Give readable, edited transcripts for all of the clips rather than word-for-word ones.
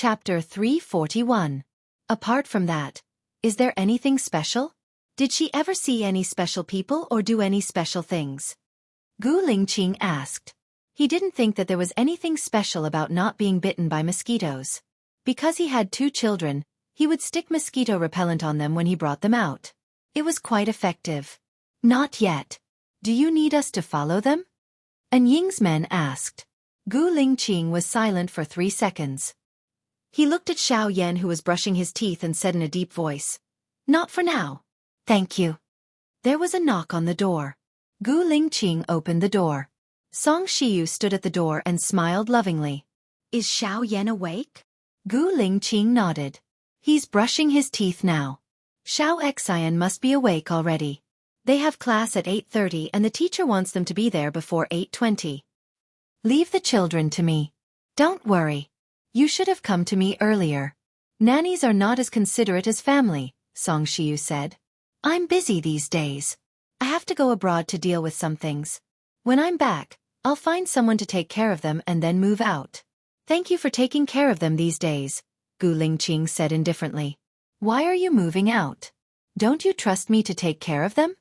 Chapter 341. Apart from that, is there anything special? Did she ever see any special people or do any special things? Gu Lingqing asked. He didn't think that there was anything special about not being bitten by mosquitoes. Because he had 2 children, he would stick mosquito repellent on them when he brought them out. It was quite effective. Not yet. Do you need us to follow them? An Ying's men asked. Gu Lingqing was silent for 3 seconds. He looked at Xiao Yan, who was brushing his teeth, and said in a deep voice, "Not for now. Thank you." There was a knock on the door. Gu Lingqing opened the door. Song Shiyu stood at the door and smiled lovingly. "Is Xiao Yan awake?" Gu Lingqing nodded. "He's brushing his teeth now. Xiao Xian must be awake already. They have class at 8:30 and the teacher wants them to be there before 8:20. Leave the children to me. Don't worry. You should have come to me earlier. Nannies are not as considerate as family," Song Shiyu said. "I'm busy these days. I have to go abroad to deal with some things. When I'm back, I'll find someone to take care of them and then move out." "Thank you for taking care of them these days," Gu Lingqing said indifferently. "Why are you moving out? Don't you trust me to take care of them?"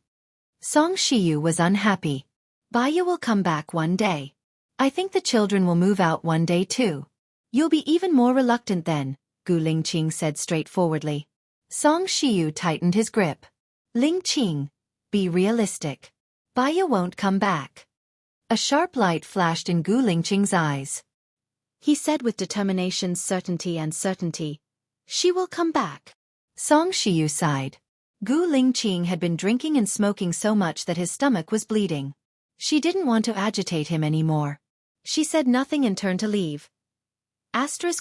Song Shiyu was unhappy. "Baiya will come back one day. I think the children will move out one day too. You'll be even more reluctant then," Gu Lingqing said straightforwardly. Song Shiyu tightened his grip. "Lingqing, be realistic. Baiya won't come back." A sharp light flashed in Gu Lingqing's eyes. He said with determination, certainty, "She will come back." Song Shiyu sighed. Gu Lingqing had been drinking and smoking so much that his stomach was bleeding. She didn't want to agitate him anymore. She said nothing and turned to leave.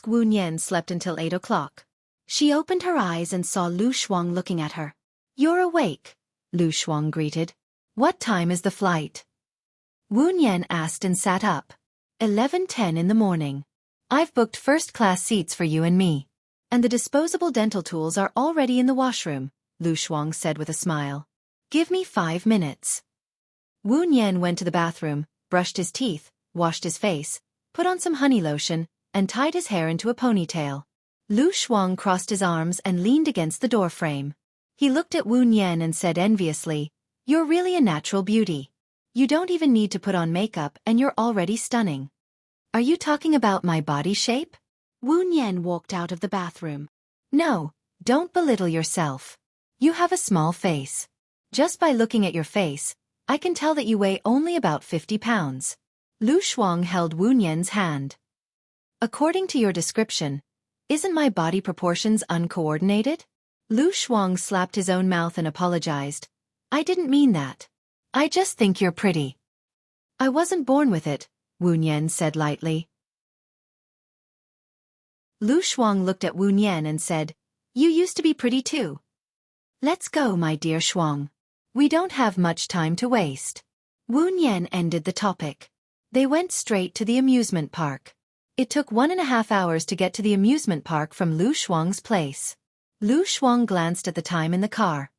Wu Nian slept until 8 o'clock. She opened her eyes and saw Lu Shuang looking at her. "You're awake," Lu Shuang greeted. "What time is the flight?" Wu Nian asked and sat up. 11:10 in the morning. "I've booked first-class seats for you and me. And the disposable dental tools are already in the washroom," Lu Shuang said with a smile. "Give me 5 minutes." Wu Nian went to the bathroom, brushed his teeth, washed his face, put on some honey lotion, and tied his hair into a ponytail. Lu Shuang crossed his arms and leaned against the doorframe. He looked at Wu Nian and said enviously, "You're really a natural beauty. You don't even need to put on makeup and you're already stunning." "Are you talking about my body shape?" Wu Nian walked out of the bathroom. "No, don't belittle yourself. You have a small face. Just by looking at your face, I can tell that you weigh only about 50 pounds. Lu Shuang held Wu Nian's hand. "According to your description, isn't my body proportions uncoordinated?" Lu Shuang slapped his own mouth and apologized. "I didn't mean that. I just think you're pretty." "I wasn't born with it," Wu Nian said lightly. Lu Shuang looked at Wu Nian and said, "You used to be pretty too. Let's go, my dear Shuang. We don't have much time to waste." Wu Nian ended the topic. They went straight to the amusement park. It took 1.5 hours to get to the amusement park from Lu Shuang's place. Lu Shuang glanced at the time in the car.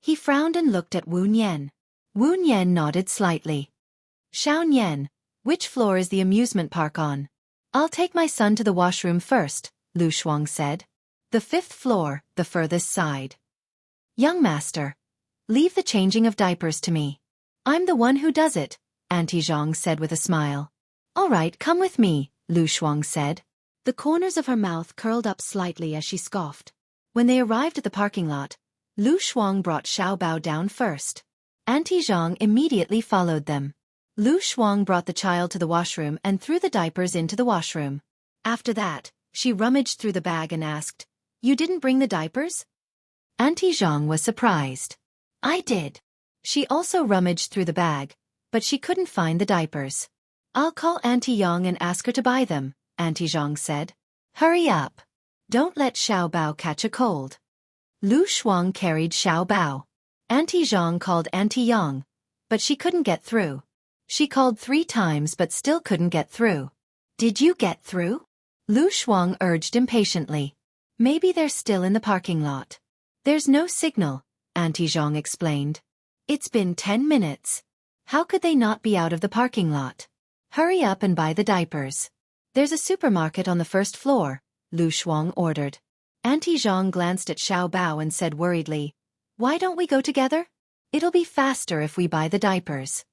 He frowned and looked at Wu Nian. Wu Nian nodded slightly. "Xiao Nian, which floor is the amusement park on?" "I'll take my son to the washroom first," Lu Shuang said. "The 5th floor, the furthest side." "Young master, leave the changing of diapers to me. I'm the one who does it," Auntie Zhang said with a smile. "All right, come with me," Lu Shuang said. The corners of her mouth curled up slightly as she scoffed. When they arrived at the parking lot, Lu Shuang brought Xiao Bao down first. Auntie Zhang immediately followed them. Lu Shuang brought the child to the washroom and threw the diapers into the washroom. After that, she rummaged through the bag and asked, "You didn't bring the diapers?" Auntie Zhang was surprised. "I did." She also rummaged through the bag, but she couldn't find the diapers. "I'll call Auntie Yang and ask her to buy them," Auntie Zhang said. "Hurry up. Don't let Xiao Bao catch a cold." Lu Shuang carried Xiao Bao. Auntie Zhang called Auntie Yang, but she couldn't get through. She called 3 times but still couldn't get through. "Did you get through?" Lu Shuang urged impatiently. "Maybe they're still in the parking lot." "There's no signal," Auntie Zhang explained. "It's been 10 minutes. How could they not be out of the parking lot? Hurry up and buy the diapers. There's a supermarket on the 1st floor," Lu Shuang ordered. Auntie Zhang glanced at Xiao Bao and said worriedly, "Why don't we go together? It'll be faster if we buy the diapers."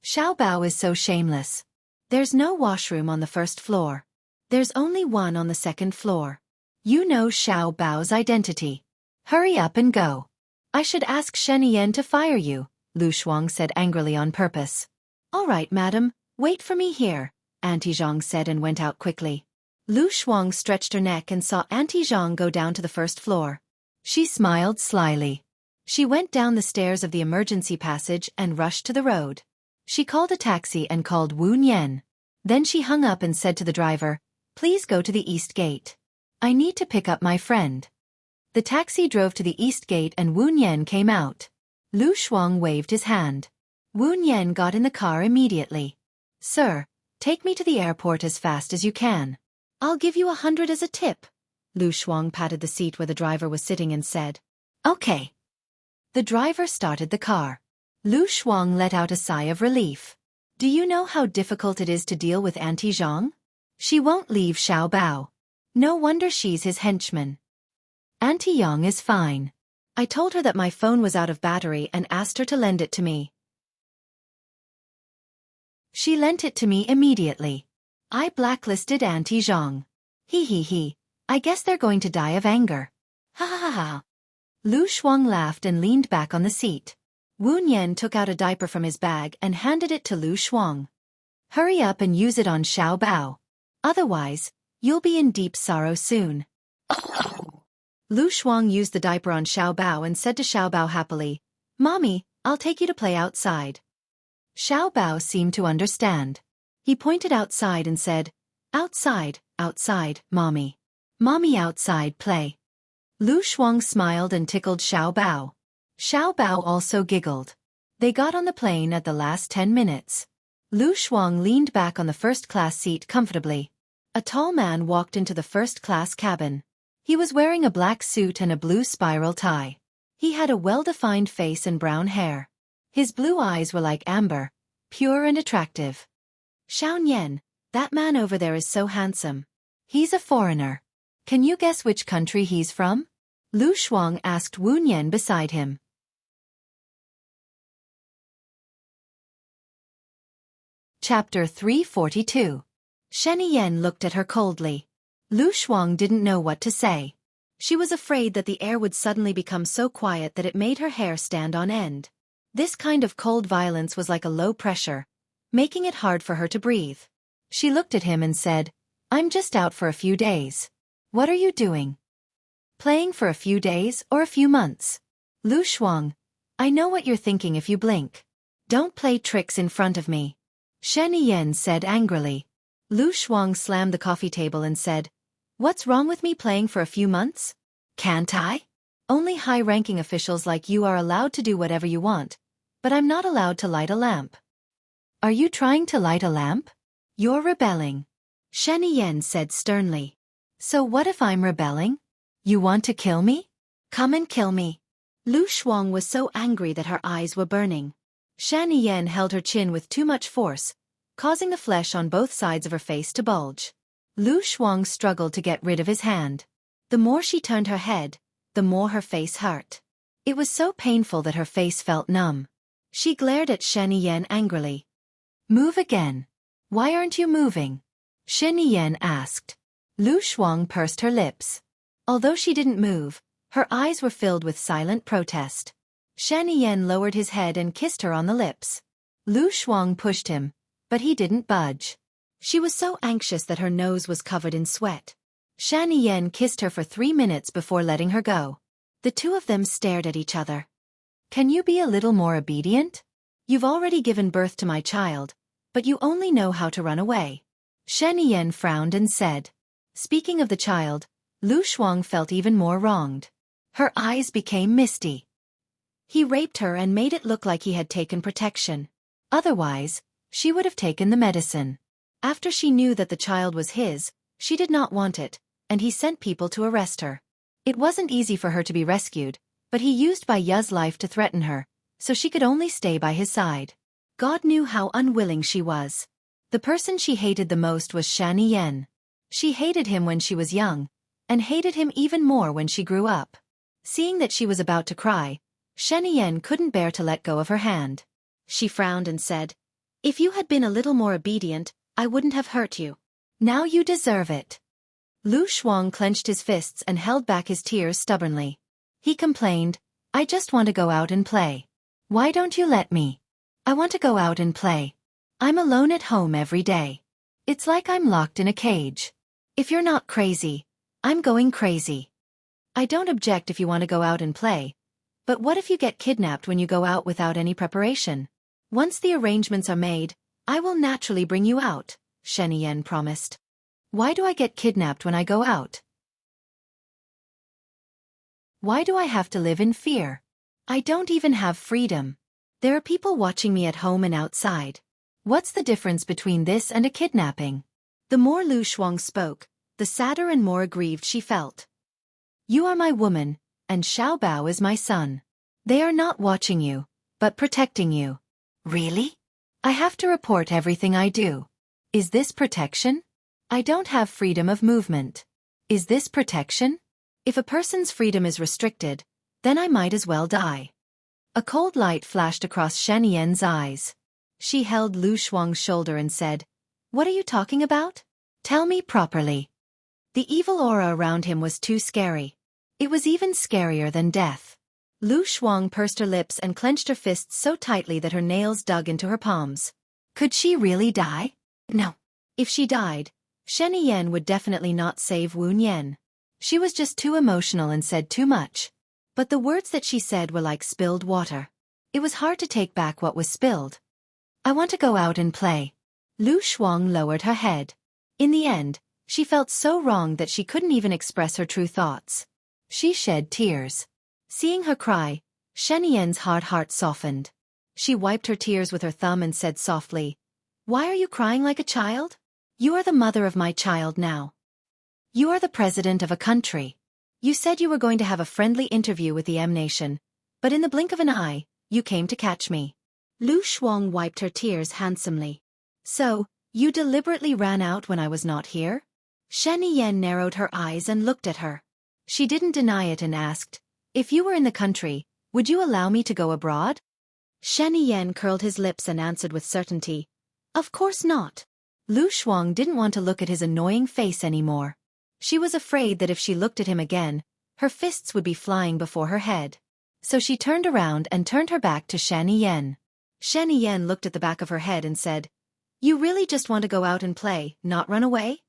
Xiao Bao is so shameless. There's no washroom on the first floor. There's only one on the second floor. You know Xiao Bao's identity. Hurry up and go. I should ask Shen Yan to fire you, Lu Shuang said angrily on purpose. All right, madam, wait for me here, Auntie Zhang said and went out quickly. Lu Shuang stretched her neck and saw Auntie Zhang go down to the first floor. She smiled slyly. She went down the stairs of the emergency passage and rushed to the road. She called a taxi and called Wu Nian. Then she hung up and said to the driver, "Please go to the east gate. I need to pick up my friend." The taxi drove to the east gate and Wu Nian came out. Lu Shuang waved his hand. Wu Nian got in the car immediately. "Sir, take me to the airport as fast as you can. I'll give you 100 as a tip." Lu Shuang patted the seat where the driver was sitting and said, "Okay." The driver started the car. Lu Shuang let out a sigh of relief. Do you know how difficult it is to deal with Auntie Zhang? She won't leave Xiao Bao. No wonder she's his henchman. Auntie Yang is fine. I told her that my phone was out of battery and asked her to lend it to me. She lent it to me immediately. I blacklisted Auntie Zhang. He. I guess they're going to die of anger. Ha ha ha ha. Lu Shuang laughed and leaned back on the seat. Wu Nian took out a diaper from his bag and handed it to Lu Shuang. Hurry up and use it on Xiao Bao. Otherwise, you'll be in deep sorrow soon. Lu Shuang used the diaper on Xiao Bao and said to Xiao Bao happily, "Mommy, I'll take you to play outside." Xiao Bao seemed to understand. He pointed outside and said, "Outside, outside, Mommy. Mommy outside play." Lu Shuang smiled and tickled Xiao Bao. Xiao Bao also giggled. They got on the plane at the last 10 minutes. Lu Shuang leaned back on the first-class seat comfortably. A tall man walked into the first-class cabin. He was wearing a black suit and a blue spiral tie. He had a well-defined face and brown hair. His blue eyes were like amber, pure and attractive. "Xiao Nian, that man over there is so handsome. He's a foreigner. Can you guess which country he's from?" Lu Shuang asked Wu Nian beside him. Chapter 342. Shen Yan looked at her coldly. Lu Shuang didn't know what to say. She was afraid that the air would suddenly become so quiet that it made her hair stand on end. This kind of cold violence was like a low pressure, making it hard for her to breathe. She looked at him and said, "I'm just out for a few days." "What are you doing? Playing for a few days or a few months?" "Lu Shuang, I know what you're thinking if you blink. Don't play tricks in front of me," Shen Yan said angrily. Lu Shuang slammed the coffee table and said, "What's wrong with me playing for a few months? Can't I? Only high-ranking officials like you are allowed to do whatever you want, but I'm not allowed to light a lamp." "Are you trying to light a lamp? You're rebelling," Shen Yan said sternly. "So what if I'm rebelling? You want to kill me? Come and kill me." Lu Shuang was so angry that her eyes were burning. Shen Yan held her chin with too much force, causing the flesh on both sides of her face to bulge. Lu Shuang struggled to get rid of his hand. The more she turned her head, the more her face hurt. It was so painful that her face felt numb. She glared at Shen Yan angrily. "Move again. Why aren't you moving?" Shen Yan asked. Lu Shuang pursed her lips. Although she didn't move, her eyes were filled with silent protest. Shen Yan lowered his head and kissed her on the lips. Lu Shuang pushed him, but he didn't budge. She was so anxious that her nose was covered in sweat. Shen Yan kissed her for 3 minutes before letting her go. The two of them stared at each other. "Can you be a little more obedient? You've already given birth to my child, but you only know how to run away." Shen Yan frowned and said. Speaking of the child, Lu Shuang felt even more wronged. Her eyes became misty. He raped her and made it look like he had taken protection. Otherwise, she would have taken the medicine. After she knew that the child was his, she did not want it, and he sent people to arrest her. It wasn't easy for her to be rescued, but he used Bai Ya's life to threaten her, so she could only stay by his side. God knew how unwilling she was. The person she hated the most was Shen Yan. She hated him when she was young, and hated him even more when she grew up. Seeing that she was about to cry, Sheniyen couldn't bear to let go of her hand. She frowned and said, "If you had been a little more obedient, I wouldn't have hurt you. Now you deserve it." Lu Shuang clenched his fists and held back his tears stubbornly. He complained, "I just want to go out and play. Why don't you let me? I want to go out and play. I'm alone at home every day. It's like I'm locked in a cage. If you're not crazy, I'm going crazy. I don't object if you want to go out and play, but what if you get kidnapped when you go out without any preparation? Once the arrangements are made, I will naturally bring you out," Sheniyen promised. "Why do I get kidnapped when I go out? Why do I have to live in fear? I don't even have freedom. There are people watching me at home and outside. What's the difference between this and a kidnapping?" The more Lu Shuang spoke, the sadder and more aggrieved she felt. "You are my woman, and Xiao Bao is my son. They are not watching you, but protecting you." "Really? I have to report everything I do. Is this protection? I don't have freedom of movement. Is this protection? If a person's freedom is restricted, then I might as well die." A cold light flashed across Sheniyen's eyes. She held Lu Shuang's shoulder and said, "What are you talking about? Tell me properly." The evil aura around him was too scary. It was even scarier than death. Lu Shuang pursed her lips and clenched her fists so tightly that her nails dug into her palms. Could she really die? No. If she died, Sheniyen would definitely not save Wu Nian. She was just too emotional and said too much. But the words that she said were like spilled water. It was hard to take back what was spilled. "I want to go out and play." Lu Shuang lowered her head. In the end, she felt so wrong that she couldn't even express her true thoughts. She shed tears. Seeing her cry, Sheniyen's hard heart softened. She wiped her tears with her thumb and said softly, "Why are you crying like a child? You are the mother of my child now. You are the president of a country. You said you were going to have a friendly interview with the M nation, but in the blink of an eye, you came to catch me." Lu Shuang wiped her tears handsomely. "So, you deliberately ran out when I was not here?" Sheniyen narrowed her eyes and looked at her. She didn't deny it and asked, "If you were in the country, would you allow me to go abroad?" Sheniyen curled his lips and answered with certainty, "Of course not." Lu Shuang didn't want to look at his annoying face anymore. She was afraid that if she looked at him again, her fists would be flying before her head. So she turned around and turned her back to Sheniyen. Sheniyen looked at the back of her head and said, "You really just want to go out and play, not run away?"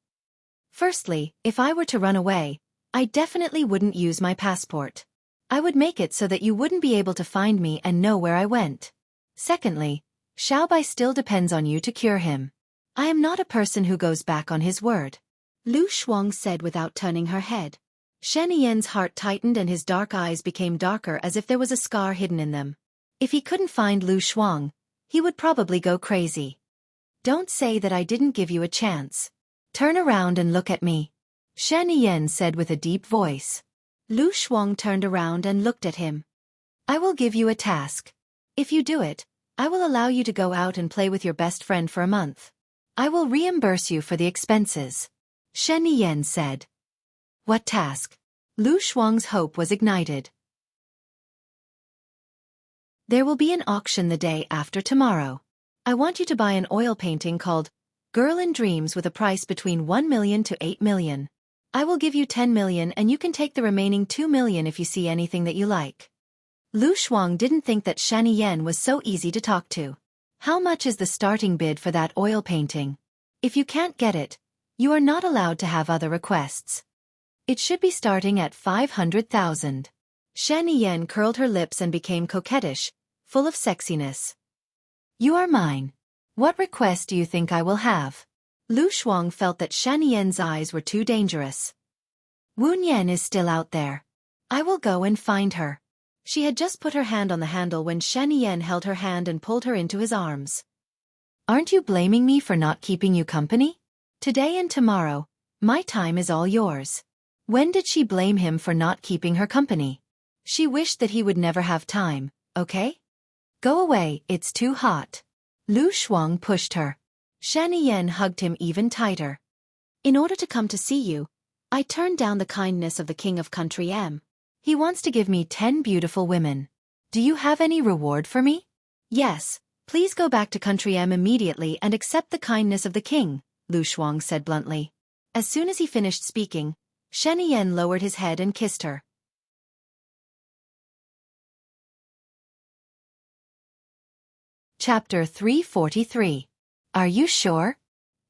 "Firstly, if I were to run away, I definitely wouldn't use my passport. I would make it so that you wouldn't be able to find me and know where I went. Secondly, Xiaobai still depends on you to cure him. I am not a person who goes back on his word," Lu Shuang said without turning her head. Sheniyen's heart tightened and his dark eyes became darker as if there was a scar hidden in them. If he couldn't find Lu Shuang, he would probably go crazy. "Don't say that I didn't give you a chance. Turn around and look at me," Sheniyen said with a deep voice. Lu Shuang turned around and looked at him. "I will give you a task. If you do it, I will allow you to go out and play with your best friend for a month. I will reimburse you for the expenses," Sheniyen said. "What task?" Lu Shuang's hope was ignited. "There will be an auction the day after tomorrow. I want you to buy an oil painting called Girl in Dreams with a price between 1 million to 8 million. I will give you 10 million and you can take the remaining 2 million if you see anything that you like." Lu Shuang didn't think that Sheniyen was so easy to talk to. "How much is the starting bid for that oil painting? If you can't get it, you are not allowed to have other requests. It should be starting at 500,000. Sheniyen curled her lips and became coquettish, full of sexiness. "You are mine. What request do you think I will have?" Lu Shuang felt that Sheniyen's eyes were too dangerous. "Wu Nian is still out there. I will go and find her." She had just put her hand on the handle when Sheniyen held her hand and pulled her into his arms. "Aren't you blaming me for not keeping you company? Today and tomorrow, my time is all yours." When did she blame him for not keeping her company? She wished that he would never have time, okay? "Go away, it's too hot." Lu Shuang pushed her. Sheniyen hugged him even tighter. In order to come to see you, I turned down the kindness of the king of country M. He wants to give me 10 beautiful women. Do you have any reward for me? Yes, please go back to country M immediately and accept the kindness of the king, Lu Shuang said bluntly. As soon as he finished speaking, Shen Yan lowered his head and kissed her. Chapter 343. Are you sure?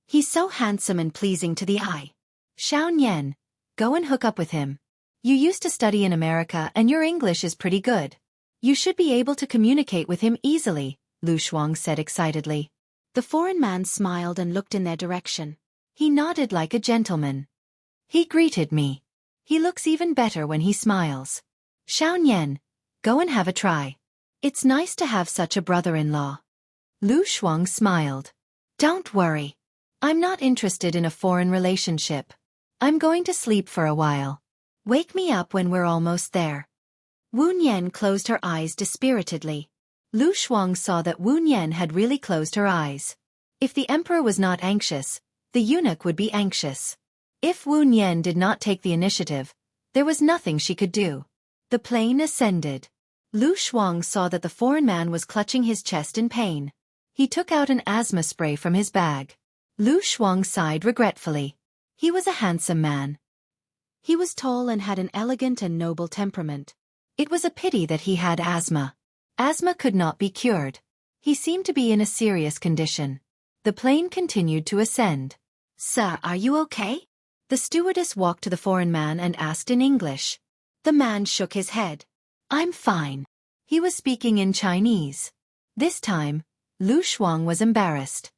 He's so handsome and pleasing to the eye. Xiao Yan, go and hook up with him. You used to study in America and your English is pretty good. You should be able to communicate with him easily, Lu Shuang said excitedly. The foreign man smiled and looked in their direction. He nodded like a gentleman. He greeted me. He looks even better when he smiles. Xiao Yan, go and have a try. It's nice to have such a brother-in-law. Lu Shuang smiled. Don't worry. I'm not interested in a foreign relationship. I'm going to sleep for a while. Wake me up when we're almost there. Wu Nian closed her eyes dispiritedly. Lu Shuang saw that Wu Nian had really closed her eyes. If the emperor was not anxious, the eunuch would be anxious. If Wu Nian did not take the initiative, there was nothing she could do. The plane ascended. Lu Shuang saw that the foreign man was clutching his chest in pain. He took out an asthma spray from his bag. Lu Shuang sighed regretfully. He was a handsome man. He was tall and had an elegant and noble temperament. It was a pity that he had asthma. Asthma could not be cured. He seemed to be in a serious condition. The plane continued to ascend. Sir, are you okay? The stewardess walked to the foreign man and asked in English. The man shook his head. I'm fine. He was speaking in Chinese. This time, Lu Shuang was embarrassed.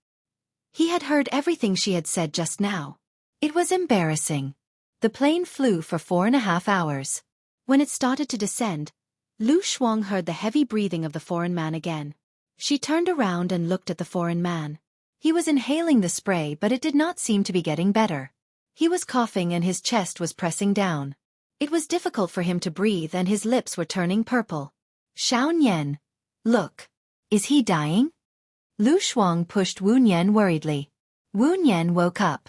He had heard everything she had said just now. It was embarrassing. The plane flew for 4.5 hours. When it started to descend, Lu Shuang heard the heavy breathing of the foreign man again. She turned around and looked at the foreign man. He was inhaling the spray, but it did not seem to be getting better. He was coughing and his chest was pressing down. It was difficult for him to breathe and his lips were turning purple. Xiao Yan, look. Is he dying? Lu Shuang pushed Wu Nian worriedly. Wu Nian woke up.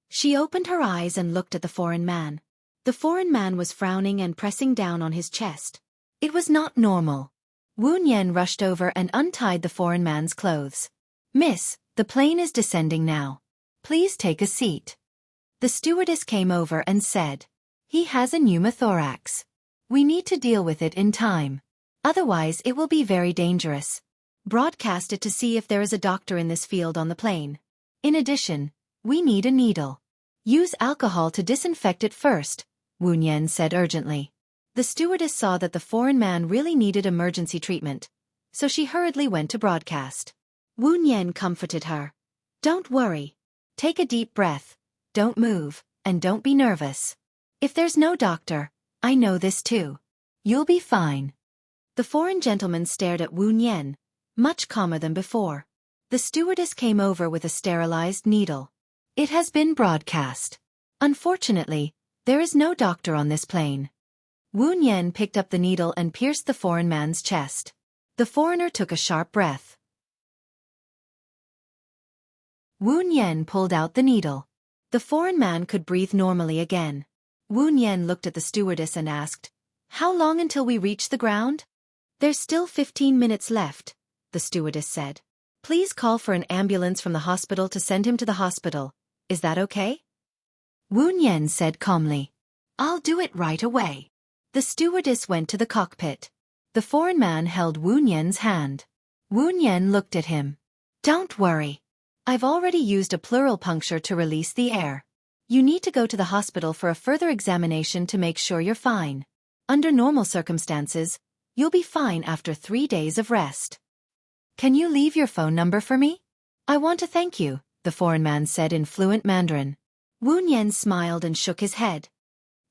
She opened her eyes and looked at the foreign man. The foreign man was frowning and pressing down on his chest. It was not normal. Wu Nian rushed over and untied the foreign man's clothes. Miss, the plane is descending now. Please take a seat. The stewardess came over and said, he has a pneumothorax. We need to deal with it in time. Otherwise it will be very dangerous. Broadcast it to see if there is a doctor in this field on the plane. In addition, we need a needle. Use alcohol to disinfect it first, Wu Nian said urgently. The stewardess saw that the foreign man really needed emergency treatment, so she hurriedly went to broadcast. Wu Nian comforted her. Don't worry. Take a deep breath, don't move, and don't be nervous. If there's no doctor, I know this too. You'll be fine. The foreign gentleman stared at Wu Nian, much calmer than before. The stewardess came over with a sterilized needle. It has been broadcast. Unfortunately, there is no doctor on this plane. Wu Nian picked up the needle and pierced the foreign man's chest. The foreigner took a sharp breath. Wu Nian pulled out the needle. The foreign man could breathe normally again. Wu Nian looked at the stewardess and asked, how long until we reach the ground? There's still 15 minutes left, the stewardess said. Please call for an ambulance from the hospital to send him to the hospital. Is that okay? Wu Nian said calmly. I'll do it right away. The stewardess went to the cockpit. The foreign man held Wu Nian's hand. Wu Nian looked at him. Don't worry. I've already used a pleural puncture to release the air. You need to go to the hospital for a further examination to make sure you're fine. Under normal circumstances, you'll be fine after 3 days of rest. Can you leave your phone number for me? I want to thank you, the foreign man said in fluent Mandarin. Wu Nian smiled and shook his head.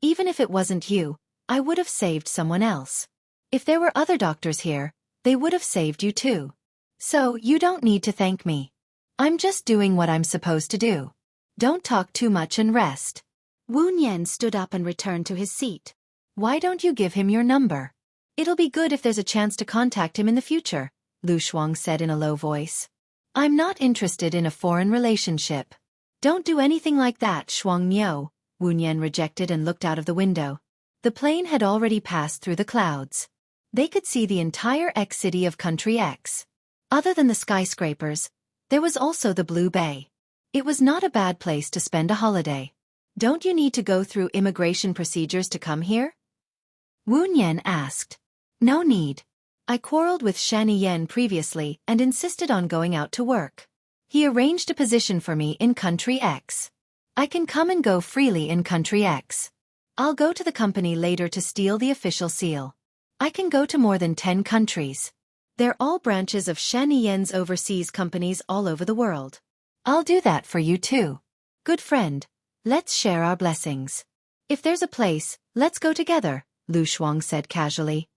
Even if it wasn't you, I would have saved someone else. If there were other doctors here, they would have saved you too. So you don't need to thank me. I'm just doing what I'm supposed to do. Don't talk too much and rest. Wu Nian stood up and returned to his seat. Why don't you give him your number? It'll be good if there's a chance to contact him in the future, Lu Shuang said in a low voice. I'm not interested in a foreign relationship. Don't do anything like that, Shuang Niu, Wu Nian rejected and looked out of the window. The plane had already passed through the clouds. They could see the entire X city of Country X. Other than the skyscrapers, there was also the Blue Bay. It was not a bad place to spend a holiday. Don't you need to go through immigration procedures to come here? Wu Nian asked. No need. I quarreled with Shani Yen previously and insisted on going out to work. He arranged a position for me in Country X. I can come and go freely in Country X. I'll go to the company later to steal the official seal. I can go to more than 10 countries. They're all branches of Shani Yen's overseas companies all over the world. I'll do that for you too. Good friend, let's share our blessings. If there's a place, let's go together, Lu Shuang said casually.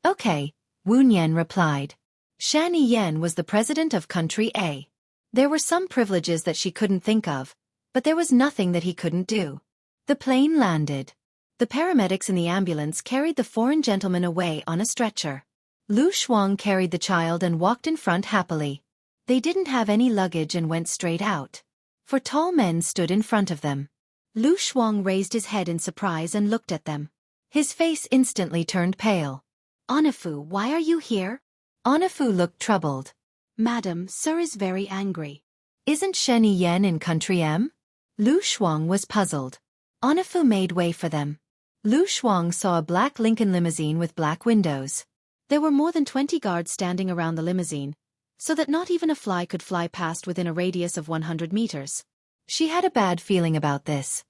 Okay, Wu Nian replied. Shani Yen was the president of Country A. There were some privileges that she couldn't think of, but there was nothing that he couldn't do. The plane landed. The paramedics in the ambulance carried the foreign gentleman away on a stretcher. Lu Shuang carried the child and walked in front happily. They didn't have any luggage and went straight out. 4 tall men stood in front of them. Lu Shuang raised his head in surprise and looked at them. His face instantly turned pale. Onifu, why are you here? Onifu looked troubled. Madam, sir is very angry. Isn't Shani Yen in Country M? Lu Shuang was puzzled. Onifu made way for them. Lu Shuang saw a black Lincoln limousine with black windows. There were more than 20 guards standing around the limousine, so that not even a fly could fly past within a radius of 100 meters. She had a bad feeling about this.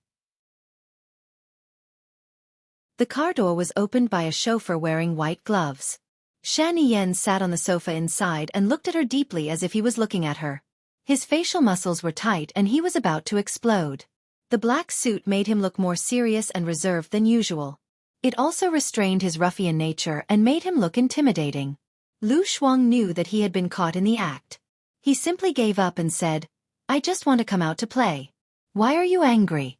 The car door was opened by a chauffeur wearing white gloves. Shani Yen sat on the sofa inside and looked at her deeply as if he was looking at her. His facial muscles were tight and he was about to explode. The black suit made him look more serious and reserved than usual. It also restrained his ruffian nature and made him look intimidating. Lu Shuang knew that he had been caught in the act. He simply gave up and said, I just want to come out to play. Why are you angry?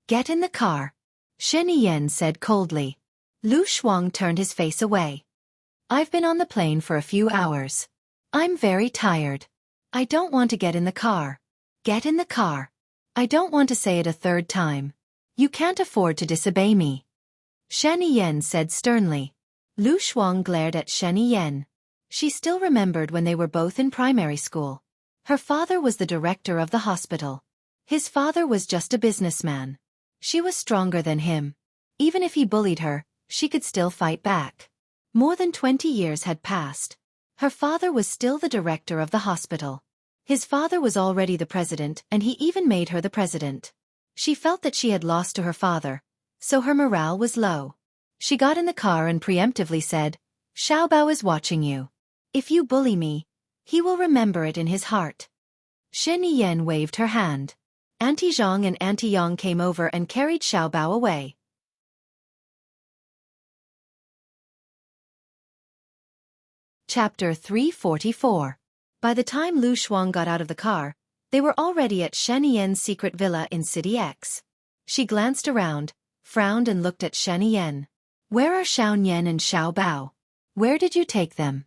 Get in the car. Shani Yen said coldly. Lu Shuang turned his face away. I've been on the plane for a few hours. I'm very tired. I don't want to get in the car. Get in the car. I don't want to say it a third time. You can't afford to disobey me. Shani Yen said sternly. Lu Shuang glared at Shani Yen. She still remembered when they were both in primary school. Her father was the director of the hospital. His father was just a businessman. She was stronger than him. Even if he bullied her, she could still fight back. More than 20 years had passed. Her father was still the director of the hospital. His father was already the president and he even made her the president. She felt that she had lost to her father, so her morale was low. She got in the car and preemptively said, Xiaobao is watching you. If you bully me, he will remember it in his heart. Shani Yen waved her hand. Auntie Zhang and Auntie Yang came over and carried Xiaobao away. Chapter 344. By the time Lu Shuang got out of the car, they were already at Shani Yen's secret villa in City X. She glanced around, frowned and looked at Shani Yen. Where are Xiao Nian and Xiao Bao? Where did you take them?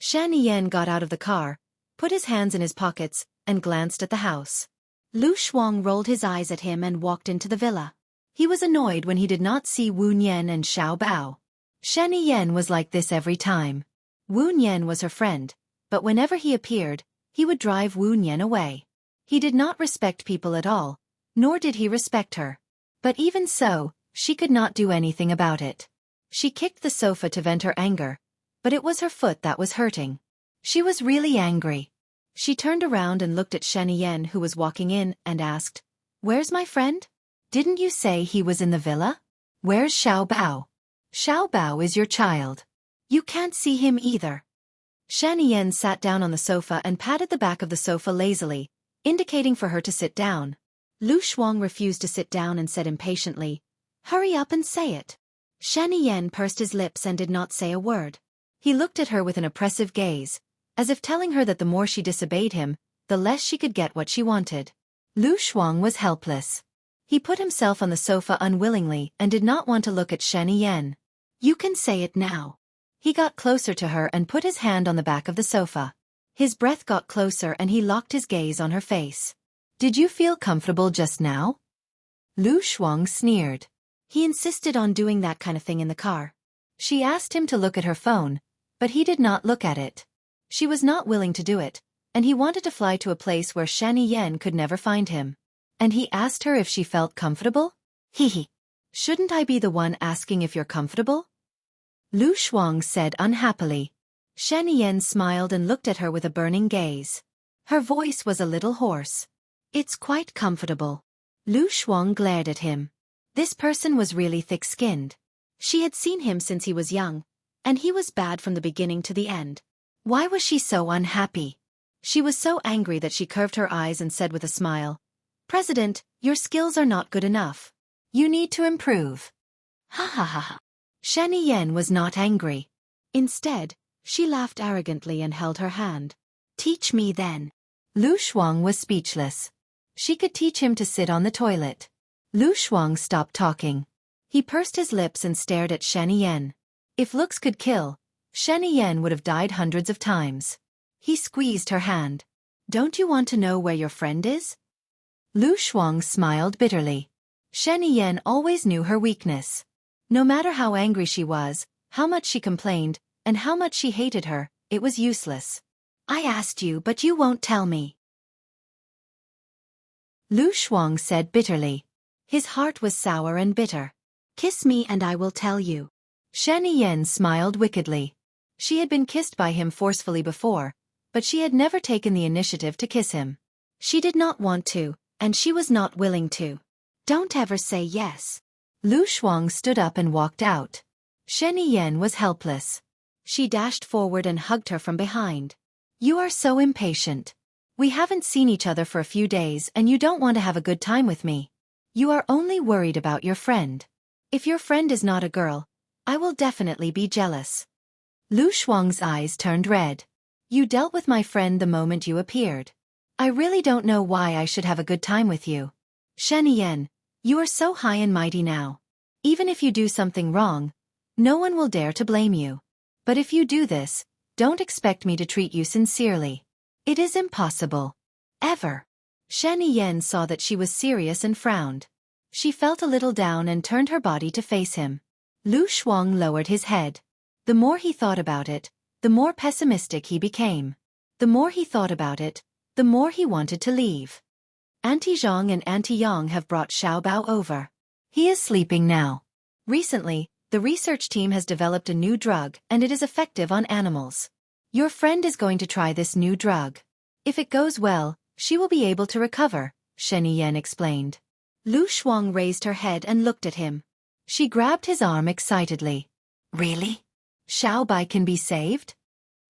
Shani Yen got out of the car, put his hands in his pockets, and glanced at the house. Lu Shuang rolled his eyes at him and walked into the villa. He was annoyed when he did not see Wu Nian and Xiao Bao. Shani Yen was like this every time. Wu Nian was her friend, but whenever he appeared, he would drive Wu Nian away. He did not respect people at all, nor did he respect her. But even so, she could not do anything about it. She kicked the sofa to vent her anger, but it was her foot that was hurting. She was really angry. She turned around and looked at Shani Yen who was walking in and asked, Where's my friend? Didn't you say he was in the villa? Where's Xiao Bao? Xiao Bao is your child. You can't see him either. Shani Yen sat down on the sofa and patted the back of the sofa lazily, indicating for her to sit down. Lu Shuang refused to sit down and said impatiently, Hurry up and say it. Shani Yen pursed his lips and did not say a word. He looked at her with an oppressive gaze, as if telling her that the more she disobeyed him, the less she could get what she wanted. Lu Shuang was helpless. He put himself on the sofa unwillingly and did not want to look at Shani Yen. You can say it now. He got closer to her and put his hand on the back of the sofa. His breath got closer and he locked his gaze on her face. Did you feel comfortable just now? Lu Shuang sneered. He insisted on doing that kind of thing in the car. She asked him to look at her phone, but he did not look at it. She was not willing to do it, and he wanted to fly to a place where Shani Yen could never find him. And he asked her if she felt comfortable? Hee. Shouldn't I be the one asking if you're comfortable? Lu Shuang said unhappily. Shani Yen smiled and looked at her with a burning gaze. Her voice was a little hoarse. It's quite comfortable. Lu Shuang glared at him. This person was really thick-skinned. She had seen him since he was young, and he was bad from the beginning to the end. Why was she so unhappy? She was so angry that she curved her eyes and said with a smile, "President, your skills are not good enough. You need to improve." Ha ha ha ha. Shani Yen was not angry. Instead, she laughed arrogantly and held her hand. "Teach me then." Lu Shuang was speechless. She could teach him to sit on the toilet. Lu Shuang stopped talking. He pursed his lips and stared at Shani Yen. If looks could kill, Shani Yen would have died hundreds of times. He squeezed her hand. "Don't you want to know where your friend is?" Lu Shuang smiled bitterly. Shani Yen always knew her weakness. No matter how angry she was, how much she complained, and how much she hated her, it was useless. "I asked you, but you won't tell me," Lu Shuang said bitterly. His heart was sour and bitter. "Kiss me and I will tell you." Shani Yen smiled wickedly. She had been kissed by him forcefully before, but she had never taken the initiative to kiss him. She did not want to, and she was not willing to. "Don't ever say yes." Lu Shuang stood up and walked out. Shani Yen was helpless. She dashed forward and hugged her from behind. "You are so impatient. We haven't seen each other for a few days and you don't want to have a good time with me. You are only worried about your friend. If your friend is not a girl, I will definitely be jealous." Lu Shuang's eyes turned red. "You dealt with my friend the moment you appeared. I really don't know why I should have a good time with you. Shani Yen, you are so high and mighty now. Even if you do something wrong, no one will dare to blame you. But if you do this, don't expect me to treat you sincerely. It is impossible. Ever." Shani Yen saw that she was serious and frowned. She felt a little down and turned her body to face him. Lu Shuang lowered his head. The more he thought about it, the more pessimistic he became. The more he thought about it, the more he wanted to leave. Auntie Zhang and Auntie Yang have brought Xiaobao over. He is sleeping now. Recently, the research team has developed a new drug and it is effective on animals. Your friend is going to try this new drug. If it goes well, she will be able to recover, Shani Yen explained. Lu Shuang raised her head and looked at him. She grabbed his arm excitedly. "Really? Xiaobai can be saved?"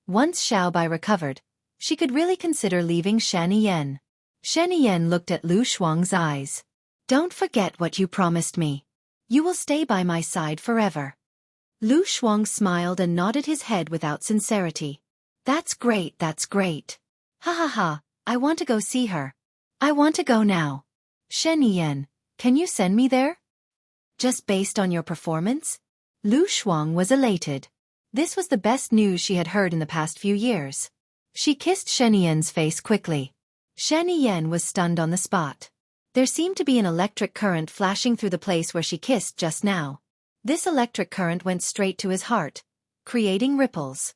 Once Xiaobai recovered, she could really consider leaving Shani Yen. Shani Yen looked at Lu Shuang's eyes. "Don't forget what you promised me. You will stay by my side forever." Lu Shuang smiled and nodded his head without sincerity. That's great, that's great. Ha ha ha, I want to go see her. I want to go now. Shani Yen, can you send me there? Just based on your performance?" Lu Shuang was elated. This was the best news she had heard in the past few years. She kissed Shani Yen's face quickly. Shani Yen was stunned on the spot. There seemed to be an electric current flashing through the place where she kissed just now. This electric current went straight to his heart, creating ripples.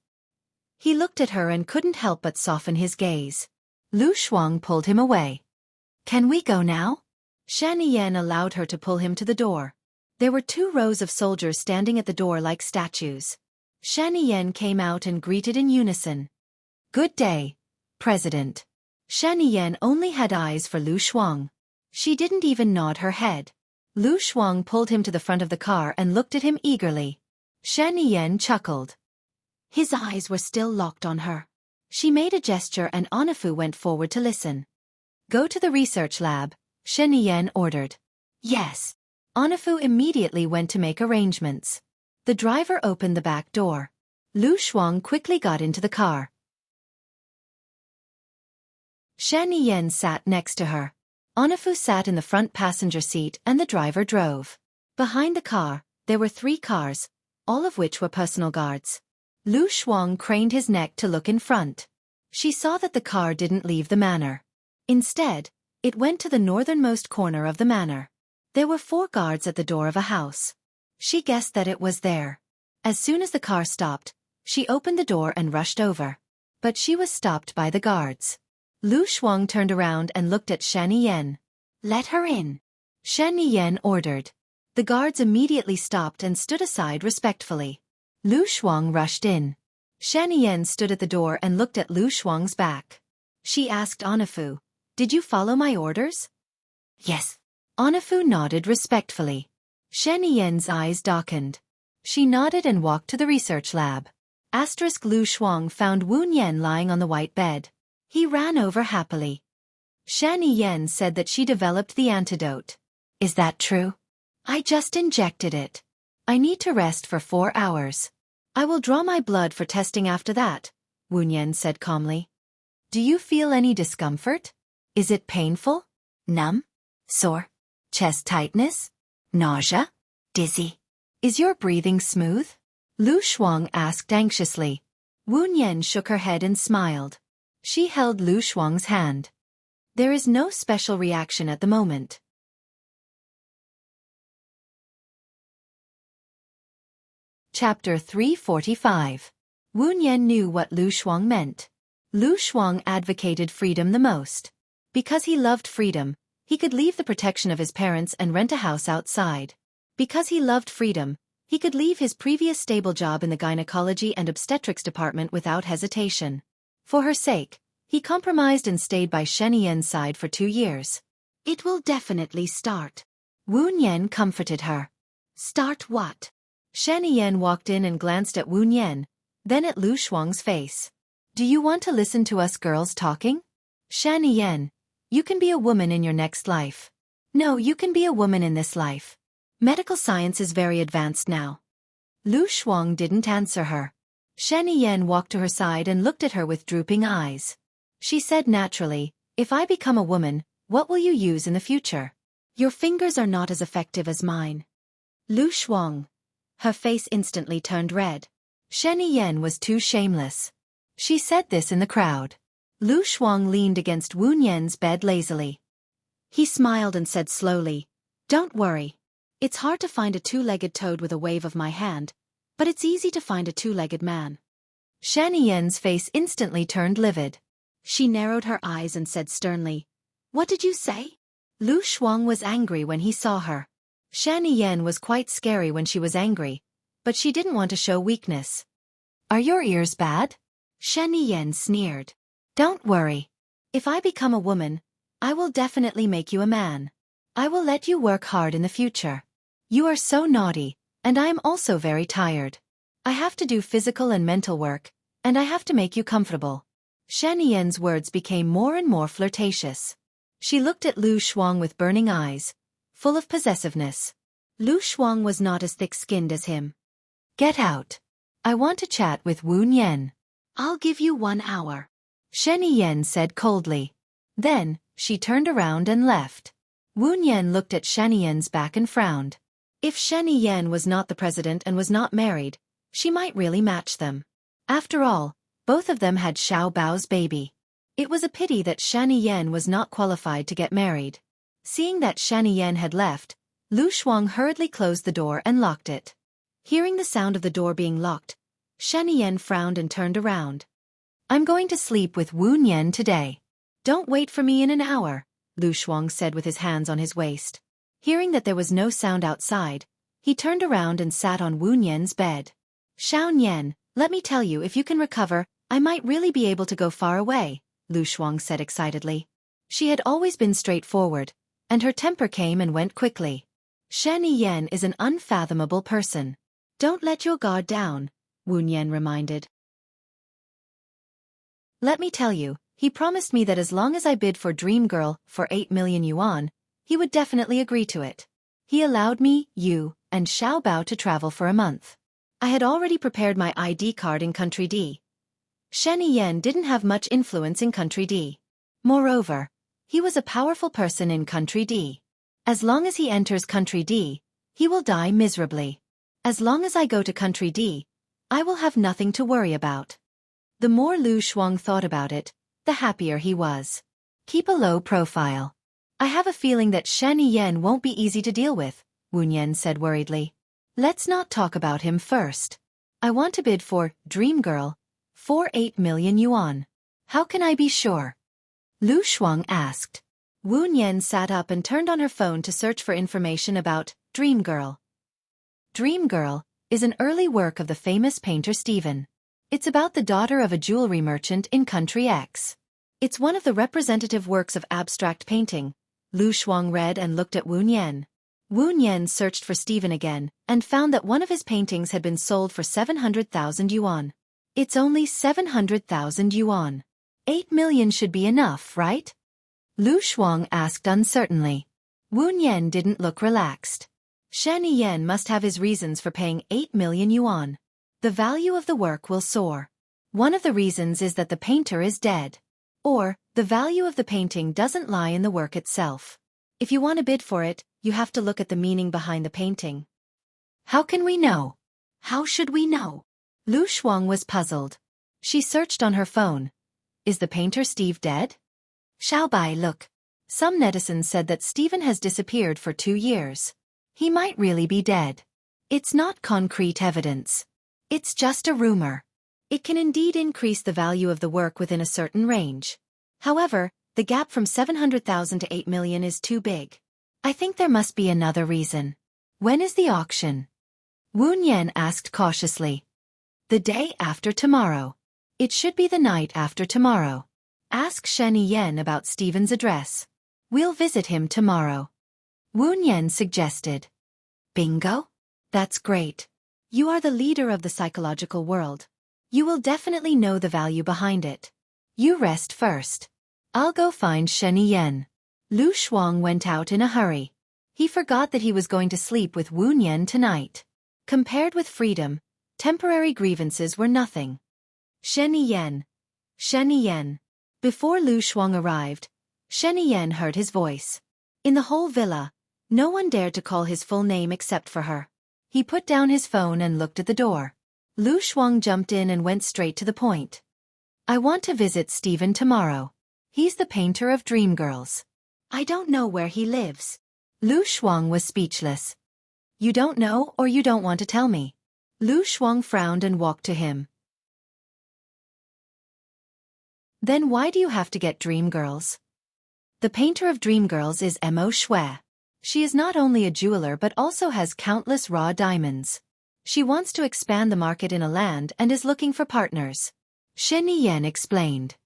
He looked at her and couldn't help but soften his gaze. Lu Shuang pulled him away. "Can we go now?" Shani Yen allowed her to pull him to the door. There were 2 rows of soldiers standing at the door like statues. Shani Yen came out and greeted in unison. "Good day, President." Shani Yen only had eyes for Lu Shuang. She didn't even nod her head. Lu Shuang pulled him to the front of the car and looked at him eagerly. Shani Yen chuckled. His eyes were still locked on her. She made a gesture and Anafu went forward to listen. "Go to the research lab," Shani Yen ordered. "Yes." Anafu immediately went to make arrangements. The driver opened the back door. Lu Shuang quickly got into the car. Shani Yen sat next to her. Anafu sat in the front passenger seat and the driver drove. Behind the car, there were 3 cars, all of which were personal guards. Lu Shuang craned his neck to look in front. She saw that the car didn't leave the manor. Instead, It went to the northernmost corner of the manor. There were 4 guards at the door of a house. She guessed that it was there. As soon as the car stopped, she opened the door and rushed over. But she was stopped by the guards. Lu Shuang turned around and looked at Shan Yen. "Let her in," Shan Yen ordered. The guards immediately stopped and stood aside respectfully. Lu Shuang rushed in. Shan Yen stood at the door and looked at Lu Shuang's back. She asked Anafu, "Did you follow my orders?" "Yes." Anafu nodded respectfully. Shan Yen's eyes darkened. She nodded and walked to the research lab. Lu Shuang found Wu Yen lying on the white bed. He ran over happily. Shan Yen said that she developed the antidote. "Is that true?" "I just injected it. I need to rest for 4 hours. I will draw my blood for testing after that," Wu Yen said calmly. "Do you feel any discomfort? Is it painful? Numb? Sore? Chest tightness? Nausea? Dizzy? Is your breathing smooth?" Lu Shuang asked anxiously. Wu Yen shook her head and smiled. She held Lu Shuang's hand. "There is no special reaction at the moment." Chapter 345. Wu Yen knew what Lu Shuang meant. Lu Shuang advocated freedom the most. Because he loved freedom, he could leave the protection of his parents and rent a house outside. Because he loved freedom, he could leave his previous stable job in the gynecology and obstetrics department without hesitation. For her sake, he compromised and stayed by Shen Yan's side for 2 years. "It will definitely start." Wu Yen comforted her. "Start what?" Shen Yan walked in and glanced at Wu Yen, then at Lu Shuang's face. "Do you want to listen to us girls talking?" "Shen Yan, you can be a woman in your next life." "No, you can be a woman in this life. Medical science is very advanced now." Lu Shuang didn't answer her. Shen Yan walked to her side and looked at her with drooping eyes. She said naturally, "If I become a woman, what will you use in the future? Your fingers are not as effective as mine." Lu Shuang. Her face instantly turned red. Shen Yan was too shameless. She said this in the crowd. Lu Shuang leaned against Wu Yen's bed lazily. He smiled and said slowly, "Don't worry. It's hard to find a 2-legged toad with a wave of my hand, but it's easy to find a 2-legged man." Shen Yan's face instantly turned livid. She narrowed her eyes and said sternly, "What did you say?" Lu Shuang was angry when he saw her. Shen Yan was quite scary when she was angry, but she didn't want to show weakness. "Are your ears bad?" Shen Yan sneered. "Don't worry. If I become a woman, I will definitely make you a man. I will let you work hard in the future. You are so naughty, and I am also very tired. I have to do physical and mental work, and I have to make you comfortable." Shen Yan's words became more and more flirtatious. She looked at Lu Shuang with burning eyes, full of possessiveness. Lu Shuang was not as thick-skinned as him. "Get out. I want to chat with Wu Yen." "I'll give you 1 hour," Shen Yan said coldly. Then, she turned around and left. Wu Yen looked at Shen Yan's back and frowned. If Shen Yan was not the president and was not married, she might really match them. After all, both of them had Xiao Bao's baby. It was a pity that Shen Yan was not qualified to get married. Seeing that Shen Yan had left, Lu Shuang hurriedly closed the door and locked it. Hearing the sound of the door being locked, Shen Yan frowned and turned around. "I'm going to sleep with Wu Yen today. Don't wait for me in an hour," Lu Shuang said with his hands on his waist. Hearing that there was no sound outside, he turned around and sat on Wu Yen's bed. "Xiao Yan, let me tell you, if you can recover, I might really be able to go far away," Lu Shuang said excitedly. She had always been straightforward, and her temper came and went quickly. Shen Yan is an unfathomable person. "Don't let your guard down," Wu Yen reminded. "Let me tell you, he promised me that as long as I bid for Dream Girl for 8 million yuan, he would definitely agree to it. He allowed me, you, and Xiao Bao to travel for a month. I had already prepared my ID card in Country D. Shen Yan didn't have much influence in Country D. Moreover, he was a powerful person in Country D. As long as he enters Country D, he will die miserably. As long as I go to Country D, I will have nothing to worry about." The more Lu Shuang thought about it, the happier he was. Keep a low profile. I have a feeling that Shen Yen won't be easy to deal with, Wu Nian said worriedly. Let's not talk about him first. I want to bid for Dream Girl for 8 million yuan. How can I be sure? Lu Shuang asked. Wu Nian sat up and turned on her phone to search for information about Dream Girl. Dream Girl is an early work of the famous painter Stephen. It's about the daughter of a jewelry merchant in Country X. It's one of the representative works of abstract painting. Lu Shuang read and looked at Wu Nian. Wu Nian searched for Stephen again and found that one of his paintings had been sold for 700,000 yuan. It's only 700,000 yuan. 8 million should be enough, right? Lu Shuang asked uncertainly. Wu Nian didn't look relaxed. Shen Yen must have his reasons for paying 8 million yuan. The value of the work will soar. One of the reasons is that the painter is dead. Or, the value of the painting doesn't lie in the work itself. If you want to bid for it, you have to look at the meaning behind the painting. How can we know? How should we know? Lu Shuang was puzzled. She searched on her phone. Is the painter Steve dead? Xiaobai, look. Some netizens said that Stephen has disappeared for 2 years. He might really be dead. It's not concrete evidence. It's just a rumor. It can indeed increase the value of the work within a certain range. However, the gap from 700,000 to 8 million is too big. I think there must be another reason. When is the auction? Wu Nian asked cautiously. The day after tomorrow. It should be the night after tomorrow. Ask Shen Yen about Stephen's address. We'll visit him tomorrow. Wu Nian suggested. Bingo? That's great. You are the leader of the psychological world. You will definitely know the value behind it. You rest first. I'll go find Shen Yen. Lu Shuang went out in a hurry. He forgot that he was going to sleep with Wu Nian tonight. Compared with freedom, temporary grievances were nothing. Shen Yen. Shen Yen. Before Lu Shuang arrived, Shen Yen heard his voice. In the whole villa, no one dared to call his full name except for her. He put down his phone and looked at the door. Lu Shuang jumped in and went straight to the point. I want to visit Stephen tomorrow. He's the painter of Dream Girls. I don't know where he lives. Lu Shuang was speechless. You don't know or you don't want to tell me? Lu Shuang frowned and walked to him. Then why do you have to get Dream Girls? The painter of Dream Girls is Mo Shui. She is not only a jeweler but also has countless raw diamonds. She wants to expand the market in a land and is looking for partners. Shen Yen explained.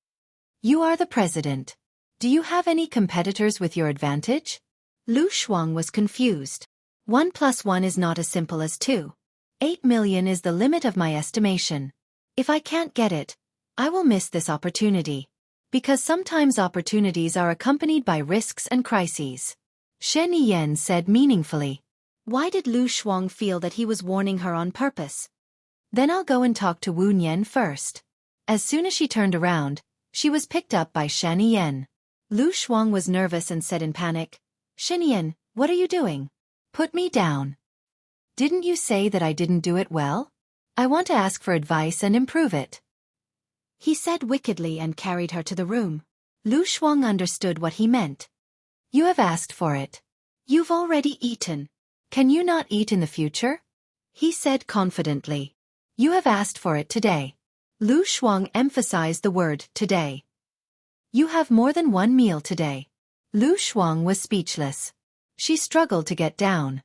You are the president. Do you have any competitors with your advantage? Lu Shuang was confused. 1 + 1 is not as simple as 2. 8 million is the limit of my estimation. If I can't get it, I will miss this opportunity. Because sometimes opportunities are accompanied by risks and crises. Shen Yen said meaningfully. Why did Lu Shuang feel that he was warning her on purpose? Then I'll go and talk to Wu Nian first. As soon as she turned around, she was picked up by Shen Yen. Lu Shuang was nervous and said in panic, Shen Yen, what are you doing? Put me down. Didn't you say that I didn't do it well? I want to ask for advice and improve it. He said wickedly and carried her to the room. Lu Shuang understood what he meant. You have asked for it. You've already eaten. Can you not eat in the future? He said confidently. You have asked for it today. Lu Shuang emphasized the word today. You have more than one meal today. Lu Shuang was speechless. She struggled to get down.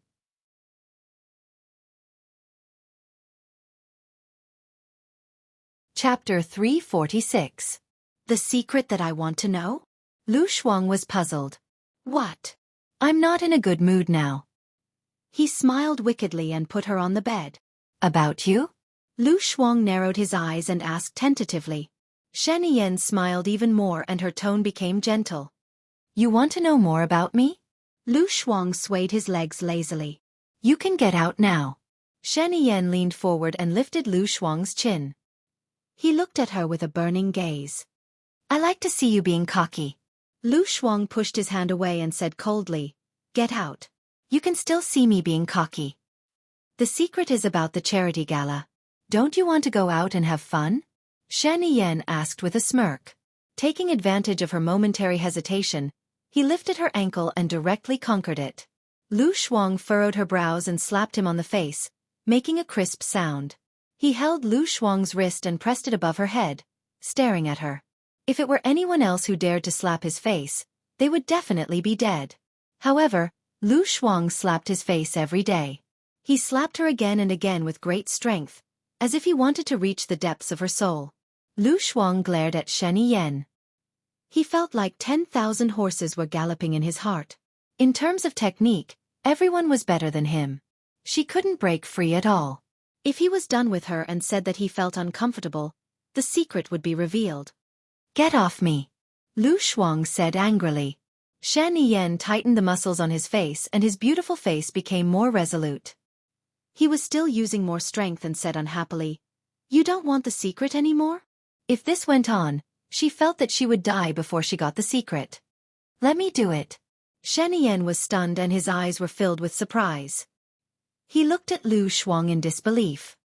Chapter 346. The secret that I want to know? Lu Shuang was puzzled. What? I'm not in a good mood now. He smiled wickedly and put her on the bed. About you? Lu Shuang narrowed his eyes and asked tentatively. Shen Yen smiled even more and her tone became gentle. You want to know more about me? Lu Shuang swayed his legs lazily. You can get out now. Shen Yen leaned forward and lifted Lu Shuang's chin. He looked at her with a burning gaze. I like to see you being cocky. Lu Shuang pushed his hand away and said coldly, Get out. You can still see me being cocky. The secret is about the charity gala. Don't you want to go out and have fun? Shen Yen asked with a smirk. Taking advantage of her momentary hesitation, He lifted her ankle and directly conquered it. Lu Shuang furrowed her brows and slapped him on the face, making a crisp sound. He held Lu Shuang's wrist and pressed it above her head, staring at her. If it were anyone else who dared to slap his face, they would definitely be dead. However, Lu Shuang slapped his face every day. He slapped her again and again with great strength, as if he wanted to reach the depths of her soul. Lu Shuang glared at Shen Yan. He felt like 10,000 horses were galloping in his heart. In terms of technique, everyone was better than him. She couldn't break free at all. If he was done with her and said that he felt uncomfortable, the secret would be revealed. "Get off me," Lu Shuang said angrily. Shen Yan tightened the muscles on his face and his beautiful face became more resolute. He was still using more strength and said unhappily, "You don't want the secret anymore?" If this went on, she felt that she would die before she got the secret. "Let me do it." Shen Yan was stunned and his eyes were filled with surprise. He looked at Lu Shuang in disbelief.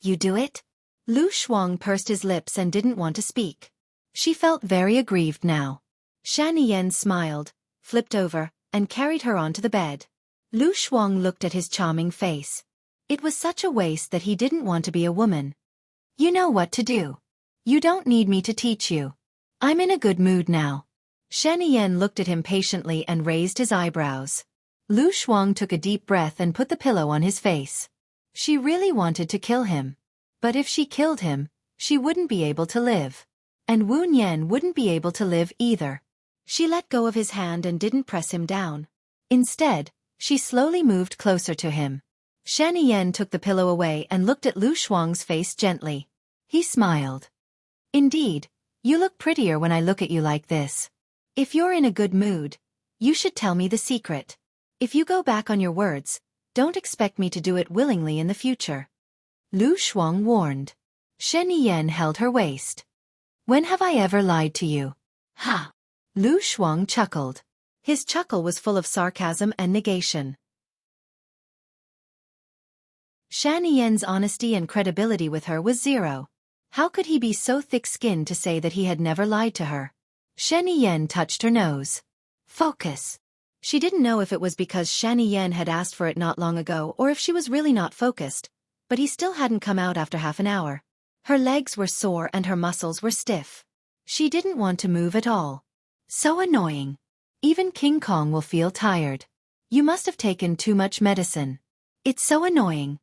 "You do it?" Lu Shuang pursed his lips and didn't want to speak. She felt very aggrieved now. Shen Yan smiled, flipped over, and carried her onto the bed. Lu Shuang looked at his charming face. It was such a waste that he didn't want to be a woman. "You know what to do. You don't need me to teach you. I'm in a good mood now." Shen Yan looked at him patiently and raised his eyebrows. Lu Shuang took a deep breath and put the pillow on his face. She really wanted to kill him. But if she killed him, she wouldn't be able to live. And Wu Nian wouldn't be able to live either. She let go of his hand and didn't press him down. Instead, she slowly moved closer to him. Shen Yan took the pillow away and looked at Lu Shuang's face gently. He smiled. "Indeed, you look prettier when I look at you like this. If you're in a good mood, you should tell me the secret. If you go back on your words, don't expect me to do it willingly in the future." Lu Shuang warned. Shen Yan held her waist. "When have I ever lied to you?" "Ha!" Lu Shuang chuckled. His chuckle was full of sarcasm and negation. Shen Yan's honesty and credibility with her was zero. How could he be so thick-skinned to say that he had never lied to her? Shen Yan touched her nose. "Focus." She didn't know if it was because Shen Yan had asked for it not long ago or if she was really not focused, but he still hadn't come out after half an hour. Her legs were sore and her muscles were stiff. She didn't want to move at all. So annoying. Even King Kong will feel tired. You must have taken too much medicine. It's so annoying.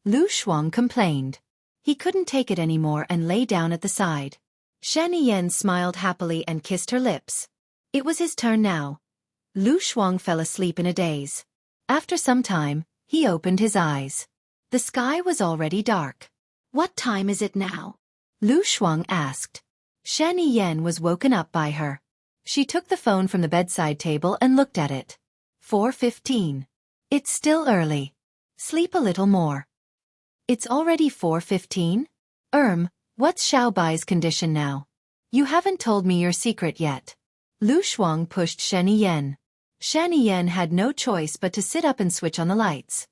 Lu Shuang complained. He couldn't take it anymore and lay down at the side. Shen Yan smiled happily and kissed her lips. It was his turn now. Lu Shuang fell asleep in a daze. After some time, he opened his eyes. The sky was already dark. "What time is it now?" Lu Shuang asked. Shen Yan was woken up by her. She took the phone from the bedside table and looked at it. 4:15. It's still early. Sleep a little more. It's already 4:15? What's Xiaobai's condition now? You haven't told me your secret yet. Lu Shuang pushed Shen Yan. Shen Yan had no choice but to sit up and switch on the lights.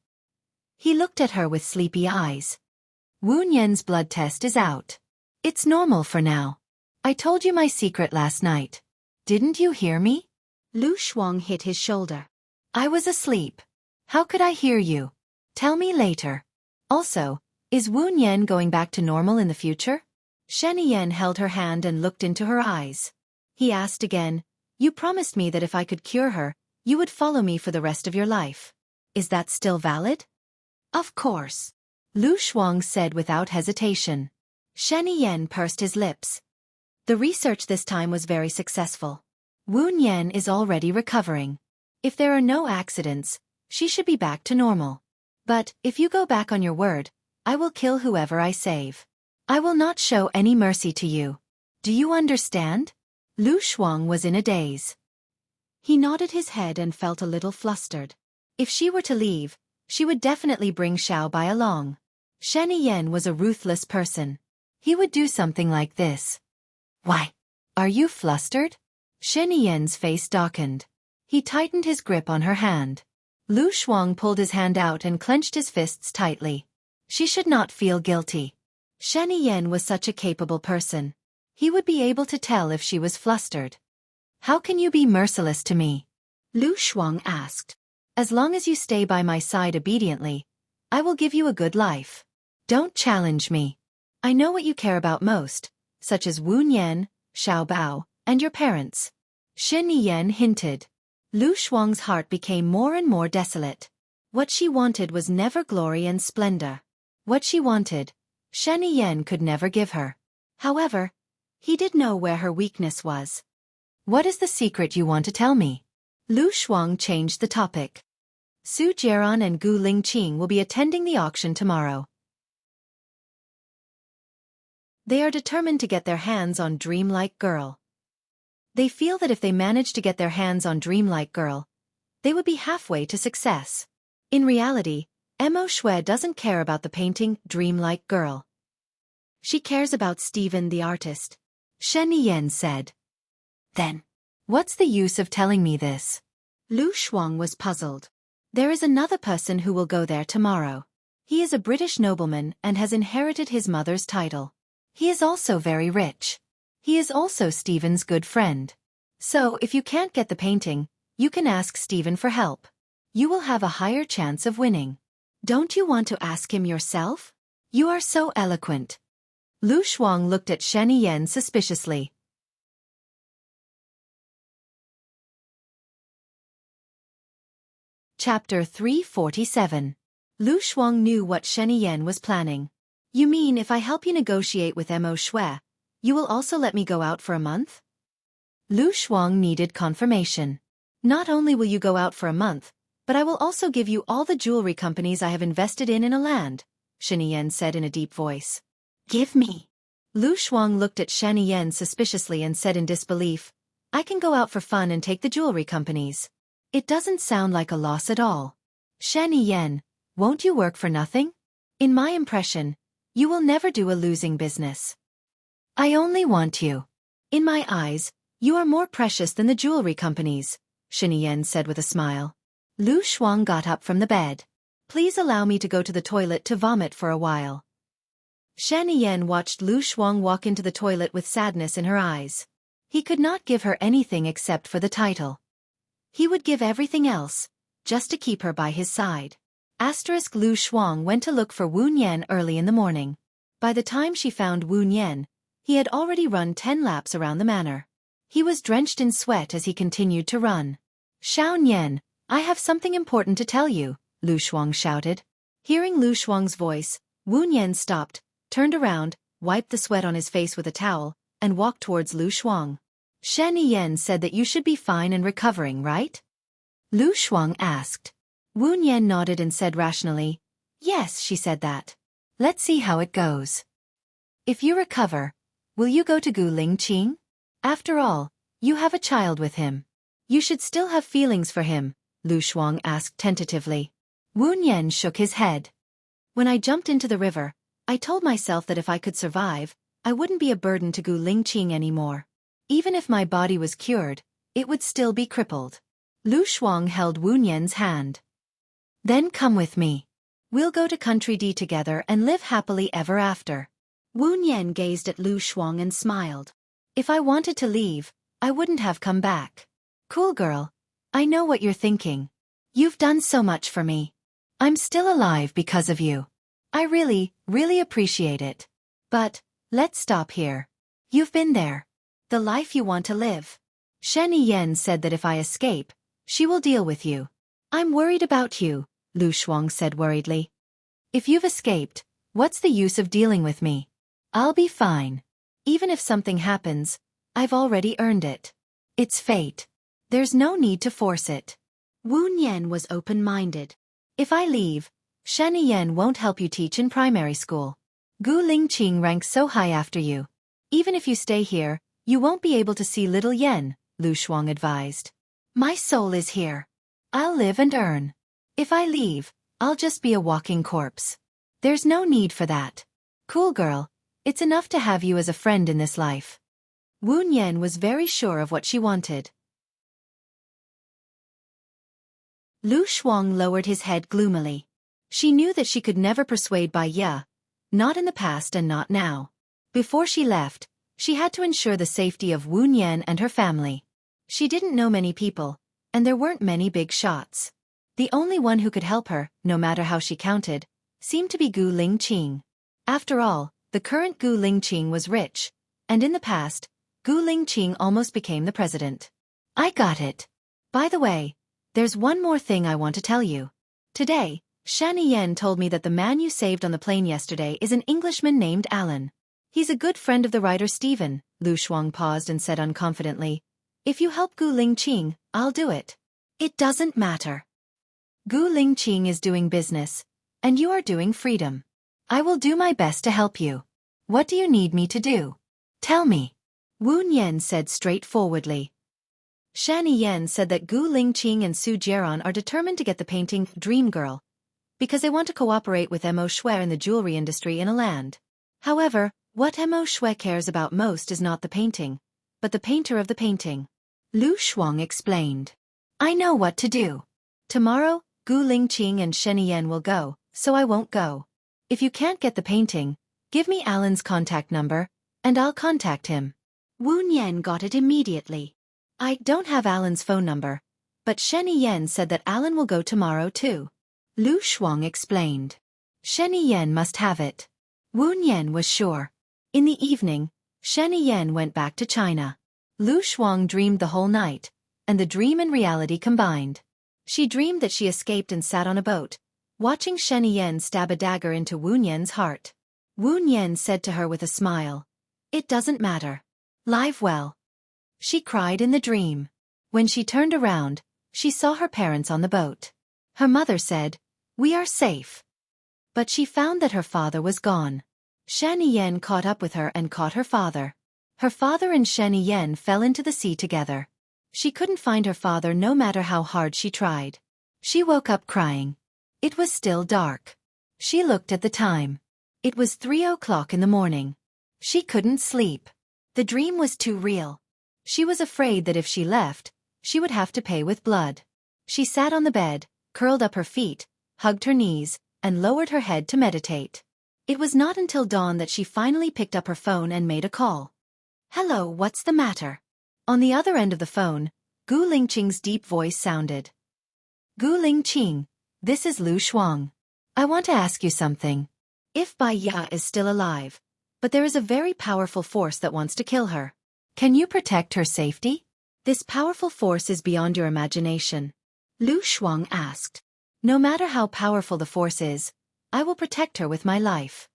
He looked at her with sleepy eyes. "Wu Nian's blood test is out. It's normal for now. I told you my secret last night. Didn't you hear me?" Lu Shuang hit his shoulder. "I was asleep. How could I hear you? Tell me later. Also, is Wu Nian going back to normal in the future?" Shen Yan held her hand and looked into her eyes. He asked again, "You promised me that if I could cure her, you would follow me for the rest of your life. Is that still valid?" "Of course," Lu Shuang said without hesitation. Shen Yan pursed his lips. The research this time was very successful. Wu Nian is already recovering. If there are no accidents, she should be back to normal. But if you go back on your word, I will kill whoever I save. I will not show any mercy to you. Do you understand?" Lu Shuang was in a daze. He nodded his head and felt a little flustered. If she were to leave, she would definitely bring Xiaobai along. Shen Yan was a ruthless person. He would do something like this. "Why? Are you flustered?" Shen Yan's face darkened. He tightened his grip on her hand. Lu Shuang pulled his hand out and clenched his fists tightly. She should not feel guilty. Shen Yan was such a capable person. He would be able to tell if she was flustered. How can you be merciless to me? Lu Shuang asked. As long as you stay by my side obediently, I will give you a good life. Don't challenge me. I know what you care about most, such as Wu Nian, Xiao Bao, and your parents. Shen Yan hinted. Lu Shuang's heart became more and more desolate. What she wanted was never glory and splendor. What she wanted, Shen Yan could never give her. However, he did know where her weakness was. What is the secret you want to tell me? Lu Shuang changed the topic. Su Jieran and Gu Lingqing will be attending the auction tomorrow. They are determined to get their hands on Dreamlike Girl. They feel that if they manage to get their hands on Dreamlike Girl, they would be halfway to success. In reality, Mo Shui doesn't care about the painting Dreamlike Girl. She cares about Stephen the artist. Shen Yan said. Then, what's the use of telling me this? Lu Shuang was puzzled. There is another person who will go there tomorrow. He is a British nobleman and has inherited his mother's title. He is also very rich. He is also Stephen's good friend. So if you can't get the painting, you can ask Stephen for help. You will have a higher chance of winning. Don't you want to ask him yourself? You are so eloquent. Lu Shuang looked at Shen Yan suspiciously. Chapter 347. Lu Shuang knew what Shen Yan was planning. You mean if I help you negotiate with Mo Shui, you will also let me go out for a month? Lu Shuang needed confirmation. Not only will you go out for a month, but I will also give you all the jewelry companies I have invested in a land, Shen Yan said in a deep voice. Give me. Lu Shuang looked at Shen Yan suspiciously and said in disbelief, I can go out for fun and take the jewelry companies. It doesn't sound like a loss at all. Shen Yan, won't you work for nothing? In my impression, you will never do a losing business. I only want you. In my eyes, you are more precious than the jewelry companies, Shen Yan said with a smile. Lu Shuang got up from the bed. Please allow me to go to the toilet to vomit for a while. Shen Yan watched Lu Shuang walk into the toilet with sadness in her eyes. He could not give her anything except for the title. He would give everything else, just to keep her by his side. Lu Shuang went to look for Wu Nian early in the morning. By the time she found Wu Nian, he had already run 10 laps around the manor. He was drenched in sweat as he continued to run. Xiao Nian, I have something important to tell you, Lu Shuang shouted. Hearing Lu Shuang's voice, Wu Nian stopped, turned around, wiped the sweat on his face with a towel, and walked towards Lu Shuang. Shen Yan said that you should be fine and recovering, right? Lu Shuang asked. Wu Nian nodded and said rationally, Yes, she said that. Let's see how it goes. If you recover, will you go to Gu Lingqing? After all, you have a child with him. You should still have feelings for him, Lu Shuang asked tentatively. Wu Nian shook his head. When I jumped into the river, I told myself that if I could survive, I wouldn't be a burden to Gu Lingqing anymore. Even if my body was cured, it would still be crippled. Lu Shuang held Wu Nian's hand. Then come with me. We'll go to Country D together and live happily ever after. Wu Nian gazed at Lu Shuang and smiled. If I wanted to leave, I wouldn't have come back. Cool girl, I know what you're thinking. You've done so much for me. I'm still alive because of you. I really, really appreciate it. But, let's stop here. You've been there. The life you want to live. Shen Yan said that if I escape, she will deal with you. I'm worried about you, Lu Shuang said worriedly. If you've escaped, what's the use of dealing with me? I'll be fine. Even if something happens, I've already earned it. It's fate. There's no need to force it. Wu Nian was open-minded. If I leave, Shen Yan won't help you teach in primary school. Gu Lingqing ranks so high after you. Even if you stay here, you won't be able to see little Yen, Lu Shuang advised. My soul is here. I'll live and earn. If I leave, I'll just be a walking corpse. There's no need for that. Cool girl, it's enough to have you as a friend in this life. Wu Nian was very sure of what she wanted. Lu Shuang lowered his head gloomily. She knew that she could never persuade Bai Ye, not in the past and not now. Before she left, she had to ensure the safety of Wu Nian and her family. She didn't know many people, and there weren't many big shots. The only one who could help her, no matter how she counted, seemed to be Gu Lingqing. After all, the current Gu Lingqing was rich, and in the past, Gu Lingqing almost became the president. I got it. By the way, there's one more thing I want to tell you. Today, Shani Yen told me that the man you saved on the plane yesterday is an Englishman named Alan. He's a good friend of the writer Stephen. Lu Shuang paused and said unconfidently, "If you help Gu Lingqing, I'll do it." It doesn't matter. Gu Lingqing is doing business, and you are doing freedom. I will do my best to help you. What do you need me to do? Tell me. Wu Nian said straightforwardly. Shani Yen said that Gu Lingqing and Su Jieran are determined to get the painting Dream Girl, because they want to cooperate with Mo Shui in the jewelry industry in a land. However, what Mo Shui cares about most is not the painting, but the painter of the painting. Lu Shuang explained. I know what to do. Tomorrow, Gu Lingqing and Shani Yen will go, so I won't go. If you can't get the painting, give me Alan's contact number, and I'll contact him. Wu Nian got it immediately. I don't have Alan's phone number, but Shani Yen said that Alan will go tomorrow too. Lu Shuang explained. Shani Yen must have it. Wu Nian was sure. In the evening, Shani Yen went back to China. Lu Shuang dreamed the whole night, and the dream and reality combined. She dreamed that she escaped and sat on a boat, watching Shani Yen stab a dagger into Wu Nian's heart. Wu Nian said to her with a smile, "It doesn't matter. Live well." She cried in the dream. When she turned around, she saw her parents on the boat. Her mother said, "We are safe." But she found that her father was gone. Shani Yen caught up with her and caught her father. Her father and Shani Yen fell into the sea together. She couldn't find her father no matter how hard she tried. She woke up crying. It was still dark. She looked at the time. It was 3 o'clock in the morning. She couldn't sleep. The dream was too real. She was afraid that if she left, she would have to pay with blood. She sat on the bed, curled up her feet, hugged her knees, and lowered her head to meditate. It was not until dawn that she finally picked up her phone and made a call. "Hello, what's the matter?" On the other end of the phone, Gu Lingqing's deep voice sounded. "Gu Lingqing, this is Lu Shuang. I want to ask you something. If Bai Ya is still alive, but there is a very powerful force that wants to kill her, can you protect her safety? This powerful force is beyond your imagination." Lu Shuang asked. "No matter how powerful the force is, I will protect her with my life."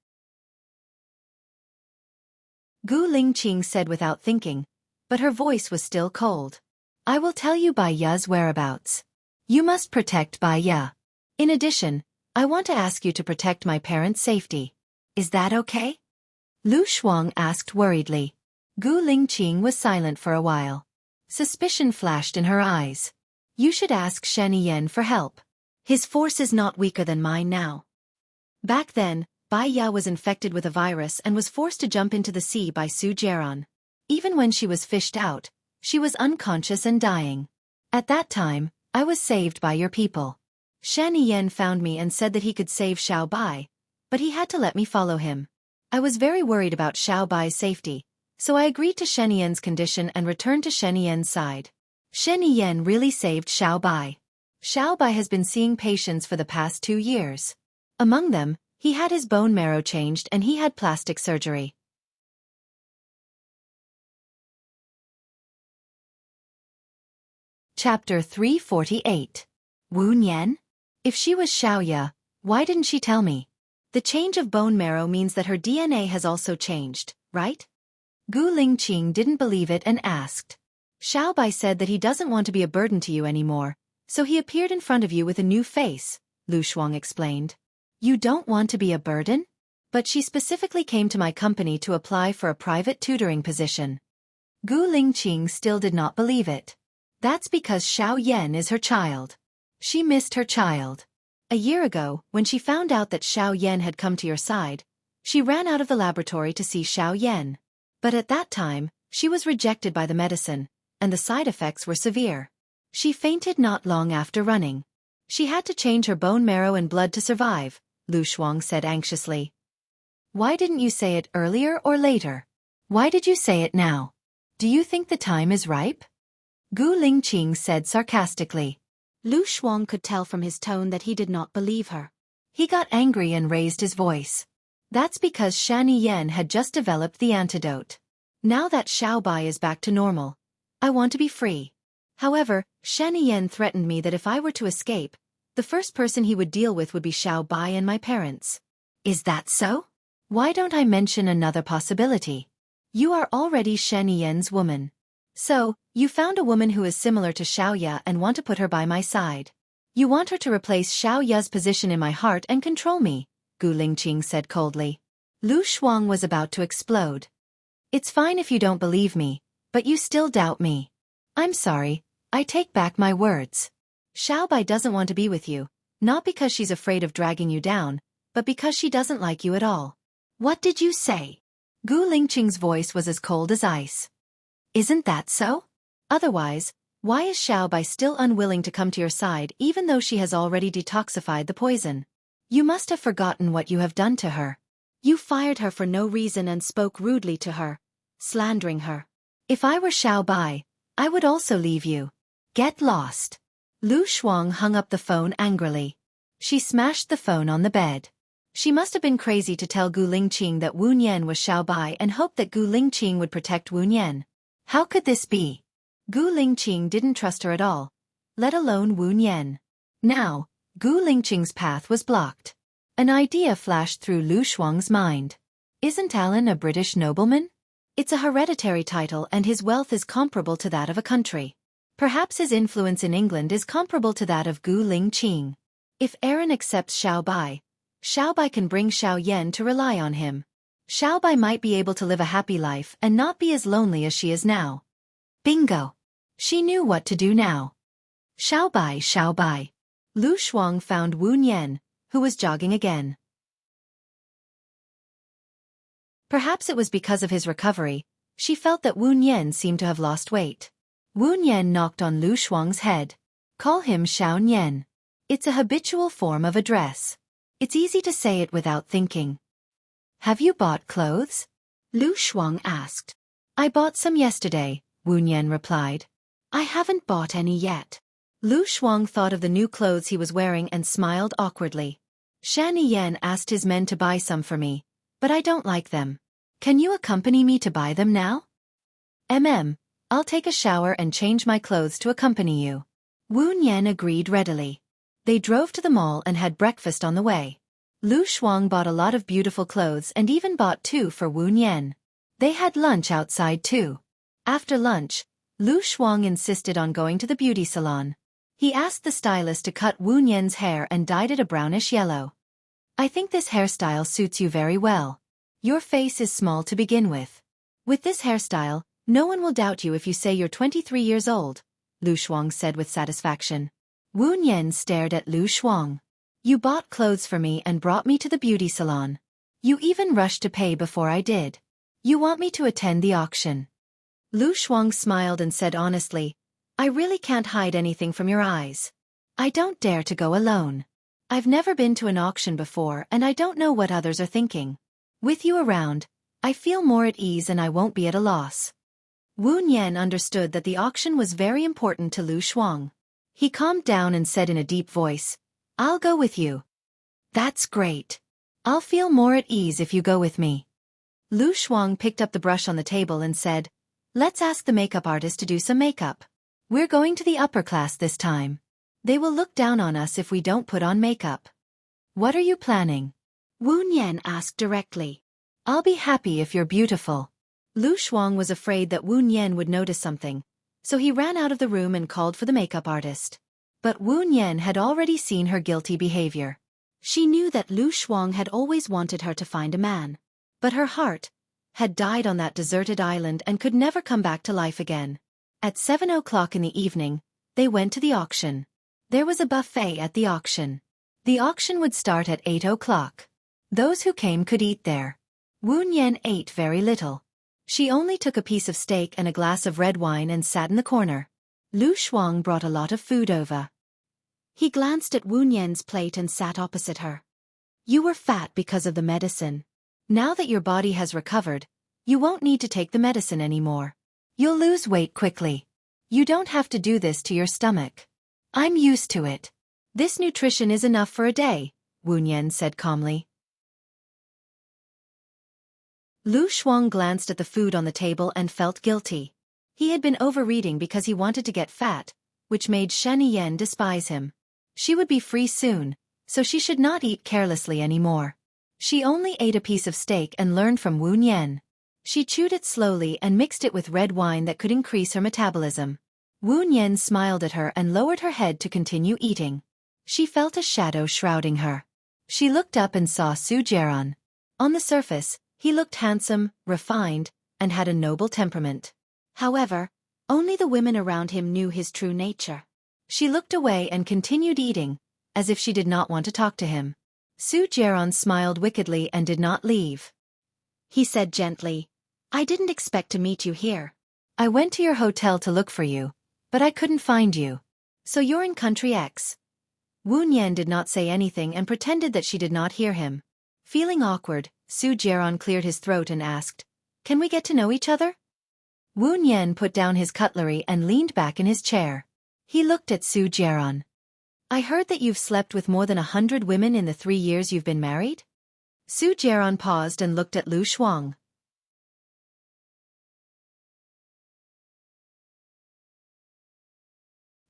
Gu Lingqing said without thinking, but her voice was still cold. "I will tell you Bai Ya's whereabouts. You must protect Bai Ya. In addition, I want to ask you to protect my parents' safety. Is that okay?" Lu Shuang asked worriedly. Gu Lingqing was silent for a while. Suspicion flashed in her eyes. "You should ask Shani Yen for help. His force is not weaker than mine now." Back then, Bai Ya was infected with a virus and was forced to jump into the sea by Su Jieran. Even when she was fished out, she was unconscious and dying. At that time, I was saved by your people. Shani Yen found me and said that he could save Xiao Bai, but he had to let me follow him. I was very worried about Xiao Bai's safety, so I agreed to Shani Yen's condition and returned to Shani Yen's side. Shani Yen really saved Xiao Bai. Xiao Bai has been seeing patients for the past 2 years. Among them, he had his bone marrow changed and he had plastic surgery. Chapter 348. Wu Nian? If she was Xiaoya, why didn't she tell me? The change of bone marrow means that her DNA has also changed, right? Gu Lingqing didn't believe it and asked. Xiao Bai said that he doesn't want to be a burden to you anymore, so he appeared in front of you with a new face, Lu Shuang explained. You don't want to be a burden? But she specifically came to my company to apply for a private tutoring position. Gu Lingqing still did not believe it. That's because Xiao Yen is her child. She missed her child. A year ago, when she found out that Xiao Yen had come to your side, she ran out of the laboratory to see Xiao Yen. But at that time, she was rejected by the medicine, and the side effects were severe. She fainted not long after running. She had to change her bone marrow and blood to survive, Lu Shuang said anxiously. Why didn't you say it earlier or later? Why did you say it now? Do you think the time is ripe? Gu Lingqing said sarcastically. Lu Shuang could tell from his tone that he did not believe her. He got angry and raised his voice. That's because Shani Yen had just developed the antidote. Now that Xiao Bai is back to normal, I want to be free. However, Shani Yen threatened me that if I were to escape, the first person he would deal with would be Xiao Bai and my parents. Is that so? Why don't I mention another possibility? You are already Shani Yen's woman. So, you found a woman who is similar to Xiao Ya and want to put her by my side. You want her to replace Xiao Ya's position in my heart and control me, Gu Lingqing said coldly. Lu Shuang was about to explode. It's fine if you don't believe me, but you still doubt me. I'm sorry, I take back my words. Xiao Bai doesn't want to be with you, not because she's afraid of dragging you down, but because she doesn't like you at all. What did you say? Gu Lingqing's voice was as cold as ice. Isn't that so? Otherwise, why is Xiao Bai still unwilling to come to your side even though she has already detoxified the poison? You must have forgotten what you have done to her. You fired her for no reason and spoke rudely to her, slandering her. If I were Xiao Bai, I would also leave you. Get lost. Lu Shuang hung up the phone angrily. She smashed the phone on the bed. She must have been crazy to tell Gu Lingqing that Wu Nian was Xiao Bai and hoped that Gu Lingqing would protect Wu Nian. How could this be? Gu Lingqing didn't trust her at all, let alone Wu Nian. Now, Gu Lingqing's path was blocked. An idea flashed through Lu Shuang's mind. Isn't Alan a British nobleman? It's a hereditary title and his wealth is comparable to that of a country. Perhaps his influence in England is comparable to that of Gu Lingqing. If Aaron accepts Xiao Bai can bring Xiao Yan to rely on him. Xiao Bai might be able to live a happy life and not be as lonely as she is now. Bingo! She knew what to do now. Xiao Bai. Lu Shuang found Wu Nian, who was jogging again. Perhaps it was because of his recovery, she felt that Wu Nian seemed to have lost weight. Wu Nian knocked on Lu Shuang's head. Call him Xiao Nian. It's a habitual form of address. It's easy to say it without thinking. Have you bought clothes? Lu Shuang asked. I bought some yesterday, Wu Nian replied. I haven't bought any yet. Lu Shuang thought of the new clothes he was wearing and smiled awkwardly. Shani Yan asked his men to buy some for me, but I don't like them. Can you accompany me to buy them now? I'll take a shower and change my clothes to accompany you. Wu Nian agreed readily. They drove to the mall and had breakfast on the way. Lu Shuang bought a lot of beautiful clothes and even bought 2 for Wu Nian. They had lunch outside too. After lunch, Lu Shuang insisted on going to the beauty salon. He asked the stylist to cut Wu Nian's hair and dyed it a brownish yellow. I think this hairstyle suits you very well. Your face is small to begin with. With this hairstyle, no one will doubt you if you say you're 23 years old, Lu Shuang said with satisfaction. Wu Nian stared at Lu Shuang. You bought clothes for me and brought me to the beauty salon. You even rushed to pay before I did. You want me to attend the auction. Lu Shuang smiled and said honestly, I really can't hide anything from your eyes. I don't dare to go alone. I've never been to an auction before and I don't know what others are thinking. With you around, I feel more at ease and I won't be at a loss. Wu Nian understood that the auction was very important to Lu Shuang. He calmed down and said in a deep voice, I'll go with you. That's great. I'll feel more at ease if you go with me. Lu Shuang picked up the brush on the table and said, Let's ask the makeup artist to do some makeup. We're going to the upper class this time. They will look down on us if we don't put on makeup. What are you planning? Wu Nian asked directly. I'll be happy if you're beautiful. Lu Shuang was afraid that Wu Nian would notice something, so he ran out of the room and called for the makeup artist. But Wu Nian had already seen her guilty behavior. She knew that Lu Shuang had always wanted her to find a man. But her heart had died on that deserted island and could never come back to life again. At 7 o'clock in the evening, they went to the auction. There was a buffet at the auction. The auction would start at 8 o'clock. Those who came could eat there. Wu Nian ate very little. She only took a piece of steak and a glass of red wine and sat in the corner. Lu Shuang brought a lot of food over. He glanced at Wu Nian's plate and sat opposite her. You were fat because of the medicine. Now that your body has recovered, you won't need to take the medicine anymore. You'll lose weight quickly. You don't have to do this to your stomach. I'm used to it. This nutrition is enough for a day, Wu Nian said calmly. Lu Shuang glanced at the food on the table and felt guilty. He had been overeating because he wanted to get fat, which made Shen Yan despise him. She would be free soon, so she should not eat carelessly anymore. She only ate a piece of steak and learned from Wu Nian. She chewed it slowly and mixed it with red wine that could increase her metabolism. Wu Nian smiled at her and lowered her head to continue eating. She felt a shadow shrouding her. She looked up and saw Su Jiaran. On the surface, he looked handsome, refined, and had a noble temperament. However, only the women around him knew his true nature. She looked away and continued eating, as if she did not want to talk to him. Su Jiaran smiled wickedly and did not leave. He said gently, I didn't expect to meet you here. I went to your hotel to look for you, but I couldn't find you. So you're in country X. Wu Nian did not say anything and pretended that she did not hear him. Feeling awkward, Su Jiaran cleared his throat and asked, Can we get to know each other? Wu Nian put down his cutlery and leaned back in his chair. He looked at Su Jiaran. I heard that you've slept with more than 100 women in the 3 years you've been married? Su Jiaran paused and looked at Lu Shuang.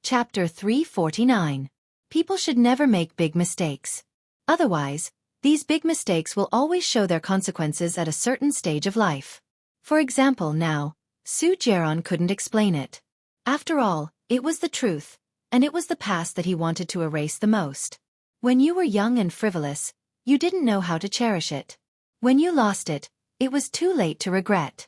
Chapter 349. People should never make big mistakes. Otherwise, these big mistakes will always show their consequences at a certain stage of life. For example, now, Su Jiaran couldn't explain it. After all, it was the truth, and it was the past that he wanted to erase the most. When you were young and frivolous, you didn't know how to cherish it. When you lost it, it was too late to regret.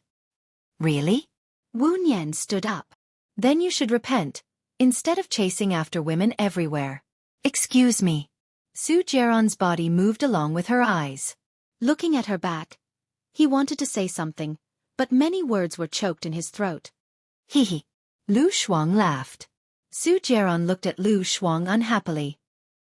Really? Wu Nian stood up. Then you should repent, instead of chasing after women everywhere. Excuse me. Su Jiaran's body moved along with her eyes. Looking at her back, he wanted to say something, but many words were choked in his throat. Hee. Lu Shuang laughed. Su Jiaran looked at Lu Shuang unhappily.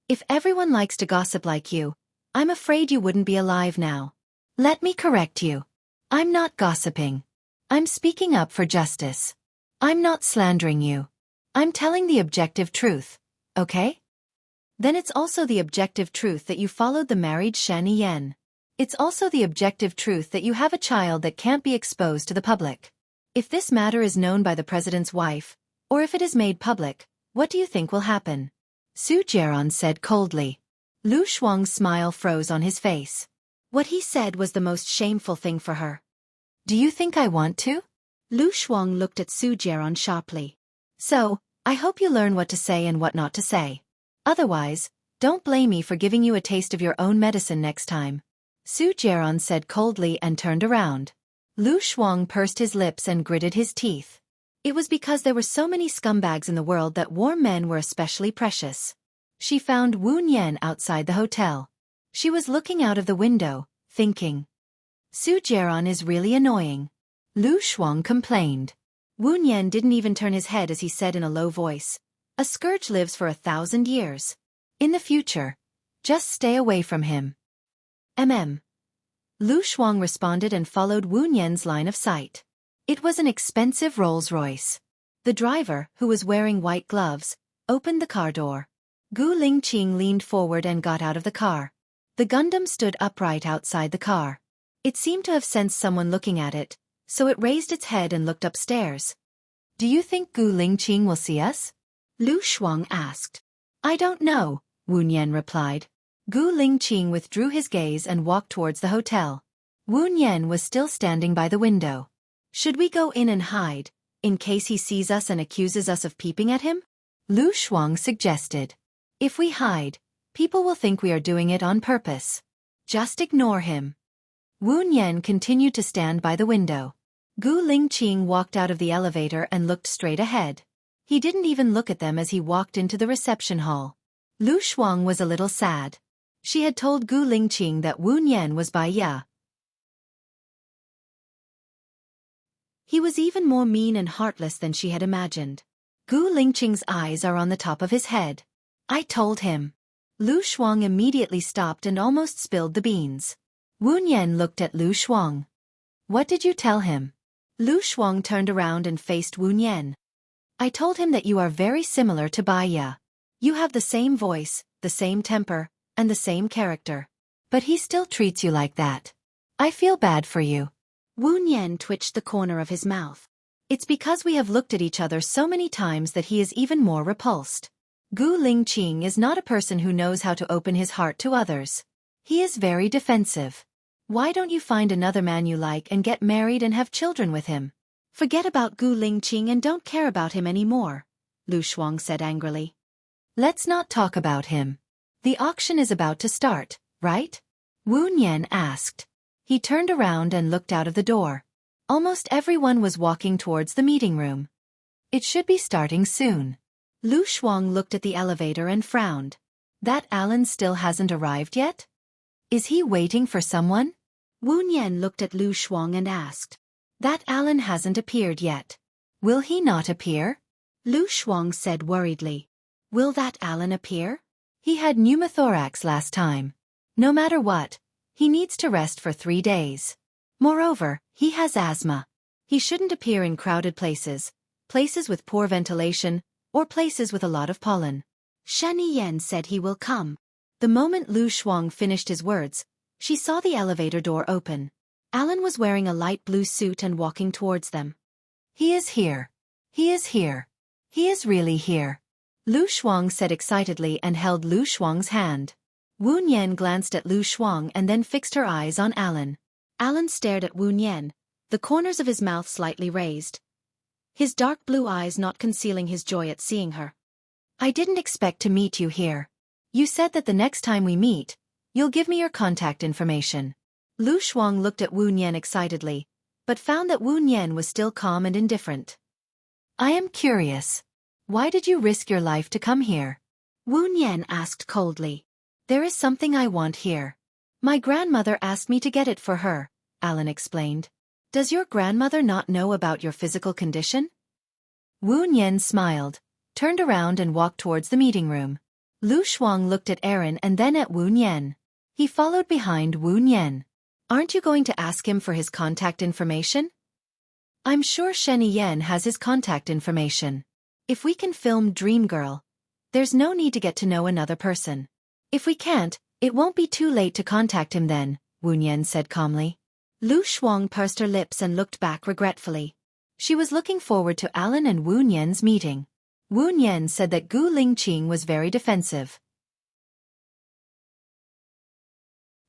If everyone likes to gossip like you, I'm afraid you wouldn't be alive now. Let me correct you. I'm not gossiping. I'm speaking up for justice. I'm not slandering you. I'm telling the objective truth, okay? Then it's also the objective truth that you followed the married Shen Yan. It's also the objective truth that you have a child that can't be exposed to the public. If this matter is known by the president's wife, or if it is made public, what do you think will happen? Su Jiaran said coldly. Lu Shuang's smile froze on his face. What he said was the most shameful thing for her. Do you think I want to? Lu Shuang looked at Su Jiaran sharply. So, I hope you learn what to say and what not to say. Otherwise, don't blame me for giving you a taste of your own medicine next time. Su Jiaran said coldly and turned around. Lu Shuang pursed his lips and gritted his teeth. It was because there were so many scumbags in the world that warm men were especially precious. She found Wu Nian outside the hotel. She was looking out of the window, thinking. Su Jiaran is really annoying. Lu Shuang complained. Wu Nian didn't even turn his head as he said in a low voice. A scourge lives for 1,000 years. In the future, just stay away from him. Lu Shuang responded and followed Wu Nian's line of sight. It was an expensive Rolls-Royce. The driver, who was wearing white gloves, opened the car door. Gu Lingqing leaned forward and got out of the car. The Gundam stood upright outside the car. It seemed to have sensed someone looking at it, so it raised its head and looked upstairs. Do you think Gu Lingqing will see us? Lu Shuang asked. I don't know, Wu Nian replied. Gu Lingqing withdrew his gaze and walked towards the hotel. Wu Nian was still standing by the window. Should we go in and hide, in case he sees us and accuses us of peeping at him? Lu Shuang suggested. If we hide, people will think we are doing it on purpose. Just ignore him. Wu Nian continued to stand by the window. Gu Lingqing walked out of the elevator and looked straight ahead. He didn't even look at them as he walked into the reception hall. Lu Shuang was a little sad. She had told Gu Lingqing that Wu Nian was by Ya. He was even more mean and heartless than she had imagined. Gu Lingqing's eyes are on the top of his head. I told him. Lu Shuang immediately stopped and almost spilled the beans. Wu Nian looked at Lu Shuang. What did you tell him? Lu Shuang turned around and faced Wu Nian. I told him that you are very similar to Baiya. You have the same voice, the same temper, and the same character. But he still treats you like that. I feel bad for you. Wu Nian twitched the corner of his mouth. It's because we have looked at each other so many times that he is even more repulsed. Gu Lingqing is not a person who knows how to open his heart to others. He is very defensive. Why don't you find another man you like and get married and have children with him? Forget about Gu Lingqing and don't care about him anymore, Lu Shuang said angrily. Let's not talk about him. The auction is about to start, right? Wu Nian asked. He turned around and looked out of the door. Almost everyone was walking towards the meeting room. It should be starting soon. Lu Shuang looked at the elevator and frowned. That Alan still hasn't arrived yet? Is he waiting for someone? Wu Nian looked at Lu Shuang and asked. That Alan hasn't appeared yet. Will he not appear? Lu Shuang said worriedly. Will that Alan appear? He had pneumothorax last time. No matter what, he needs to rest for 3 days. Moreover, he has asthma. He shouldn't appear in crowded places, places with poor ventilation, or places with a lot of pollen. Shen Yan said he will come. The moment Lu Shuang finished his words, she saw the elevator door open. Alan was wearing a light blue suit and walking towards them. He is here. He is here. He is really here. Lu Shuang said excitedly and held Lu Shuang's hand. Wu Nian glanced at Lu Shuang and then fixed her eyes on Alan. Alan stared at Wu Nian, the corners of his mouth slightly raised. His dark blue eyes not concealing his joy at seeing her. I didn't expect to meet you here. You said that the next time we meet, you'll give me your contact information. Lu Shuang looked at Wu Nian excitedly, but found that Wu Nian was still calm and indifferent. I am curious. Why did you risk your life to come here? Wu Nian asked coldly. There is something I want here. My grandmother asked me to get it for her, Alan explained. Does your grandmother not know about your physical condition? Wu Nian smiled, turned around and walked towards the meeting room. Lu Shuang looked at Aaron and then at Wu Nian. He followed behind Wu Nian. Aren't you going to ask him for his contact information? I'm sure Shen Yan has his contact information. If we can film Dream Girl, there's no need to get to know another person. If we can't, it won't be too late to contact him then, Wu Nian said calmly. Lu Shuang pursed her lips and looked back regretfully. She was looking forward to Alan and Wu Nian's meeting. Wu Nian said that Gu Lingqing was very defensive.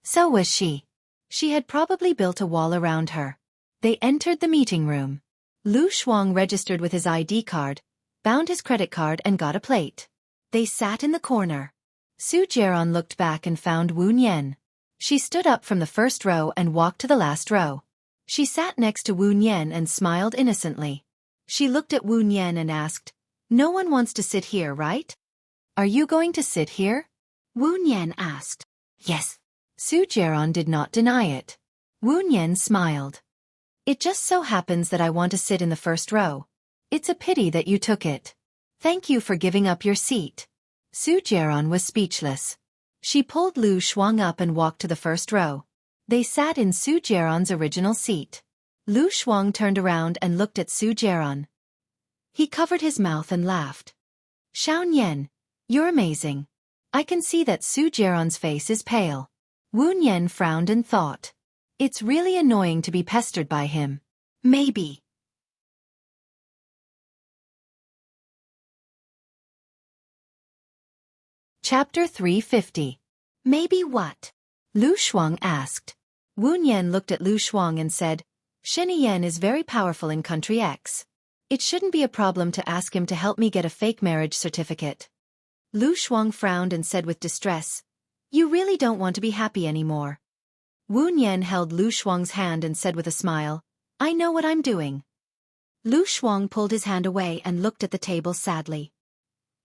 So was she. She had probably built a wall around her. They entered the meeting room. Lu Shuang registered with his ID card, bound his credit card and got a plate. They sat in the corner. Su Jiaran looked back and found Wu Nian. She stood up from the first row and walked to the last row. She sat next to Wu Nian and smiled innocently. She looked at Wu Nian and asked, No one wants to sit here, right? Are you going to sit here? Wu Nian asked. Yes. Su Jiaran did not deny it. Wu Nian smiled. It just so happens that I want to sit in the first row. It's a pity that you took it. Thank you for giving up your seat. Su Jiaran was speechless. She pulled Lu Shuang up and walked to the first row. They sat in Su Jiaran's original seat. Lu Shuang turned around and looked at Su Jiaran. He covered his mouth and laughed. Xiao Nian, you're amazing. I can see that Su Jiaran's face is pale. Wu Nian frowned and thought. It's really annoying to be pestered by him. Maybe. Chapter 350. Maybe what? Lu Shuang asked. Wu Nian looked at Lu Shuang and said, Shen Yan is very powerful in Country X. It shouldn't be a problem to ask him to help me get a fake marriage certificate. Lu Shuang frowned and said with distress, You really don't want to be happy anymore. Wu Nian held Lu Shuang's hand and said with a smile, I know what I'm doing. Lu Shuang pulled his hand away and looked at the table sadly.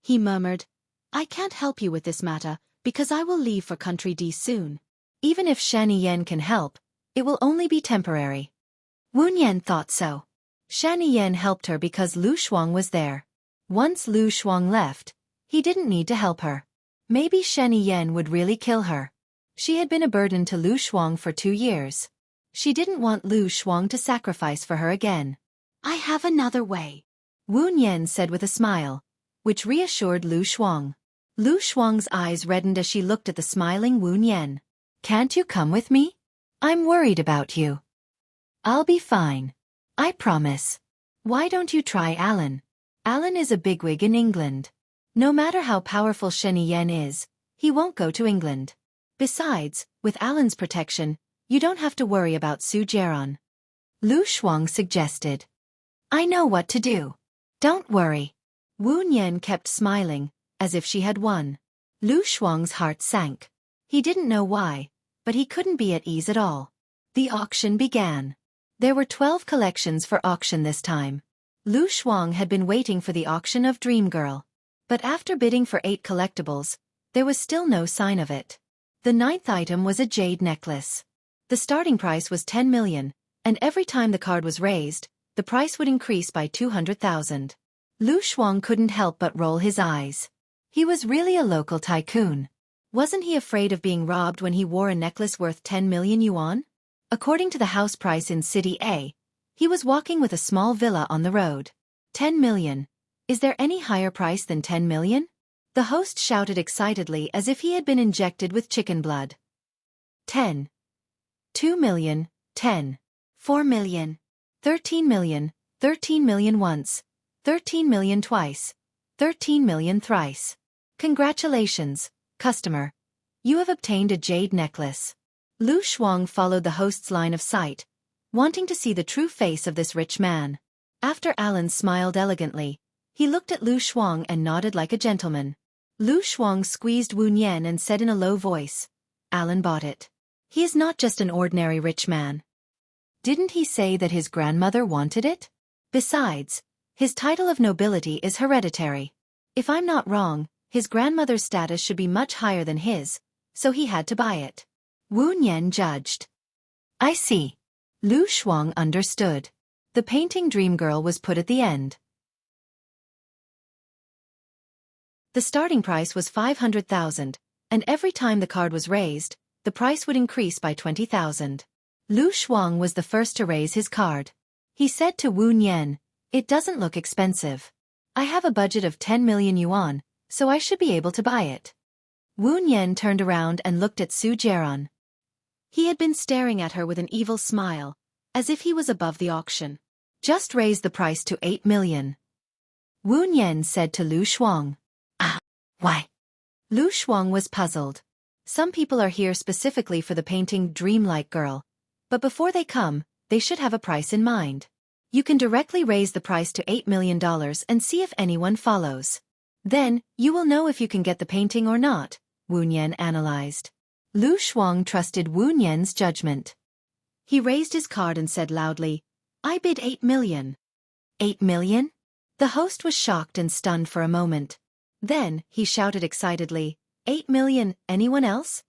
He murmured, I can't help you with this matter, because I will leave for Country D soon. Even if Shen Yan can help, it will only be temporary. Wu Nian thought so. Shen Yan helped her because Lu Shuang was there. Once Lu Shuang left, he didn't need to help her. Maybe Shen Yan would really kill her. She had been a burden to Lu Shuang for 2 years. She didn't want Lu Shuang to sacrifice for her again. I have another way. Wu Nian said with a smile, which reassured Lu Shuang. Lu Shuang's eyes reddened as she looked at the smiling Wu Nian. Can't you come with me? I'm worried about you. I'll be fine. I promise. Why don't you try Alan? Alan is a bigwig in England. No matter how powerful Shen Yen is, he won't go to England. Besides, with Alan's protection, you don't have to worry about Su Jiaran. Lu Shuang suggested. I know what to do. Don't worry. Wu Nian kept smiling, as if she had won. Lu Shuang's heart sank. He didn't know why, but he couldn't be at ease at all. The auction began. There were 12 collections for auction this time. Lu Shuang had been waiting for the auction of Dream Girl. But after bidding for 8 collectibles, there was still no sign of it. The 9th item was a jade necklace. The starting price was 10 million, and every time the card was raised, the price would increase by 200,000. Lu Shuang couldn't help but roll his eyes. He was really a local tycoon. Wasn't he afraid of being robbed when he wore a necklace worth 10 million yuan? According to the house price in City A, he was walking with a small villa on the road. 10 million. Is there any higher price than 10 million? The host shouted excitedly as if he had been injected with chicken blood. 10. 2 million, 10. 4 million. 13 million, 13 million once. 13 million twice. 13 million thrice. Congratulations, customer. You have obtained a jade necklace. Lu Shuang followed the host's line of sight, wanting to see the true face of this rich man. After Alan smiled elegantly, he looked at Lu Shuang and nodded like a gentleman. Lu Shuang squeezed Wu Nian and said in a low voice, Alan bought it. He is not just an ordinary rich man. Didn't he say that his grandmother wanted it? Besides, his title of nobility is hereditary. If I'm not wrong, his grandmother's status should be much higher than his, so he had to buy it. Wu Nian judged. I see. Lu Shuang understood. The painting Dream Girl was put at the end. The starting price was 500,000, and every time the card was raised, the price would increase by 20,000. Lu Shuang was the first to raise his card. He said to Wu Nian, it doesn't look expensive. I have a budget of 10 million yuan, so I should be able to buy it. Wu Nian turned around and looked at Su Jiaran. He had been staring at her with an evil smile, as if he was above the auction. Just raise the price to 8 million. Wu Nian said to Lu Shuang. Why? Lu Shuang was puzzled. Some people are here specifically for the painting Dreamlike Girl, but before they come, they should have a price in mind. You can directly raise the price to $8 million and see if anyone follows. Then, you will know if you can get the painting or not, Wu Nian analyzed. Lu Shuang trusted Wu Nian's judgment. He raised his card and said loudly, I bid 8 million. 8 million? The host was shocked and stunned for a moment. Then, he shouted excitedly, 8 million, anyone else?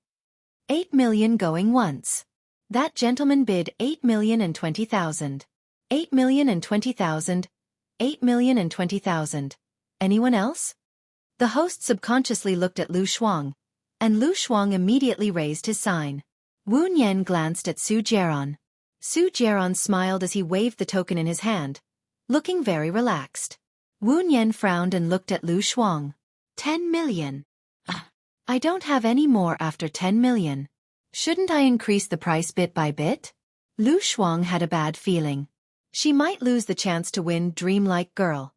8 million going once. That gentleman bid 8,020,000. 8,020,000. 8,020,000. Anyone else? The host subconsciously looked at Lu Shuang, and Lu Shuang immediately raised his sign. Wu Nian glanced at Su Jiaran. Su Jiaran smiled as he waved the token in his hand, looking very relaxed. Wu Nian frowned and looked at Lu Shuang. 10 million. I don't have any more after 10 million. Shouldn't I increase the price bit by bit? Lu Shuang had a bad feeling. She might lose the chance to win Dreamlike Girl.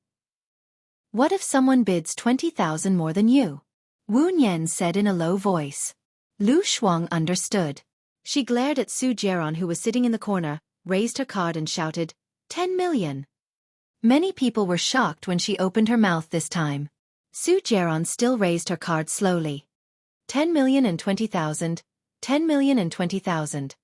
What if someone bids 20,000 more than you? Wu Nian said in a low voice. Lu Shuang understood. She glared at Su Jiaran, who was sitting in the corner, raised her card and shouted, 10 million. Many people were shocked when she opened her mouth this time. Su Jiaran still raised her card slowly. 10,020,000. 10,020,000.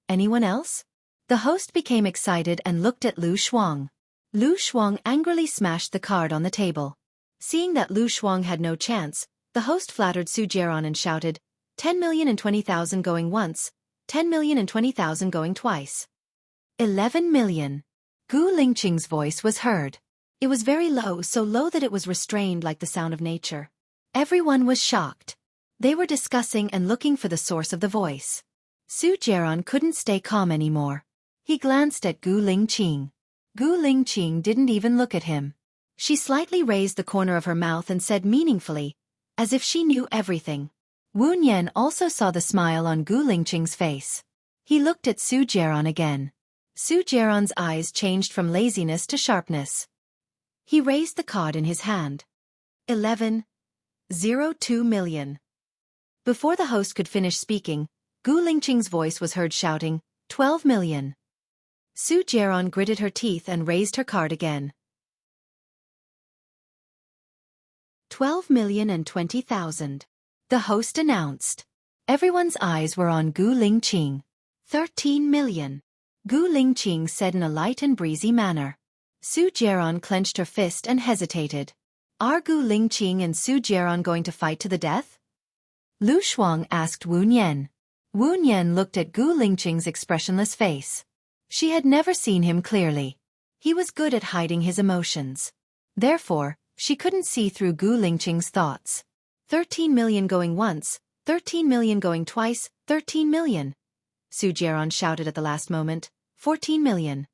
Anyone else? The host became excited and looked at Lu Shuang. Lu Shuang angrily smashed the card on the table. Seeing that Lu Shuang had no chance, the host flattered Su Jiaran and shouted, 10,020,000 going once, 10,020,000 going twice. 11 million. Gu Lingqing's voice was heard. It was very low, so low that it was restrained like the sound of nature. Everyone was shocked. They were discussing and looking for the source of the voice. Su Jiaran couldn't stay calm anymore. He glanced at Gu Lingqing. Gu Lingqing didn't even look at him. She slightly raised the corner of her mouth and said meaningfully, as if she knew everything. Wu Nian also saw the smile on Gu Lingqing's face. He looked at Su Jiaran again. Su Jiaran's eyes changed from laziness to sharpness. He raised the card in his hand. 11.02 million. Before the host could finish speaking, Gu Lingqing's voice was heard shouting, 12 million. Su Jiaran gritted her teeth and raised her card again. 12,020,000. The host announced. Everyone's eyes were on Gu Lingqing. 13 million. Gu Lingqing said in a light and breezy manner. Su Jiaran clenched her fist and hesitated. Are Gu Lingqing and Su Jiaran going to fight to the death? Lu Shuang asked Wu Nian. Wu Nian looked at Gu Lingqing's expressionless face. She had never seen him clearly. He was good at hiding his emotions. Therefore, she couldn't see through Gu Lingqing's thoughts. 13 million going once, 13 million going twice, 13 million. Su Jiaran shouted at the last moment. 14 million.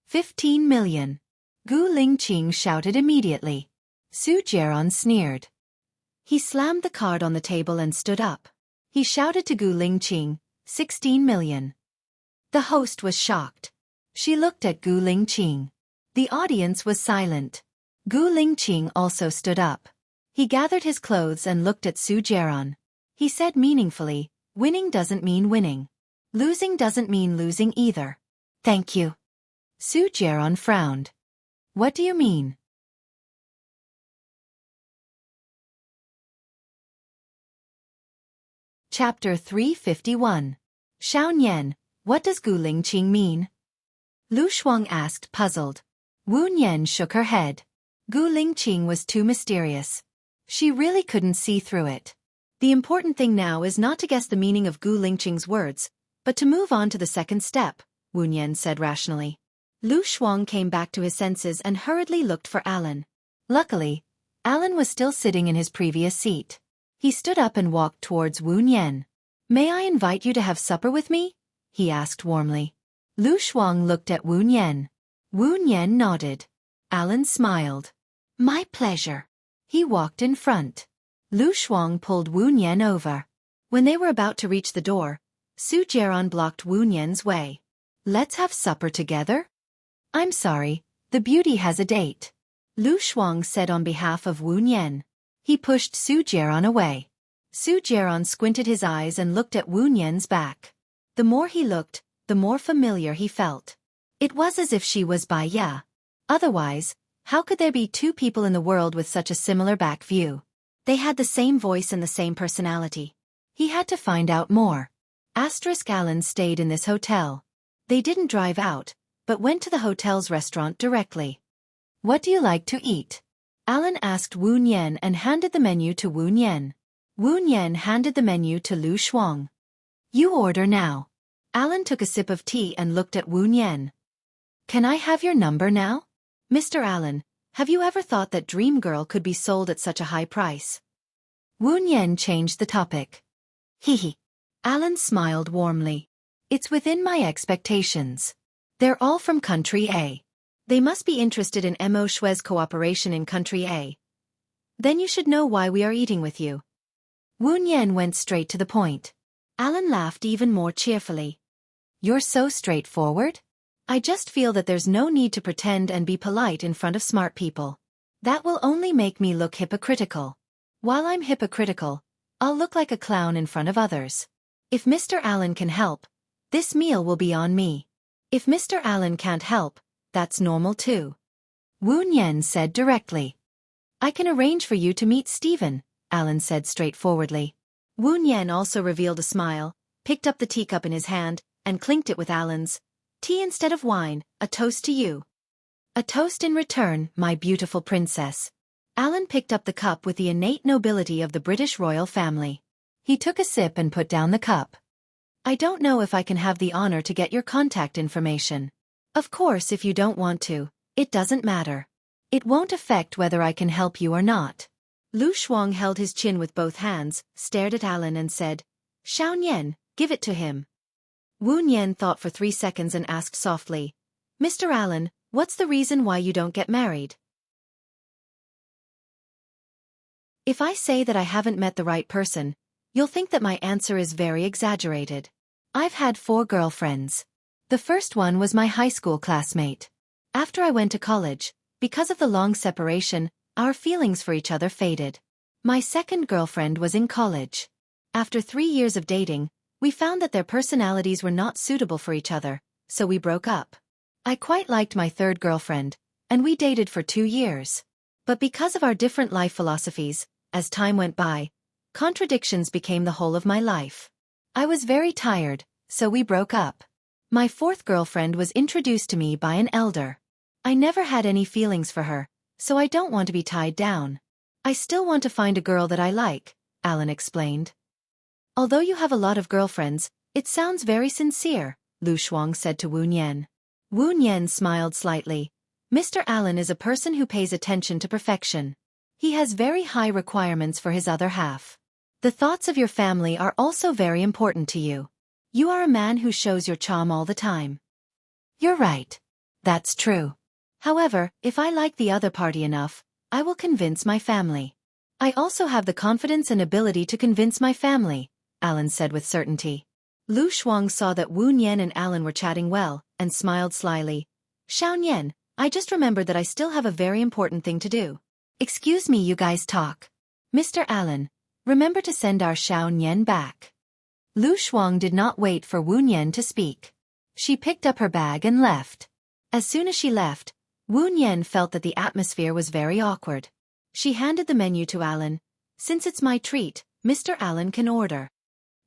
15 million. Gu Lingqing shouted immediately. Su Jiaran sneered. He slammed the card on the table and stood up. He shouted to Gu Lingqing, 16 million. The host was shocked. She looked at Gu Lingqing. The audience was silent. Gu Lingqing also stood up. He gathered his clothes and looked at Su Jiaran. He said meaningfully, winning doesn't mean winning. Losing doesn't mean losing either. Thank you. Su Jiaran frowned. What do you mean? Chapter 351. Xiaonian, what does Gu Lingqing mean? Lu Shuang asked, puzzled. Wu Nian shook her head. Gu Lingqing was too mysterious. She really couldn't see through it. The important thing now is not to guess the meaning of Gu Lingqing's words, but to move on to the second step, Wu Nian said rationally. Lu Shuang came back to his senses and hurriedly looked for Alan. Luckily, Alan was still sitting in his previous seat. He stood up and walked towards Wu Nian. May I invite you to have supper with me? He asked warmly. Lu Shuang looked at Wu Nian. Wu Nian nodded. Alan smiled. My pleasure. He walked in front. Lu Shuang pulled Wu Nian over. When they were about to reach the door, Su Jiaran blocked Wu Nian's way. Let's have supper together? I'm sorry, the beauty has a date. Lu Shuang said on behalf of Wu Nian. He pushed Su Jiaran away. Su Jiaran squinted his eyes and looked at Wu Nian's back. The more he looked, the more familiar he felt. It was as if she was Bai Ya. Otherwise, how could there be two people in the world with such a similar back view? They had the same voice and the same personality. He had to find out more. Alan stayed in this hotel. They didn't drive out, but went to the hotel's restaurant directly. What do you like to eat? Alan asked Wu Nian and handed the menu to Wu Nian. Wu Nian handed the menu to Lu Shuang. You order now. Alan took a sip of tea and looked at Wu Nian. Can I have your number now? Mr. Alan, have you ever thought that Dream Girl could be sold at such a high price? Wu Nian changed the topic. Hee. Alan smiled warmly. It's within my expectations. They're all from Country A. They must be interested in Mo Shui's cooperation in Country A. Then you should know why we are eating with you. Wu Nian went straight to the point. Alan laughed even more cheerfully. You're so straightforward. I just feel that there's no need to pretend and be polite in front of smart people. That will only make me look hypocritical. While I'm hypocritical, I'll look like a clown in front of others. If Mr. Allen can help, this meal will be on me. If Mr. Allen can't help, that's normal too. Wu Nian said directly. I can arrange for you to meet Stephen, Alan said straightforwardly. Wu Nian also revealed a smile, picked up the teacup in his hand, and clinked it with Alan's. Tea instead of wine, a toast to you. A toast in return, my beautiful princess. Alan picked up the cup with the innate nobility of the British royal family. He took a sip and put down the cup. I don't know if I can have the honor to get your contact information. Of course, if you don't want to, it doesn't matter. It won't affect whether I can help you or not. Lu Shuang held his chin with both hands, stared at Alan and said, Xiao Nian, give it to him. Wu Nian thought for 3 seconds and asked softly, Mr. Allen, what's the reason why you don't get married? If I say that I haven't met the right person, you'll think that my answer is very exaggerated. I've had 4 girlfriends. The first one was my high school classmate. After I went to college, because of the long separation, our feelings for each other faded. My second girlfriend was in college. After 3 years of dating, we found that their personalities were not suitable for each other, so we broke up. I quite liked my third girlfriend, and we dated for 2 years. But because of our different life philosophies, as time went by, contradictions became the whole of my life. I was very tired, so we broke up. My fourth girlfriend was introduced to me by an elder. I never had any feelings for her, so I don't want to be tied down. I still want to find a girl that I like, Alan explained. Although you have a lot of girlfriends, it sounds very sincere, Lu Shuang said to Wu Nian. Wu Nian smiled slightly. Mr. Allen is a person who pays attention to perfection. He has very high requirements for his other half. The thoughts of your family are also very important to you. You are a man who shows your charm all the time. You're right. That's true. However, if I like the other party enough, I will convince my family. I also have the confidence and ability to convince my family, Alan said with certainty. Lu Shuang saw that Wu Nian and Alan were chatting well, and smiled slyly. Xiao Nian, I just remembered that I still have a very important thing to do. Excuse me, you guys talk. Mr. Allen, remember to send our Xiao Nian back. Lu Shuang did not wait for Wu Nian to speak. She picked up her bag and left. As soon as she left, Wu Nian felt that the atmosphere was very awkward. She handed the menu to Alan. Since it's my treat, Mr. Allen can order.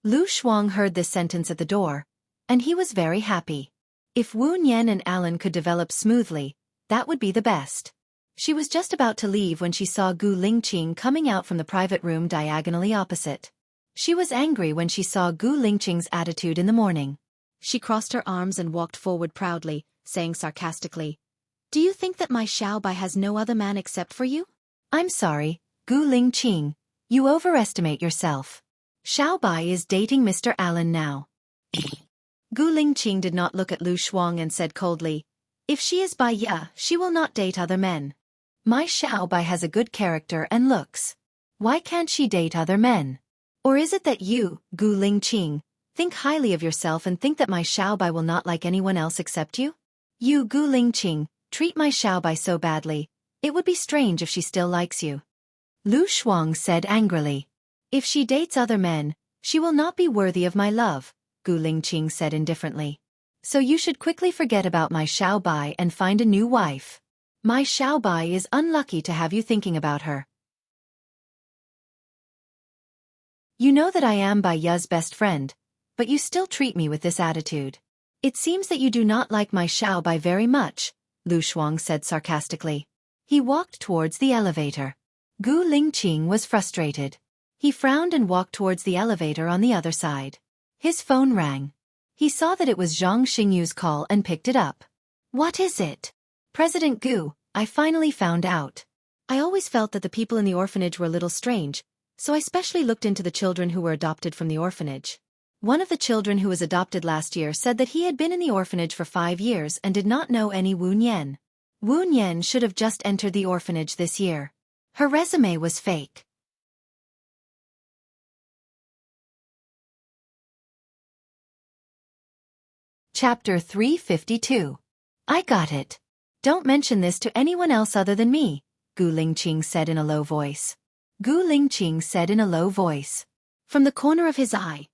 Lu Shuang heard this sentence at the door, and he was very happy. If Wu Nian and Alan could develop smoothly, that would be the best. She was just about to leave when she saw Gu Lingqing coming out from the private room diagonally opposite. She was angry when she saw Gu Lingqing's attitude in the morning. She crossed her arms and walked forward proudly, saying sarcastically, "Do you think that my Xiaobai has no other man except for you? I'm sorry, Gu Lingqing, you overestimate yourself. Xiaobai is dating Mr. Allen now." Gu Lingqing did not look at Lu Shuang and said coldly, "If she is Bai Ya, she will not date other men. My Xiaobai has a good character and looks. Why can't she date other men? Or is it that you, Gu Lingqing, think highly of yourself and think that my Xiaobai will not like anyone else except you? You, Gu Lingqing, treat my Xiaobai so badly, it would be strange if she still likes you." Lu Shuang said angrily. "If she dates other men, she will not be worthy of my love," Gu Lingqing said indifferently. "So you should quickly forget about my Xiaobai and find a new wife. My Xiaobai is unlucky to have you thinking about her. You know that I am Bai Ya's best friend, but you still treat me with this attitude. It seems that you do not like my Xiaobai very much," Lu Shuang said sarcastically. He walked towards the elevator. Gu Lingqing was frustrated. He frowned and walked towards the elevator on the other side. His phone rang. He saw that it was Zhang Xingyu's call and picked it up. "What is it?" "President Gu, I finally found out. I always felt that the people in the orphanage were a little strange, so I specially looked into the children who were adopted from the orphanage. One of the children who was adopted last year said that he had been in the orphanage for 5 years and did not know any Wu Nian. Wu Nian should have just entered the orphanage this year. Her resume was fake." Chapter 352. "I got it. Don't mention this to anyone else other than me," Gu Lingqing said in a low voice. Gu Lingqing said in a low voice. From the corner of his eye,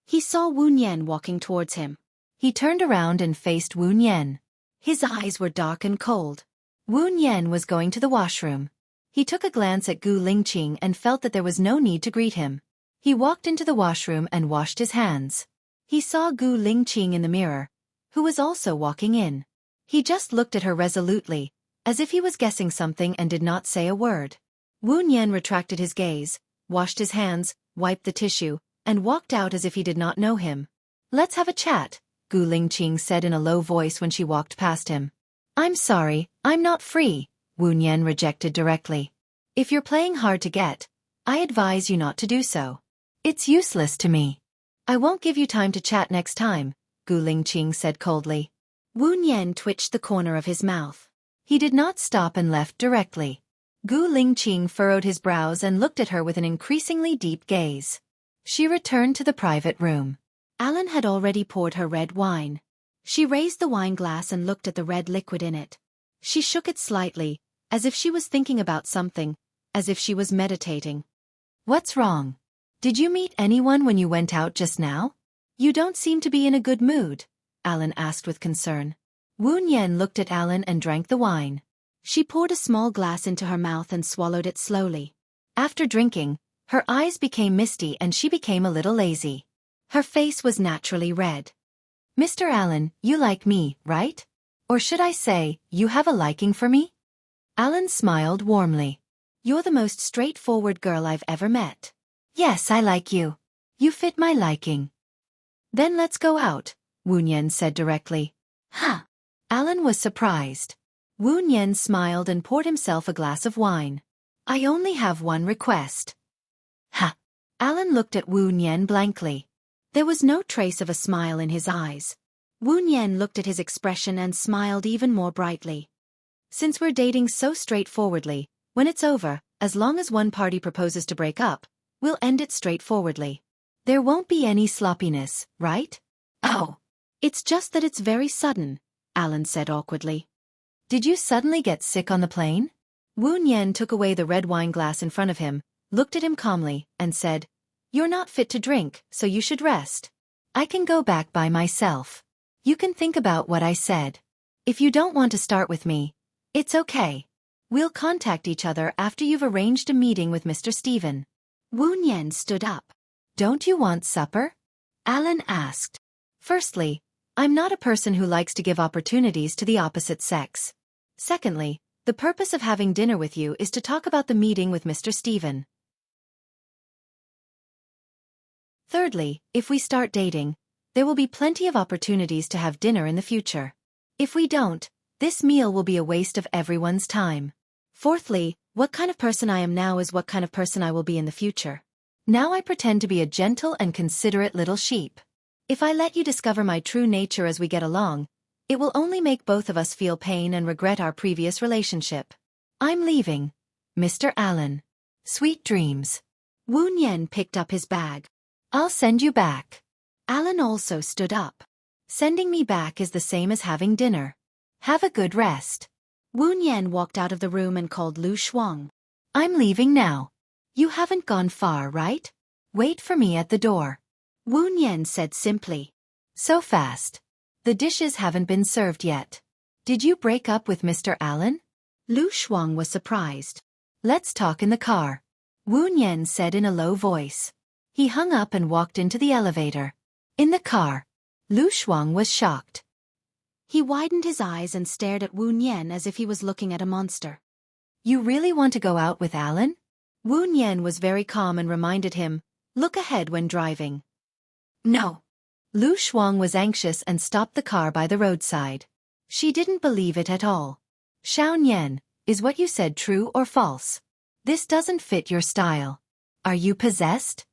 he saw Wu Nian walking towards him. He turned around and faced Wu Nian. His eyes were dark and cold. Wu Nian was going to the washroom. He took a glance at Gu Lingqing and felt that there was no need to greet him. He walked into the washroom and washed his hands. He saw Gu Lingqing in the mirror, who was also walking in. He just looked at her resolutely, as if he was guessing something and did not say a word. Wu Nian retracted his gaze, washed his hands, wiped the tissue, and walked out as if he did not know him. "Let's have a chat," Gu Lingqing said in a low voice when she walked past him. "I'm sorry, I'm not free," Wu Nian rejected directly. "If you're playing hard to get, I advise you not to do so. It's useless to me. I won't give you time to chat next time," Gu Lingqing said coldly. Wu Nian twitched the corner of his mouth. He did not stop and left directly. Gu Lingqing furrowed his brows and looked at her with an increasingly deep gaze. She returned to the private room. Alan had already poured her red wine. She raised the wine glass and looked at the red liquid in it. She shook it slightly, as if she was thinking about something, as if she was meditating. What's wrong? Did you meet anyone when you went out just now? You don't seem to be in a good mood, Alan asked with concern. Wu Nian looked at Alan and drank the wine. She poured a small glass into her mouth and swallowed it slowly. After drinking, her eyes became misty and she became a little lazy. Her face was naturally red. Mr. Alan, you like me, right? Or should I say, you have a liking for me? Alan smiled warmly. You're the most straightforward girl I've ever met. Yes, I like you. You fit my liking. Then let's go out, Wu Nian said directly. Huh. Alan was surprised. Wu Nian smiled and poured himself a glass of wine. I only have one request. Ha! Alan looked at Wu Nian blankly. There was no trace of a smile in his eyes. Wu Nian looked at his expression and smiled even more brightly. Since we're dating so straightforwardly, when it's over, as long as one party proposes to break up, we'll end it straightforwardly. There won't be any sloppiness, right? Oh. It's just that it's very sudden, Alan said awkwardly. Did you suddenly get sick on the plane? Wu Nian took away the red wine glass in front of him, looked at him calmly, and said, You're not fit to drink, so you should rest. I can go back by myself. You can think about what I said. If you don't want to start with me, it's okay. We'll contact each other after you've arranged a meeting with Mr. Stephen. Wu Nian stood up. Don't you want supper? Alan asked. Firstly, I'm not a person who likes to give opportunities to the opposite sex. Secondly, the purpose of having dinner with you is to talk about the meeting with Mr. Stephen. Thirdly, if we start dating, there will be plenty of opportunities to have dinner in the future. If we don't, this meal will be a waste of everyone's time. Fourthly, what kind of person I am now is what kind of person I will be in the future. Now I pretend to be a gentle and considerate little sheep. If I let you discover my true nature as we get along, it will only make both of us feel pain and regret our previous relationship. I'm leaving, Mr. Allen. Sweet dreams. Wu Nian picked up his bag. I'll send you back. Alan also stood up. Sending me back is the same as having dinner. Have a good rest. Wu Nian walked out of the room and called Lu Shuang. I'm leaving now. You haven't gone far, right? Wait for me at the door. Wu Nian said simply. So fast. The dishes haven't been served yet. Did you break up with Mr. Allen? Lu Shuang was surprised. Let's talk in the car. Wu Nian said in a low voice. He hung up and walked into the elevator. In the car. Lu Shuang was shocked. He widened his eyes and stared at Wu Nian as if he was looking at a monster. You really want to go out with Allen? Wu Nian was very calm and reminded him, look ahead when driving. No. Lu Shuang was anxious and stopped the car by the roadside. She didn't believe it at all. Xiao Nian, is what you said true or false? This doesn't fit your style. Are you possessed?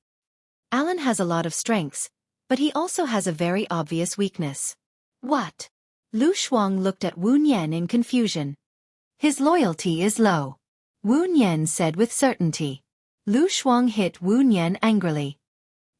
Allen has a lot of strengths, but he also has a very obvious weakness. What? Lu Shuang looked at Wu Nian in confusion. His loyalty is low. Wu Nian said with certainty. Lu Shuang hit Wu Nian angrily.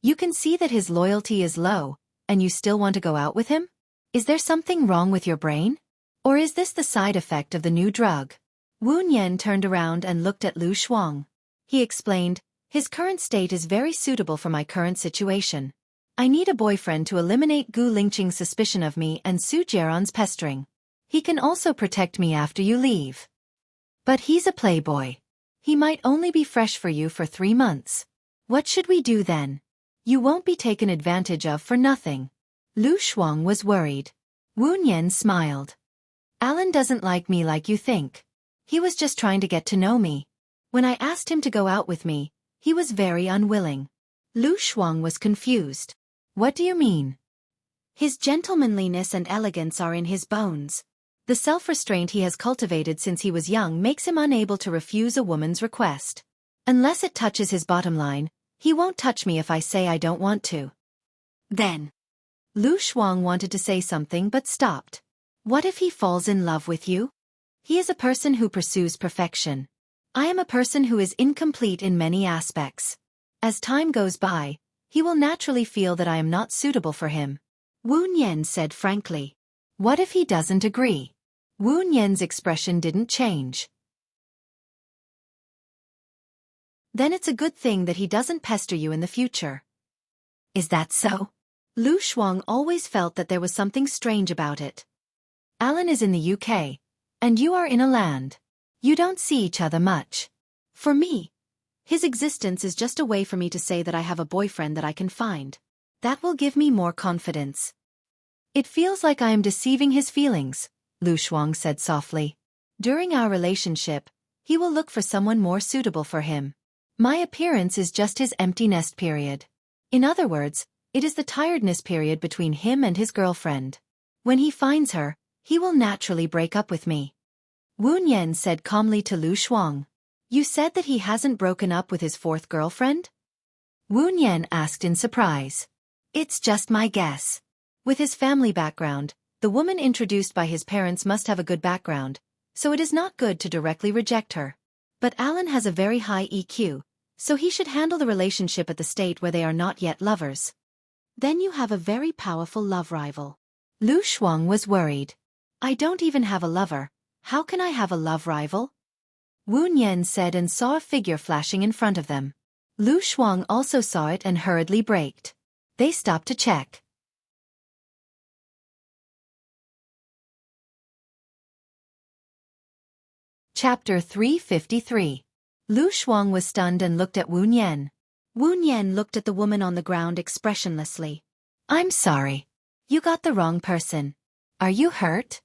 You can see that his loyalty is low, and you still want to go out with him? Is there something wrong with your brain? Or is this the side effect of the new drug? Wu Nian turned around and looked at Lu Shuang. He explained, his current state is very suitable for my current situation. I need a boyfriend to eliminate Gu Lingqing's suspicion of me and Su Jiaran's pestering. He can also protect me after you leave. But he's a playboy. He might only be fresh for you for 3 months. What should we do then? You won't be taken advantage of for nothing. Lu Shuang was worried. Wu Nian smiled. Allen doesn't like me like you think. He was just trying to get to know me. When I asked him to go out with me, he was very unwilling. Lu Shuang was confused. What do you mean? His gentlemanliness and elegance are in his bones. The self-restraint he has cultivated since he was young makes him unable to refuse a woman's request. Unless it touches his bottom line, he won't touch me if I say I don't want to. Then. Lu Shuang wanted to say something but stopped. What if he falls in love with you? He is a person who pursues perfection. I am a person who is incomplete in many aspects. As time goes by, he will naturally feel that I am not suitable for him. Wu Nian said frankly. What if he doesn't agree? Wu Nian's expression didn't change. Then it's a good thing that he doesn't pester you in the future. Is that so? Lu Shuang always felt that there was something strange about it. Alan is in the UK, and you are in a land. You don't see each other much. For me, his existence is just a way for me to say that I have a boyfriend that I can find. That will give me more confidence. It feels like I am deceiving his feelings, Lu Shuang said softly. During our relationship, he will look for someone more suitable for him. My appearance is just his empty nest period. In other words, it is the tiredness period between him and his girlfriend. When he finds her, he will naturally break up with me. Wu Nian said calmly to Lu Shuang. You said that he hasn't broken up with his fourth girlfriend? Wu Nian asked in surprise. It's just my guess. With his family background, the woman introduced by his parents must have a good background, so it is not good to directly reject her. But Alan has a very high EQ, so he should handle the relationship at the state where they are not yet lovers. Then you have a very powerful love rival. Lu Shuang was worried. I don't even have a lover. How can I have a love rival? Wu Nian said and saw a figure flashing in front of them. Lu Shuang also saw it and hurriedly braked. They stopped to check. Chapter 353. Lu Shuang was stunned and looked at Wu Nian. Wu Nian looked at the woman on the ground expressionlessly. I'm sorry. You got the wrong person. Are you hurt?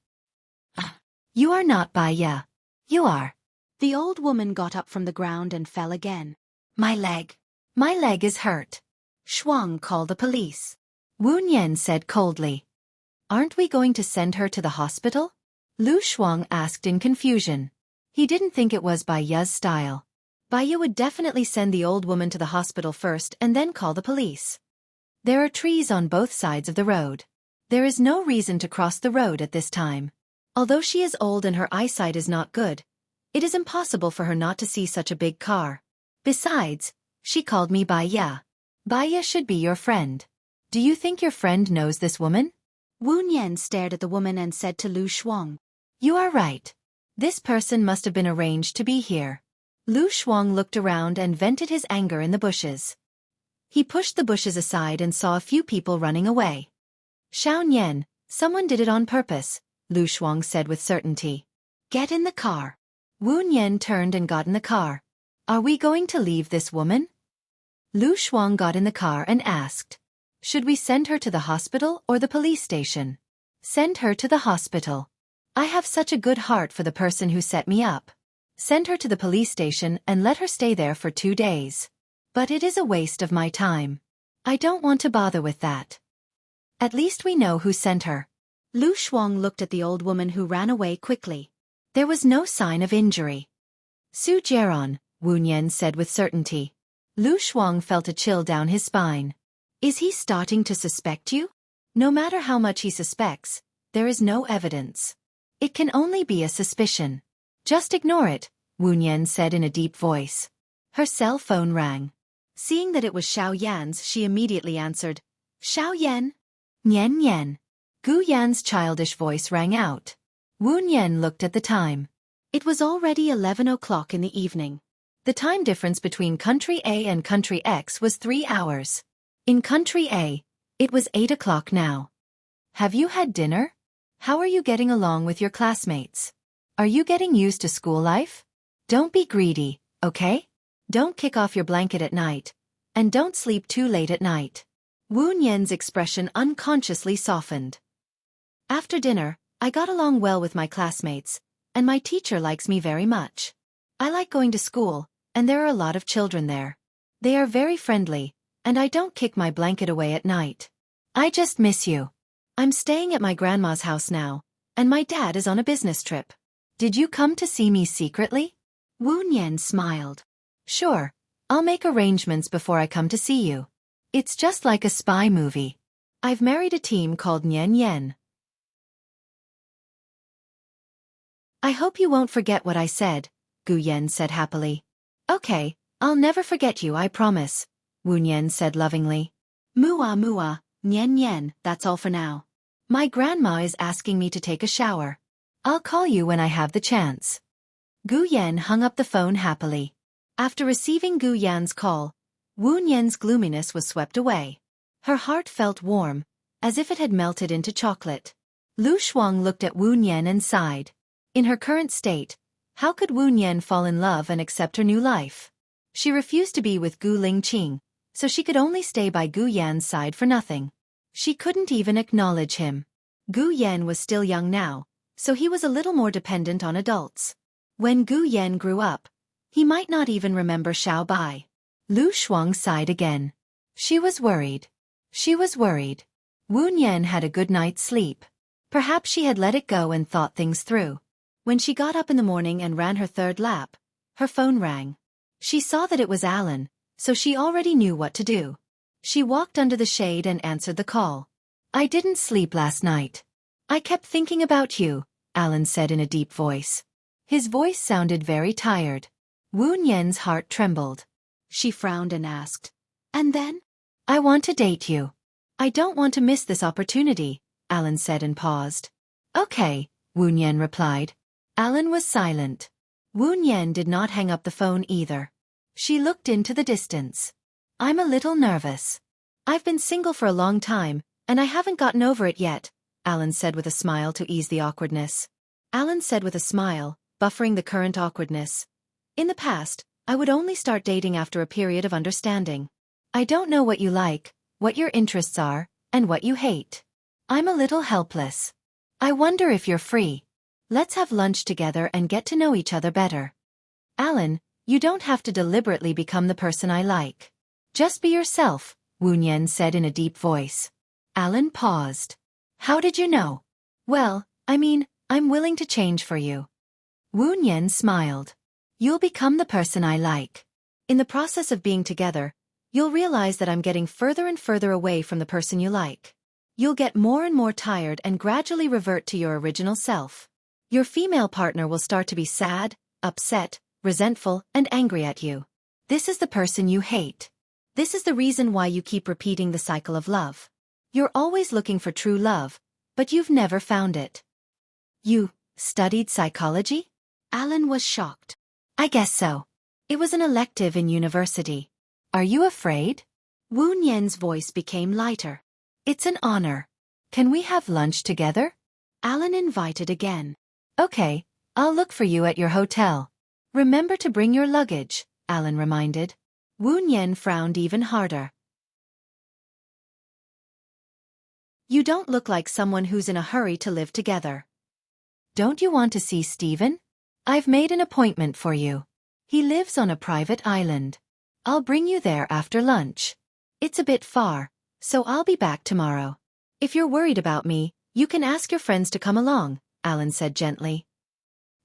You are not Bai Ya. You are. The old woman got up from the ground and fell again. My leg. My leg is hurt. Shuang called the police. Wu Nian said coldly. Aren't we going to send her to the hospital? Lu Shuang asked in confusion. He didn't think it was Bai Ya's style. Bai Ya would definitely send the old woman to the hospital first and then call the police. There are trees on both sides of the road. There is no reason to cross the road at this time. Although she is old and her eyesight is not good, it is impossible for her not to see such a big car. Besides, she called me Bai Ya. Bai Ya should be your friend. Do you think your friend knows this woman? Wu Nian stared at the woman and said to Lu Shuang. You are right. This person must have been arranged to be here. Lu Shuang looked around and vented his anger in the bushes. He pushed the bushes aside and saw a few people running away. Xiao Nian, someone did it on purpose, Lu Shuang said with certainty. Get in the car. Wu Nian turned and got in the car. Are we going to leave this woman? Lu Shuang got in the car and asked. Should we send her to the hospital or the police station? Send her to the hospital. I have such a good heart for the person who set me up. Send her to the police station and let her stay there for 2 days. But it is a waste of my time. I don't want to bother with that. At least we know who sent her. Lu Shuang looked at the old woman who ran away quickly. There was no sign of injury. Su Jiaran, Wu Nian said with certainty. Lu Shuang felt a chill down his spine. Is he starting to suspect you? No matter how much he suspects, there is no evidence. It can only be a suspicion. Just ignore it, Wu Nian said in a deep voice. Her cell phone rang. Seeing that it was Xiao Yan's, she immediately answered. Xiao Yan? Nian Nian. Gu Yan's childish voice rang out. Wu Nian looked at the time. It was already 11 o'clock in the evening. The time difference between country A and country X was 3 hours. In country A, it was 8 o'clock now. Have you had dinner? How are you getting along with your classmates? Are you getting used to school life? Don't be greedy, okay? Don't kick off your blanket at night. And don't sleep too late at night. Wu Nian's expression unconsciously softened. After dinner, I got along well with my classmates, and my teacher likes me very much. I like going to school, and there are a lot of children there. They are very friendly, and I don't kick my blanket away at night. I just miss you. I'm staying at my grandma's house now, and my dad is on a business trip. Did you come to see me secretly? Wu Nian smiled. Sure, I'll make arrangements before I come to see you. It's just like a spy movie. I've married a team called Nian Yen. I hope you won't forget what I said, Gu Yan said happily. Okay, I'll never forget you, I promise, Wu Nian said lovingly. Mua mua, Nian Nian, that's all for now. My grandma is asking me to take a shower. I'll call you when I have the chance. Gu Yan hung up the phone happily. After receiving Gu Yan's call, Wu Nian's gloominess was swept away. Her heart felt warm, as if it had melted into chocolate. Lu Shuang looked at Wu Nian and sighed. In her current state, how could Wu Nian fall in love and accept her new life? She refused to be with Gu Lingqing, so she could only stay by Gu Yan's side for nothing. She couldn't even acknowledge him. Gu Yan was still young now, so he was a little more dependent on adults. When Gu Yan grew up, he might not even remember Xiao Bai. Lu Shuang sighed again. She was worried. She was worried. Wu Nian had a good night's sleep. Perhaps she had let it go and thought things through. When she got up in the morning and ran her third lap, her phone rang. She saw that it was Alan, so she already knew what to do. She walked under the shade and answered the call. I didn't sleep last night. I kept thinking about you, Alan said in a deep voice. His voice sounded very tired. Wu Nian's heart trembled. She frowned and asked, And then? I want to date you. I don't want to miss this opportunity, Alan said and paused. Okay, Wu Nian replied. Alan was silent. Wu Nian did not hang up the phone either. She looked into the distance. I'm a little nervous. I've been single for a long time, and I haven't gotten over it yet, Alan said with a smile to ease the awkwardness. Alan said with a smile, buffering the current awkwardness. In the past, I would only start dating after a period of understanding. I don't know what you like, what your interests are, and what you hate. I'm a little helpless. I wonder if you're free. Let's have lunch together and get to know each other better. Alan, you don't have to deliberately become the person I like. Just be yourself, Wu Nian said in a deep voice. Alan paused. How did you know? Well, I mean, I'm willing to change for you. Wu Nian smiled. You'll become the person I like. In the process of being together, you'll realize that I'm getting further and further away from the person you like. You'll get more and more tired and gradually revert to your original self. Your female partner will start to be sad, upset, resentful, and angry at you. This is the person you hate. This is the reason why you keep repeating the cycle of love. You're always looking for true love, but you've never found it. You studied psychology? Alan was shocked. I guess so. It was an elective in university. Are you afraid? Wu Nian's voice became lighter. It's an honor. Can we have lunch together? Alan invited again. Okay, I'll look for you at your hotel. Remember to bring your luggage, Alan reminded. Wu Nian frowned even harder. You don't look like someone who's in a hurry to live together. Don't you want to see Stephen? I've made an appointment for you. He lives on a private island. I'll bring you there after lunch. It's a bit far, so I'll be back tomorrow. If you're worried about me, you can ask your friends to come along, Alan said gently.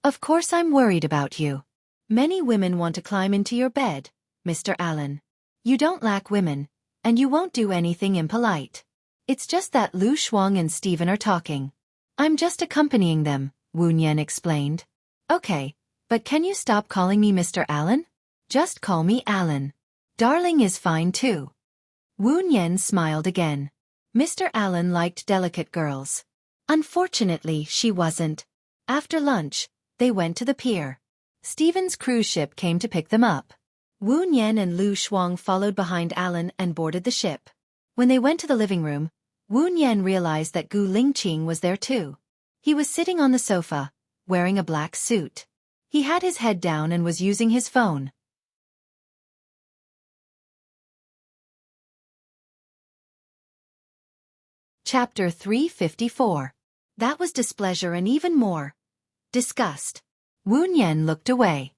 Of course I'm worried about you. Many women want to climb into your bed, Mr. Allen. You don't lack women, and you won't do anything impolite. It's just that Lu Shuang and Stephen are talking. I'm just accompanying them, Wu Nian explained. Okay, but can you stop calling me Mr. Allen? Just call me Allen. Darling is fine too. Wu Nian smiled again. Mr. Allen liked delicate girls. Unfortunately, she wasn't. After lunch, they went to the pier. Stephen's cruise ship came to pick them up. Wu Nian and Lu Shuang followed behind Allen and boarded the ship. When they went to the living room, Wu Nian realized that Gu Lingqing was there too. He was sitting on the sofa, wearing a black suit. He had his head down and was using his phone. Chapter 354. That was displeasure and even more. Disgust. Wu Nian looked away.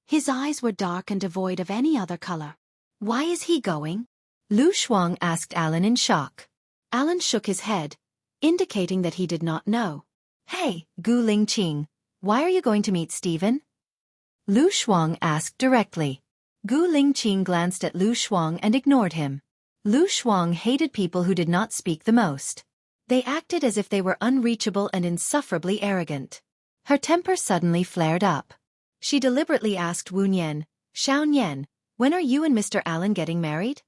His eyes were dark and devoid of any other color. Why is he going? Lu Shuang asked Alan in shock. Alan shook his head, indicating that he did not know. Hey, Gu Lingqing, why are you going to meet Stephen? Lu Shuang asked directly. Gu Lingqing glanced at Lu Shuang and ignored him. Lu Shuang hated people who did not speak the most. They acted as if they were unreachable and insufferably arrogant. Her temper suddenly flared up. She deliberately asked Wu Nian, "Xiao Nian, when are you and Mr. Allen getting married?"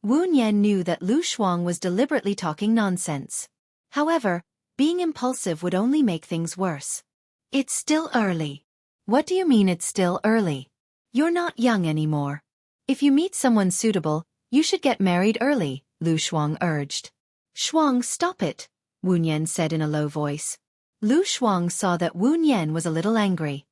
Wu Nian knew that Lu Shuang was deliberately talking nonsense. However, being impulsive would only make things worse. "It's still early." "What do you mean it's still early? You're not young anymore. If you meet someone suitable, you should get married early," Lu Shuang urged. "Shuang, stop it," Wu Nian said in a low voice. Lu Shuang saw that Wu Nian was a little angry.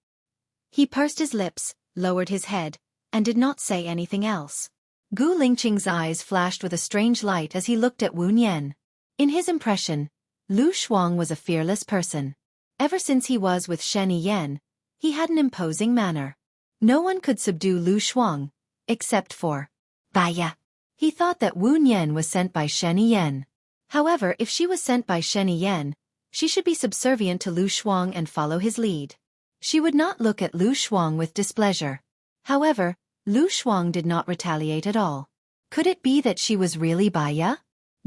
He pursed his lips, lowered his head, and did not say anything else. Gu Lingqing's eyes flashed with a strange light as he looked at Wu Nian. In his impression, Lu Shuang was a fearless person. Ever since he was with Shen Yan, he had an imposing manner. No one could subdue Lu Shuang, except for Baya. He thought that Wu Nian was sent by Shen Yan. However, if she was sent by Shen Yan, she should be subservient to Lu Shuang and follow his lead. She would not look at Lu Shuang with displeasure. However, Lu Shuang did not retaliate at all. Could it be that she was really Baya?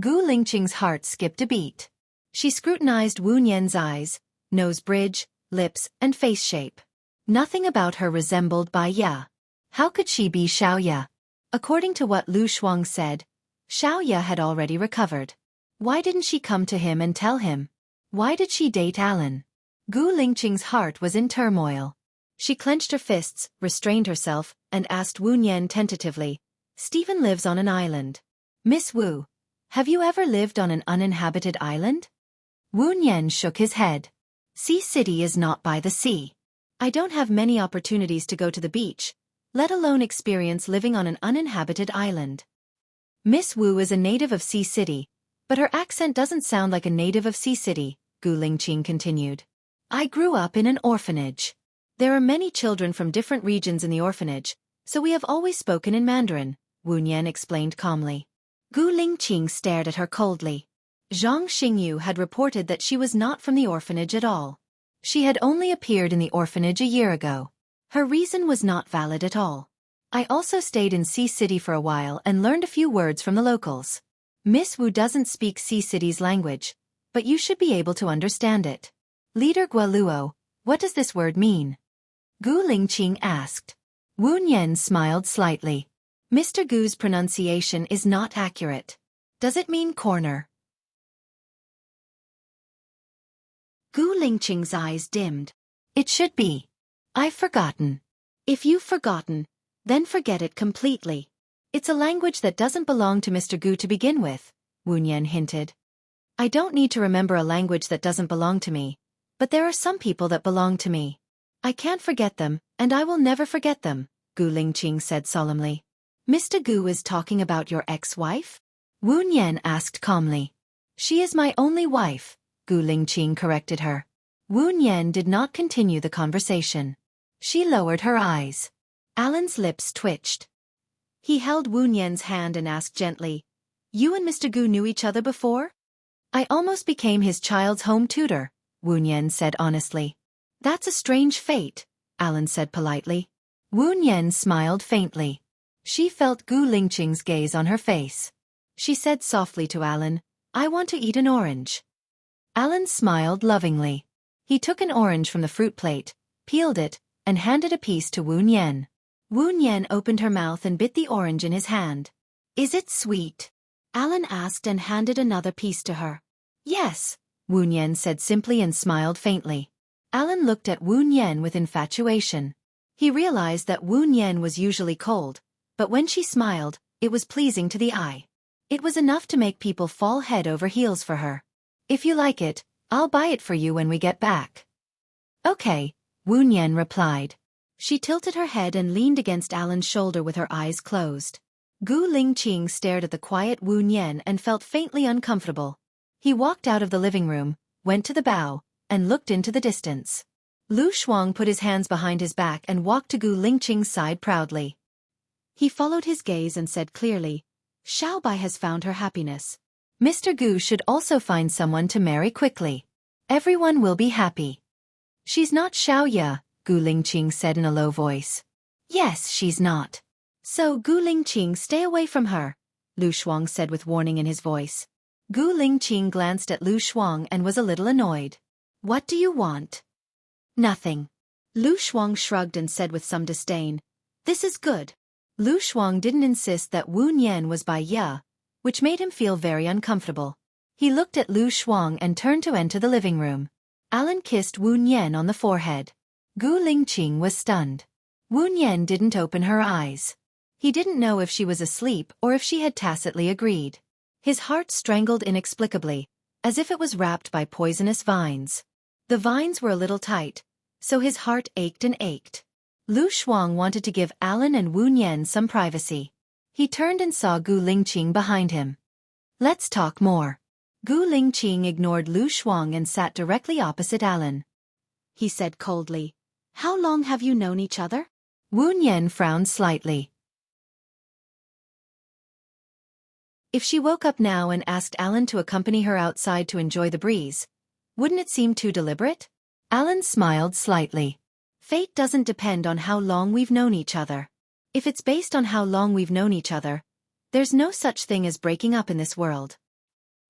Gu Lingqing's heart skipped a beat. She scrutinized Wu Nian's eyes, nose bridge, lips, and face shape. Nothing about her resembled Baya. How could she be Xiaoya? According to what Lu Shuang said, Xiaoya had already recovered. Why didn't she come to him and tell him? Why did she date Alan? Gu Lingqing's heart was in turmoil. She clenched her fists, restrained herself, and asked Wu Nian tentatively, "Stephen lives on an island. Miss Wu, have you ever lived on an uninhabited island?" Wu Nian shook his head. "Sea City is not by the sea. I don't have many opportunities to go to the beach, let alone experience living on an uninhabited island." Miss Wu is a native of Sea City, but her accent doesn't sound like a native of Sea City, Gu Lingqing continued. "I grew up in an orphanage. There are many children from different regions in the orphanage, so we have always spoken in Mandarin," Wu Nian explained calmly. Gu Lingqing stared at her coldly. Zhang Xingyu had reported that she was not from the orphanage at all. She had only appeared in the orphanage a year ago. Her reason was not valid at all. "I also stayed in Sea City for a while and learned a few words from the locals. Miss Wu doesn't speak Sea City's language, but you should be able to understand it." "Leader Guoluo, what does this word mean?" Gu Lingqing asked. Wu Nian smiled slightly. "Mr. Gu's pronunciation is not accurate. Does it mean corner?" Gu Lingqing's eyes dimmed. "It should be. I've forgotten." "If you've forgotten, then forget it completely. It's a language that doesn't belong to Mr. Gu to begin with," Wu Nian hinted. "I don't need to remember a language that doesn't belong to me, but there are some people that belong to me. I can't forget them, and I will never forget them," Gu Lingqing said solemnly. "Mr. Gu is talking about your ex-wife?" Wu Nian asked calmly. "She is my only wife," Gu Lingqing corrected her. Wu Nian did not continue the conversation. She lowered her eyes. Alan's lips twitched. He held Wu Nian's hand and asked gently, "You and Mr. Gu knew each other before?" "I almost became his child's home tutor," Wu Nian said honestly. "That's a strange fate," Alan said politely. Wu Nian smiled faintly. She felt Gu Lingqing's gaze on her face. She said softly to Alan, "I want to eat an orange." Alan smiled lovingly. He took an orange from the fruit plate, peeled it, and handed a piece to Wu Nian. Wu Nian opened her mouth and bit the orange in his hand. "Is it sweet?" Alan asked and handed another piece to her. "Yes," Wu Nian said simply and smiled faintly. Alan looked at Wu Nian with infatuation. He realized that Wu Nian was usually cold, but when she smiled, it was pleasing to the eye. It was enough to make people fall head over heels for her. "If you like it, I'll buy it for you when we get back." "Okay," Wu Nian replied. She tilted her head and leaned against Alan's shoulder with her eyes closed. Gu Lingqing stared at the quiet Wu Nian and felt faintly uncomfortable. He walked out of the living room, went to the bow, and looked into the distance. Lu Shuang put his hands behind his back and walked to Gu Lingqing's side proudly. He followed his gaze and said clearly, "Xiaobai has found her happiness. Mr. Gu should also find someone to marry quickly. Everyone will be happy." "She's not Xiaoya," Gu Lingqing said in a low voice. "Yes, she's not. So Gu Lingqing, stay away from her," Lu Shuang said with warning in his voice. Gu Lingqing glanced at Lu Shuang and was a little annoyed. "What do you want?" "Nothing." Lu Shuang shrugged and said with some disdain, "This is good." Lu Shuang didn't insist that Wu Nian was by Ye, which made him feel very uncomfortable. He looked at Lu Shuang and turned to enter the living room. Alan kissed Wu Nian on the forehead. Gu Lingqing was stunned. Wu Nian didn't open her eyes. He didn't know if she was asleep or if she had tacitly agreed. His heart strangled inexplicably, as if it was wrapped by poisonous vines. The vines were a little tight, so his heart ached and ached. Lu Shuang wanted to give Alan and Wu Nian some privacy. He turned and saw Gu Lingqing behind him. "Let's talk more." Gu Lingqing ignored Lu Shuang and sat directly opposite Alan. He said coldly, "How long have you known each other?" Wu Nian frowned slightly. If she woke up now and asked Alan to accompany her outside to enjoy the breeze, wouldn't it seem too deliberate? Alan smiled slightly. Fate doesn't depend on how long we've known each other. If it's based on how long we've known each other, there's no such thing as breaking up in this world.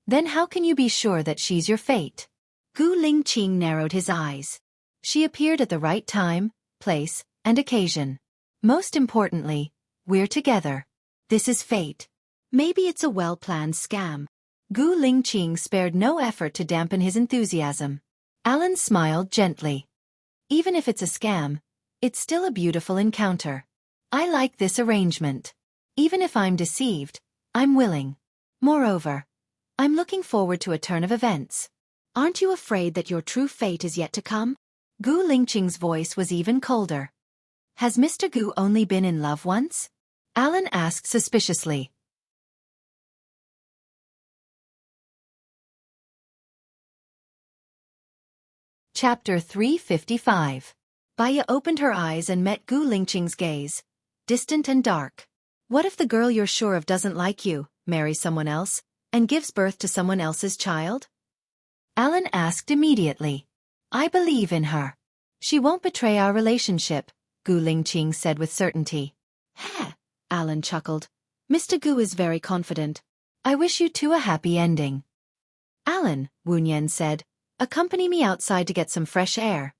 Then how can you be sure that she's your fate? Gu Lingqing narrowed his eyes. She appeared at the right time, place, and occasion. Most importantly, we're together. This is fate. Maybe it's a well-planned scam. Gu Lingqing spared no effort to dampen his enthusiasm. Alan smiled gently. Even if it's a scam, it's still a beautiful encounter. I like this arrangement. Even if I'm deceived, I'm willing. Moreover, I'm looking forward to a turn of events. Aren't you afraid that your true fate is yet to come? Gu Lingqing's voice was even colder. Has Mr. Gu only been in love once? Alan asked suspiciously. Chapter 355. Baya opened her eyes and met Gu Lingqing's gaze, distant and dark. What if the girl you're sure of doesn't like you, marries someone else, and gives birth to someone else's child? Alan asked immediately. I believe in her. She won't betray our relationship, Gu Lingqing said with certainty. Heh, Alan chuckled. Mr. Gu is very confident. I wish you two a happy ending. Alan, Wu Nian said, accompany me outside to get some fresh air.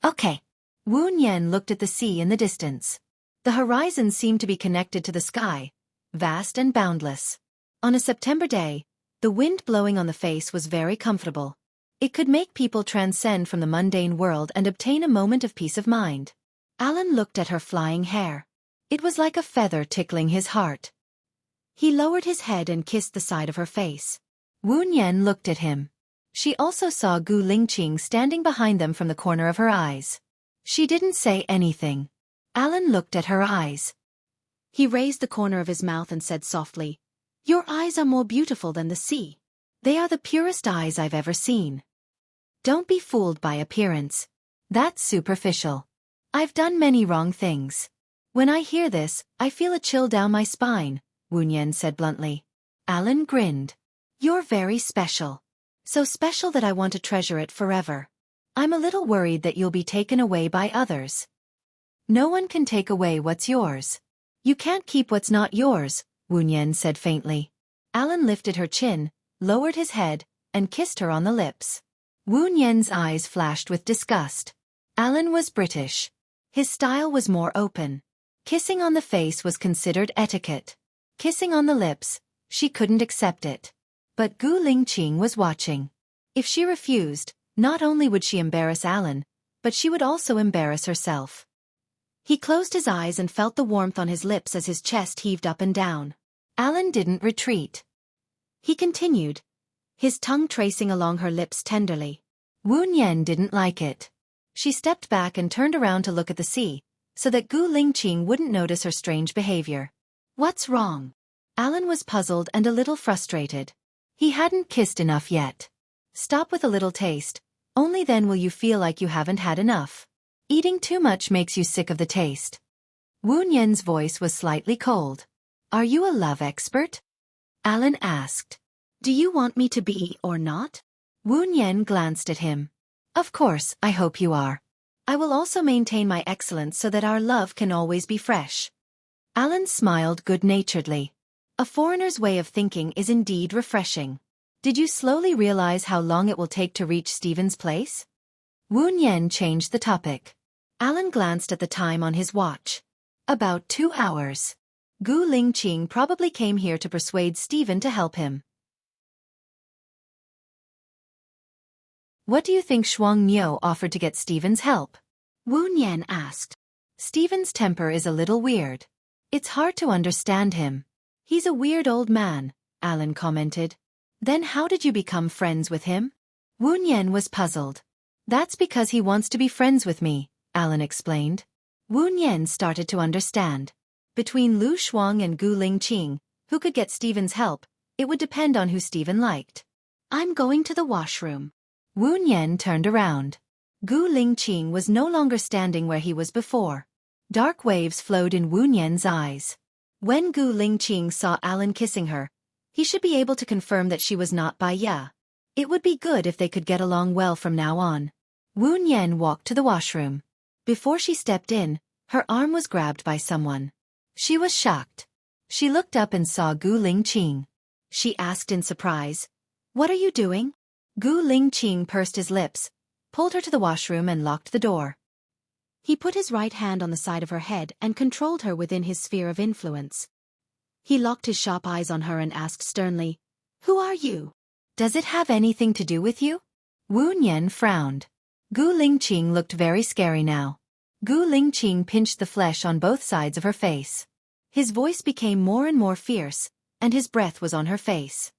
Okay. Wu Nian looked at the sea in the distance. The horizon seemed to be connected to the sky, vast and boundless. On a September day, the wind blowing on the face was very comfortable. It could make people transcend from the mundane world and obtain a moment of peace of mind. Alan looked at her flying hair. It was like a feather tickling his heart. He lowered his head and kissed the side of her face. Wu Nian looked at him. She also saw Gu Lingqing standing behind them from the corner of her eyes. She didn't say anything. Alan looked at her eyes. He raised the corner of his mouth and said softly, Your eyes are more beautiful than the sea. They are the purest eyes I've ever seen. Don't be fooled by appearance. That's superficial. I've done many wrong things. When I hear this, I feel a chill down my spine, Wu Nian said bluntly. Alan grinned. You're very special. So special that I want to treasure it forever. I'm a little worried that you'll be taken away by others. No one can take away what's yours. You can't keep what's not yours, Wu Nian said faintly. Alan lifted her chin, lowered his head, and kissed her on the lips. Wu Nian's eyes flashed with disgust. Alan was British. His style was more open. Kissing on the face was considered etiquette. Kissing on the lips, she couldn't accept it. But Gu Lingqing was watching. If she refused, not only would she embarrass Alan, but she would also embarrass herself. He closed his eyes and felt the warmth on his lips as his chest heaved up and down. Alan didn't retreat. He continued, his tongue tracing along her lips tenderly. Wu Nian didn't like it. She stepped back and turned around to look at the sea, so that Gu Lingqing wouldn't notice her strange behavior. What's wrong? Alan was puzzled and a little frustrated. He hadn't kissed enough yet. Stop with a little taste, only then will you feel like you haven't had enough. Eating too much makes you sick of the taste. Wu Nian's voice was slightly cold. Are you a love expert? Alan asked. Do you want me to be or not? Wu Nian glanced at him. Of course, I hope you are. I will also maintain my excellence so that our love can always be fresh. Alan smiled good-naturedly. A foreigner's way of thinking is indeed refreshing. Did you slowly realize how long it will take to reach Stephen's place? Wu Nian changed the topic. Alan glanced at the time on his watch. About 2 hours. Gu Lingqing probably came here to persuade Stephen to help him. What do you think Shuang Niu offered to get Stephen's help? Wu Nian asked. Stephen's temper is a little weird. It's hard to understand him. He's a weird old man, Alan commented. Then how did you become friends with him? Wu Nian was puzzled. That's because he wants to be friends with me, Alan explained. Wu Nian started to understand. Between Lu Shuang and Gu Lingqing, who could get Stephen's help, it would depend on who Stephen liked. I'm going to the washroom. Wu Nian turned around. Gu Lingqing was no longer standing where he was before. Dark waves flowed in Wu Nian's eyes. When Gu Lingqing saw Alan kissing her, he should be able to confirm that she was not Bai Ya. It would be good if they could get along well from now on. Wu Nian walked to the washroom. Before she stepped in, her arm was grabbed by someone. She was shocked. She looked up and saw Gu Lingqing. She asked in surprise, "What are you doing?" Gu Lingqing pursed his lips, pulled her to the washroom and locked the door. He put his right hand on the side of her head and controlled her within his sphere of influence. He locked his sharp eyes on her and asked sternly, "Who are you? Does it have anything to do with you?" Wu Nian frowned. Gu Lingqing looked very scary now. Gu Lingqing pinched the flesh on both sides of her face. His voice became more and more fierce, and his breath was on her face.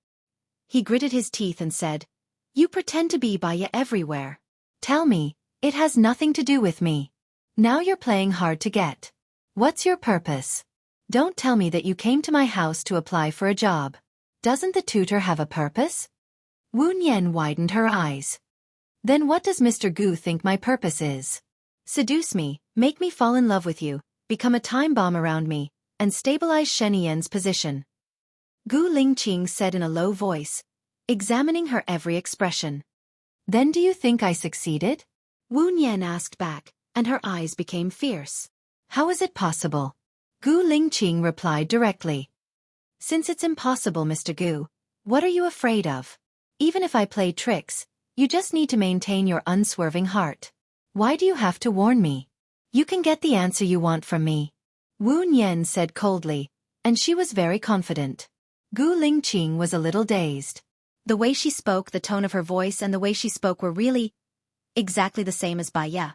He gritted his teeth and said, "You pretend to be Baya everywhere. Tell me, it has nothing to do with me. Now you're playing hard to get. What's your purpose? Don't tell me that you came to my house to apply for a job. Doesn't the tutor have a purpose?" Wu Nian widened her eyes. Then what does Mr. Gu think my purpose is? Seduce me, make me fall in love with you, become a time bomb around me, and stabilize Sheniyen's position. Gu Lingqing said in a low voice, examining her every expression. Then do you think I succeeded? Wu Nian asked back, and her eyes became fierce. How is it possible? Gu Lingqing replied directly. Since it's impossible, Mr. Gu, what are you afraid of? Even if I play tricks, you just need to maintain your unswerving heart. Why do you have to warn me? You can get the answer you want from me. Wu Nian said coldly, and she was very confident. Gu Lingqing was a little dazed. The way she spoke, the tone of her voice, and the way she spoke were really exactly the same as Bai Ya.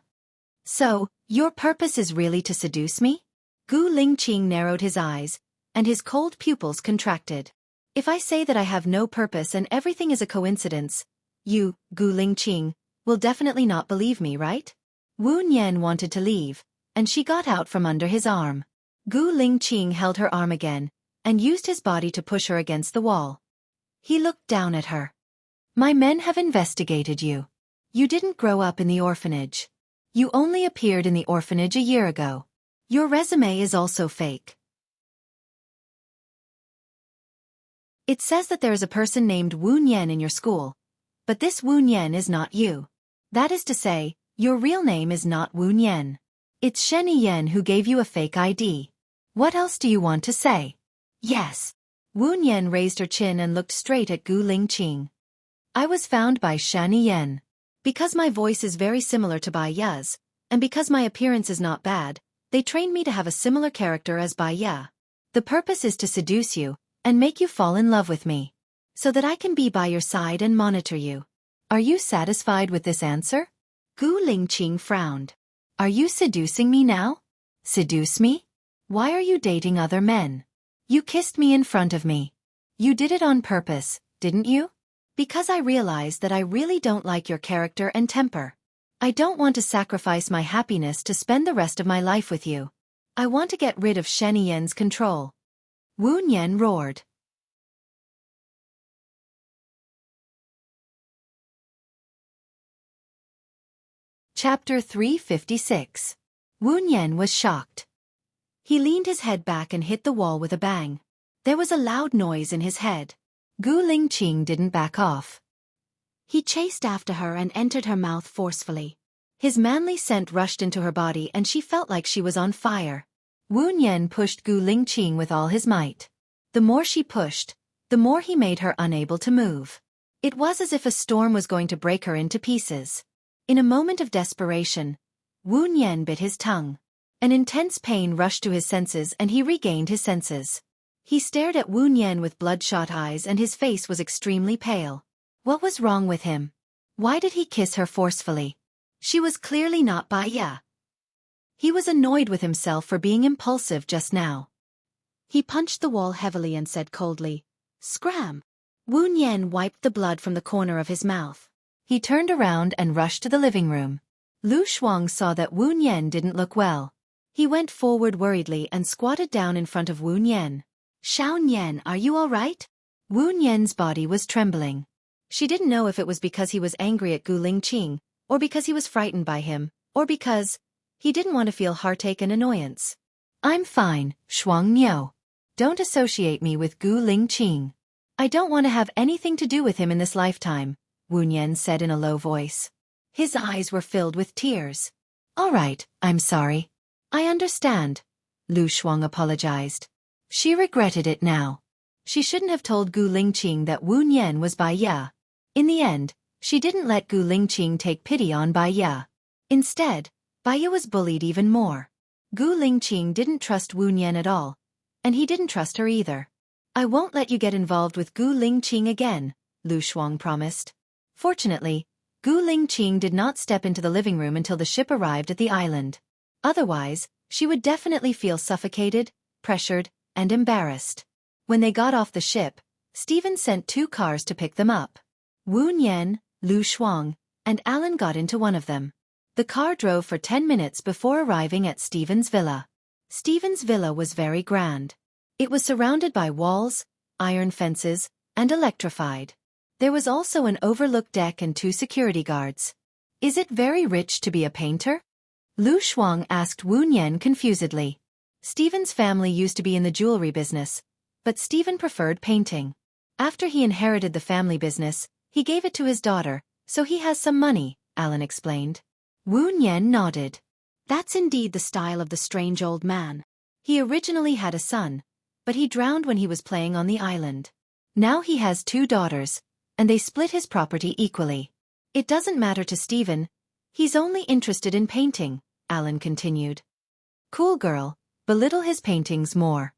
So, your purpose is really to seduce me? Gu Lingqing narrowed his eyes, and his cold pupils contracted. If I say that I have no purpose and everything is a coincidence, you, Gu Lingqing, will definitely not believe me, right? Wu Nian wanted to leave, and she got out from under his arm. Gu Lingqing held her arm again, and used his body to push her against the wall. He looked down at her. My men have investigated you. You didn't grow up in the orphanage. You only appeared in the orphanage a year ago. Your resume is also fake. It says that there is a person named Wu Nian in your school, but this Wu Nian is not you. That is to say, your real name is not Wu Nian. It's Sheniyen who gave you a fake ID. What else do you want to say? Yes. Wu Nian raised her chin and looked straight at Gu Lingqing. I was found by Sheniyen. Because my voice is very similar to Bai Ya's, and because my appearance is not bad, they trained me to have a similar character as Bai Ya. The purpose is to seduce you, and make you fall in love with me, so that I can be by your side and monitor you. Are you satisfied with this answer? Gu Lingqing frowned. Are you seducing me now? Seduce me? Why are you dating other men? You kissed me in front of me. You did it on purpose, didn't you? Because I realized that I really don't like your character and temper. I don't want to sacrifice my happiness to spend the rest of my life with you. I want to get rid of Sheniyen's control. Wu Nian roared. Chapter 356. Wu Nian was shocked. He leaned his head back and hit the wall with a bang. There was a loud noise in his head. Gu Lingqing didn't back off. He chased after her and entered her mouth forcefully. His manly scent rushed into her body and she felt like she was on fire. Wu Nian pushed Gu Lingqing with all his might. The more she pushed, the more he made her unable to move. It was as if a storm was going to break her into pieces. In a moment of desperation, Wu Nian bit his tongue. An intense pain rushed to his senses and he regained his senses. He stared at Wu Nian with bloodshot eyes and his face was extremely pale. What was wrong with him? Why did he kiss her forcefully? She was clearly not Baiya. He was annoyed with himself for being impulsive just now. He punched the wall heavily and said coldly, "Scram!" Wu Nian wiped the blood from the corner of his mouth. He turned around and rushed to the living room. Lu Shuang saw that Wu Nian didn't look well. He went forward worriedly and squatted down in front of Wu Nian. "Xiao Nian, are you all right?" Wu Nian's body was trembling. She didn't know if it was because he was angry at Gu Lingqing, or because he was frightened by him, or because he didn't want to feel heartache and annoyance. "I'm fine, Shuang Niu. Don't associate me with Gu Lingqing. I don't want to have anything to do with him in this lifetime," Wu Nian said in a low voice. His eyes were filled with tears. "All right, I'm sorry. I understand," Lu Shuang apologized. She regretted it now. She shouldn't have told Gu Lingqing that Wu Nian was Baiya. In the end, she didn't let Gu Lingqing take pity on Baiya. Instead, Baiya was bullied even more. Gu Lingqing didn't trust Wu Nian at all, and he didn't trust her either. "I won't let you get involved with Gu Lingqing again," Lu Shuang promised. Fortunately, Gu Lingqing did not step into the living room until the ship arrived at the island. Otherwise, she would definitely feel suffocated, pressured, and embarrassed. When they got off the ship, Stephen sent 2 cars to pick them up. Wu Nian, Lu Shuang, and Alan got into one of them. The car drove for 10 minutes before arriving at Stephen's villa. Stephen's villa was very grand. It was surrounded by walls, iron fences, and electrified. There was also an overlook deck and 2 security guards. "Is it very rich to be a painter?" Lu Shuang asked Wu Nian confusedly. Stephen's family used to be in the jewelry business, but Stephen preferred painting. After he inherited the family business, he gave it to his daughter, so he has some money, Alan explained. Wu Nian nodded. That's indeed the style of the strange old man. He originally had a son, but he drowned when he was playing on the island. Now he has 2 daughters, and they split his property equally. It doesn't matter to Stephen. He's only interested in painting, Alan continued. Cool girl, belittle his paintings more.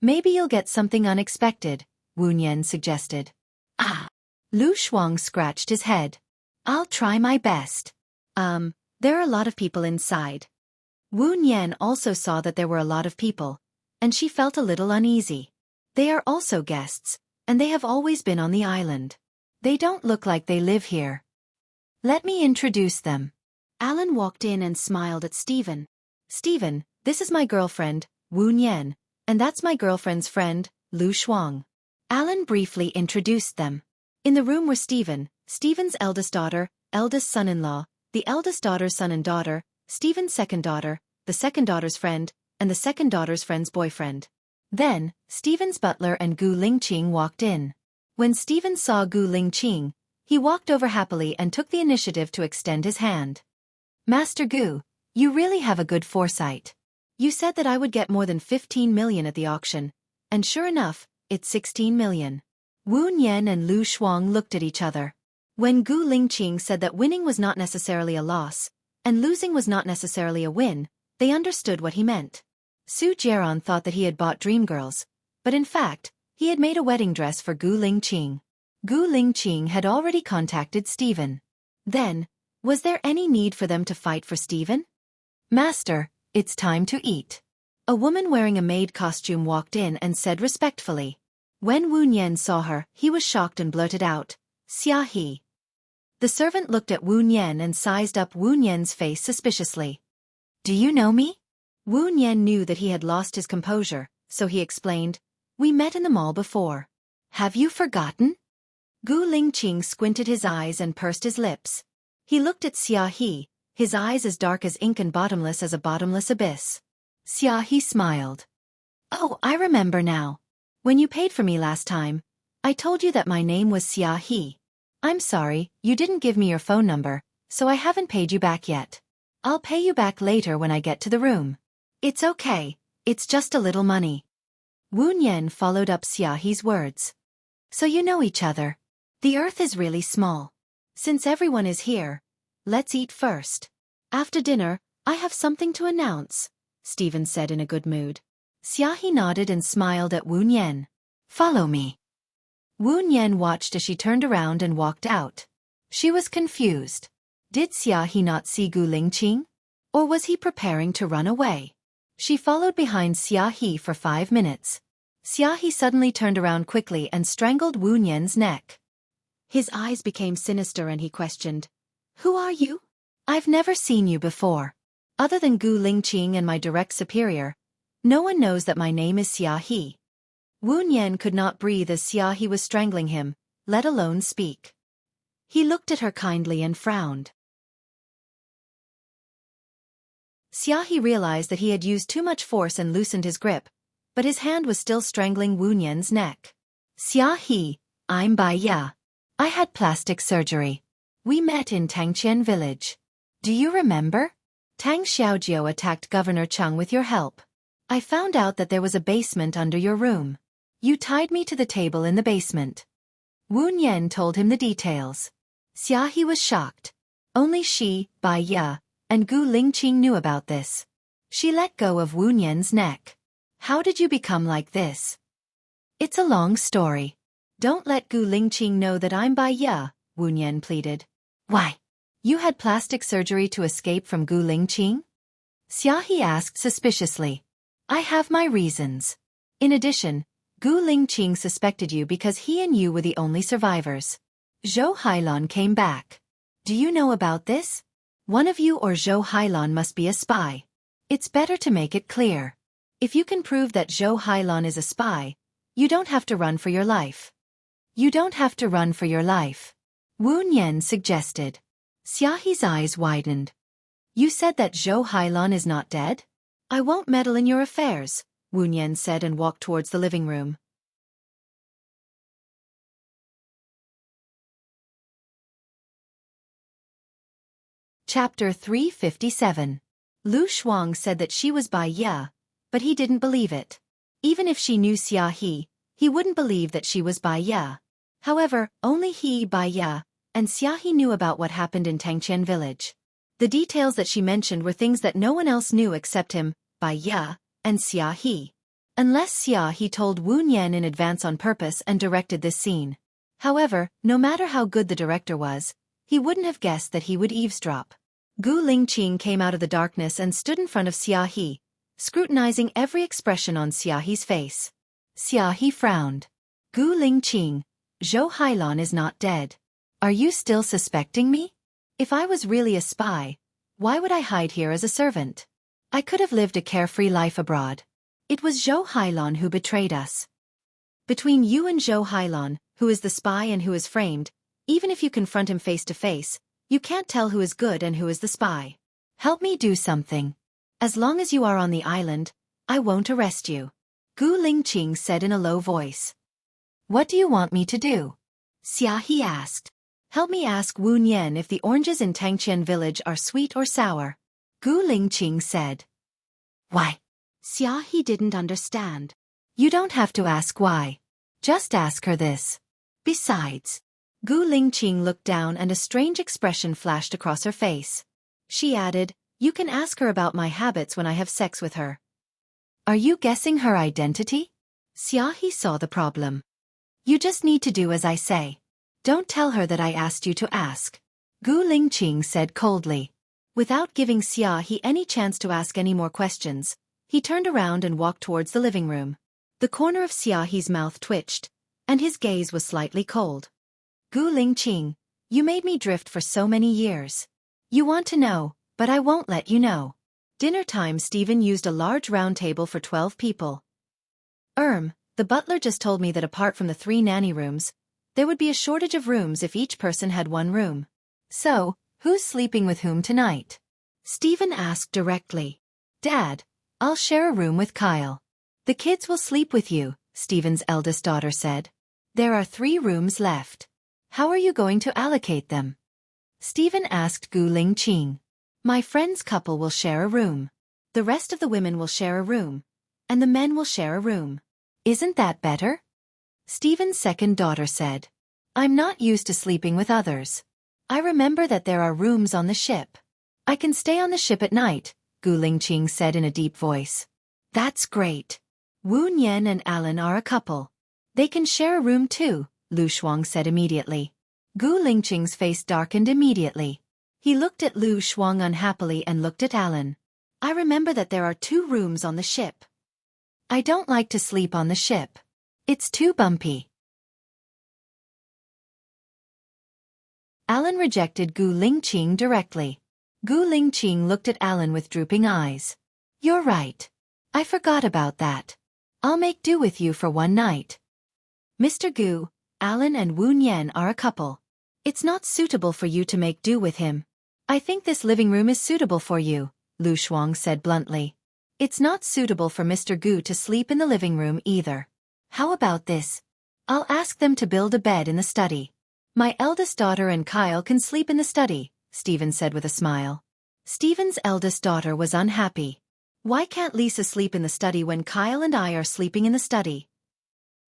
Maybe you'll get something unexpected, Wu Nian suggested. Ah! Lu Shuang scratched his head. I'll try my best. There are a lot of people inside. Wu Nian also saw that there were a lot of people, and she felt a little uneasy. They are also guests, and they have always been on the island. They don't look like they live here. Let me introduce them. Alan walked in and smiled at Stephen. Stephen, this is my girlfriend, Wu Nian, and that's my girlfriend's friend, Lu Shuang. Alan briefly introduced them. In the room were Stephen, Stephen's eldest daughter, eldest son-in-law, the eldest daughter's son and daughter, Stephen's second daughter, the second daughter's friend, and the second daughter's friend's boyfriend. Then, Stephen's butler and Gu Lingqing walked in. When Stephen saw Gu Lingqing, he walked over happily and took the initiative to extend his hand. Master Gu, you really have a good foresight. You said that I would get more than 15 million at the auction, and sure enough, it's 16 million. Wu Nian and Lu Shuang looked at each other. When Gu Lingqing said that winning was not necessarily a loss, and losing was not necessarily a win, they understood what he meant. Su Jiaran thought that he had bought dream girls, but in fact, he had made a wedding dress for Gu Lingqing. Gu Lingqing had already contacted Stephen. Then, was there any need for them to fight for Stephen? Master, it's time to eat. A woman wearing a maid costume walked in and said respectfully. When Wu Nian saw her, he was shocked and blurted out, Xia He. The servant looked at Wu Nian and sized up Wu Nian's face suspiciously. Do you know me? Wu Nian knew that he had lost his composure, so he explained, We met in the mall before. Have you forgotten? Gu Lingqing squinted his eyes and pursed his lips. He looked at Xia He, his eyes as dark as ink and bottomless as a bottomless abyss. Xia He smiled. Oh, I remember now. When you paid for me last time, I told you that my name was Xia He. I'm sorry, you didn't give me your phone number, so I haven't paid you back yet. I'll pay you back later when I get to the room. It's okay, it's just a little money. Wu Nian followed up Xia He's words. So you know each other. The earth is really small. Since everyone is here, let's eat first. After dinner, I have something to announce, Stephen said in a good mood. Xiaohi nodded and smiled at Wu Nian. Follow me. Wu Nian watched as she turned around and walked out. She was confused. Did Xiaohi not see Gu Lingqing? Or was he preparing to run away? She followed behind Xiaohi for 5 minutes. Xiaohi suddenly turned around quickly and strangled Wu Nian's neck. His eyes became sinister and he questioned, Who are you? I've never seen you before. Other than Gu Lingqing and my direct superior, no one knows that my name is Xiaohi. Wu Nian could not breathe as Xiaohi was strangling him, let alone speak. He looked at her kindly and frowned. Xiaohi realized that he had used too much force and loosened his grip, but his hand was still strangling Wu Nian's neck. Xiaohi, I'm Bai Ya. I had plastic surgery. We met in Tangqian village. Do you remember? Tang Xiaojiu attacked Governor Cheng with your help. I found out that there was a basement under your room. You tied me to the table in the basement. Wu Nian told him the details. Xiaohi was shocked. Only she, Bai Ya, and Gu Lingqing knew about this. She let go of Wu Nian's neck. How did you become like this? It's a long story. Don't let Gu Lingqing know that I'm Bai Ya, Wu Nian pleaded. Why? You had plastic surgery to escape from Gu Lingqing? Xiaohi asked suspiciously. I have my reasons. In addition, Gu Lingqing suspected you because he and you were the only survivors. Zhou Hailan came back. Do you know about this? One of you or Zhou Hailan must be a spy. It's better to make it clear. If you can prove that Zhou Hailan is a spy, you don't have to run for your life. You don't have to run for your life. Wu Nian suggested. Xiaohi's eyes widened. You said that Zhou Hailan is not dead? I won't meddle in your affairs, Wu Nian said and walked towards the living room. Chapter 357. Lu Shuang said that she was Bai Ya, but he didn't believe it. Even if she knew Xiaohi, he wouldn't believe that she was Bai Ya. However, only he, Bai Ya, and Xiaohi knew about what happened in Tangqian village. The details that she mentioned were things that no one else knew except him, Bai Ya, and Xiaohi. Unless Xiaohi told Wu Nian in advance on purpose and directed this scene. However, no matter how good the director was, he wouldn't have guessed that he would eavesdrop. Gu Lingqing came out of the darkness and stood in front of Xiaohi, scrutinizing every expression on Xiaohi's face. Xiaohi frowned. Gu Lingqing, Zhou Hailan is not dead. Are you still suspecting me? If I was really a spy, why would I hide here as a servant? I could have lived a carefree life abroad. It was Zhou Hailan who betrayed us. Between you and Zhou Hailan, who is the spy and who is framed, even if you confront him face to face, you can't tell who is good and who is the spy. Help me do something. As long as you are on the island, I won't arrest you. Gu Lingqing said in a low voice. What do you want me to do? Xiaohi asked. Help me ask Wu Nian if the oranges in Tangqian village are sweet or sour. Gu Lingqing said. Why? Xiaohi didn't understand. You don't have to ask why. Just ask her this. Besides, Gu Lingqing looked down and a strange expression flashed across her face. She added, You can ask her about my habits when I have sex with her. Are you guessing her identity? Xiaohi saw the problem. You just need to do as I say. Don't tell her that I asked you to ask. Gu Lingqing said coldly. Without giving Xiaohi any chance to ask any more questions, he turned around and walked towards the living room. The corner of Xiaohi's mouth twitched, and his gaze was slightly cold. Gu Lingqing, you made me drift for so many years. You want to know, but I won't let you know. Dinner time. Stephen used a large round table for 12 people. The butler just told me that apart from the 3 nanny rooms, there would be a shortage of rooms if each person had one room. So, who's sleeping with whom tonight? Stephen asked directly. Dad, I'll share a room with Kyle. The kids will sleep with you, Stephen's eldest daughter said. There are 3 rooms left. How are you going to allocate them? Stephen asked Gu Lingqing. My friend's couple will share a room. The rest of the women will share a room. And the men will share a room. Isn't that better? Stephen's second daughter said. I'm not used to sleeping with others. I remember that there are rooms on the ship. I can stay on the ship at night, Gu Lingqing said in a deep voice. That's great. Wu Nian and Alan are a couple. They can share a room too, Lu Shuang said immediately. Gu Lingqing's face darkened immediately. He looked at Lu Shuang unhappily and looked at Alan. I remember that there are 2 rooms on the ship. I don't like to sleep on the ship. It's too bumpy. Alan rejected Gu Lingqing directly. Gu Lingqing looked at Alan with drooping eyes. You're right. I forgot about that. I'll make do with you for one night. Mr. Gu, Alan and Wu Nian are a couple. It's not suitable for you to make do with him. I think this living room is suitable for you, Lu Shuang said bluntly. It's not suitable for Mr. Gu to sleep in the living room either. How about this? I'll ask them to build a bed in the study. My eldest daughter and Kyle can sleep in the study, Stephen said with a smile. Stephen's eldest daughter was unhappy. Why can't Lisa sleep in the study when Kyle and I are sleeping in the study?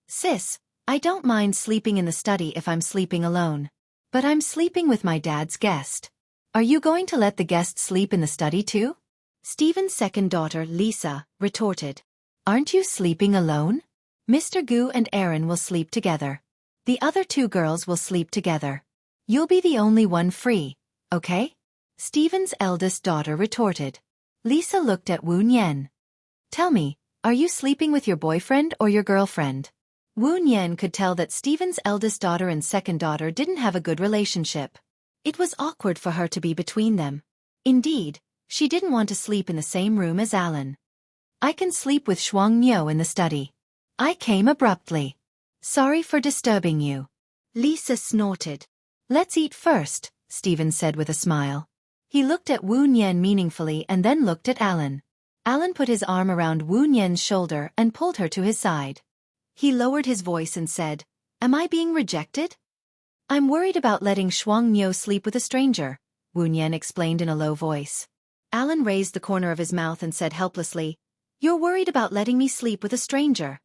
Sis, I don't mind sleeping in the study if I'm sleeping alone. But I'm sleeping with my dad's guest. Are you going to let the guest sleep in the study too? Stephen's second daughter, Lisa, retorted. Aren't you sleeping alone? Mr. Gu and Aaron will sleep together. The other 2 girls will sleep together. You'll be the only one free, okay? Stephen's eldest daughter retorted. Lisa looked at Wu Nian. Tell me, are you sleeping with your boyfriend or your girlfriend? Wu Nian could tell that Stephen's eldest daughter and second daughter didn't have a good relationship. It was awkward for her to be between them. Indeed, she didn't want to sleep in the same room as Alan. I can sleep with Shuang Niu in the study. I came abruptly. Sorry for disturbing you. Lisa snorted. Let's eat first, Stephen said with a smile. He looked at Wu Nian meaningfully and then looked at Alan. Alan put his arm around Wu Nian's shoulder and pulled her to his side. He lowered his voice and said, Am I being rejected? I'm worried about letting Shuang Niu sleep with a stranger, Wu Nian explained in a low voice. Alan raised the corner of his mouth and said helplessly, You're worried about letting me sleep with a stranger.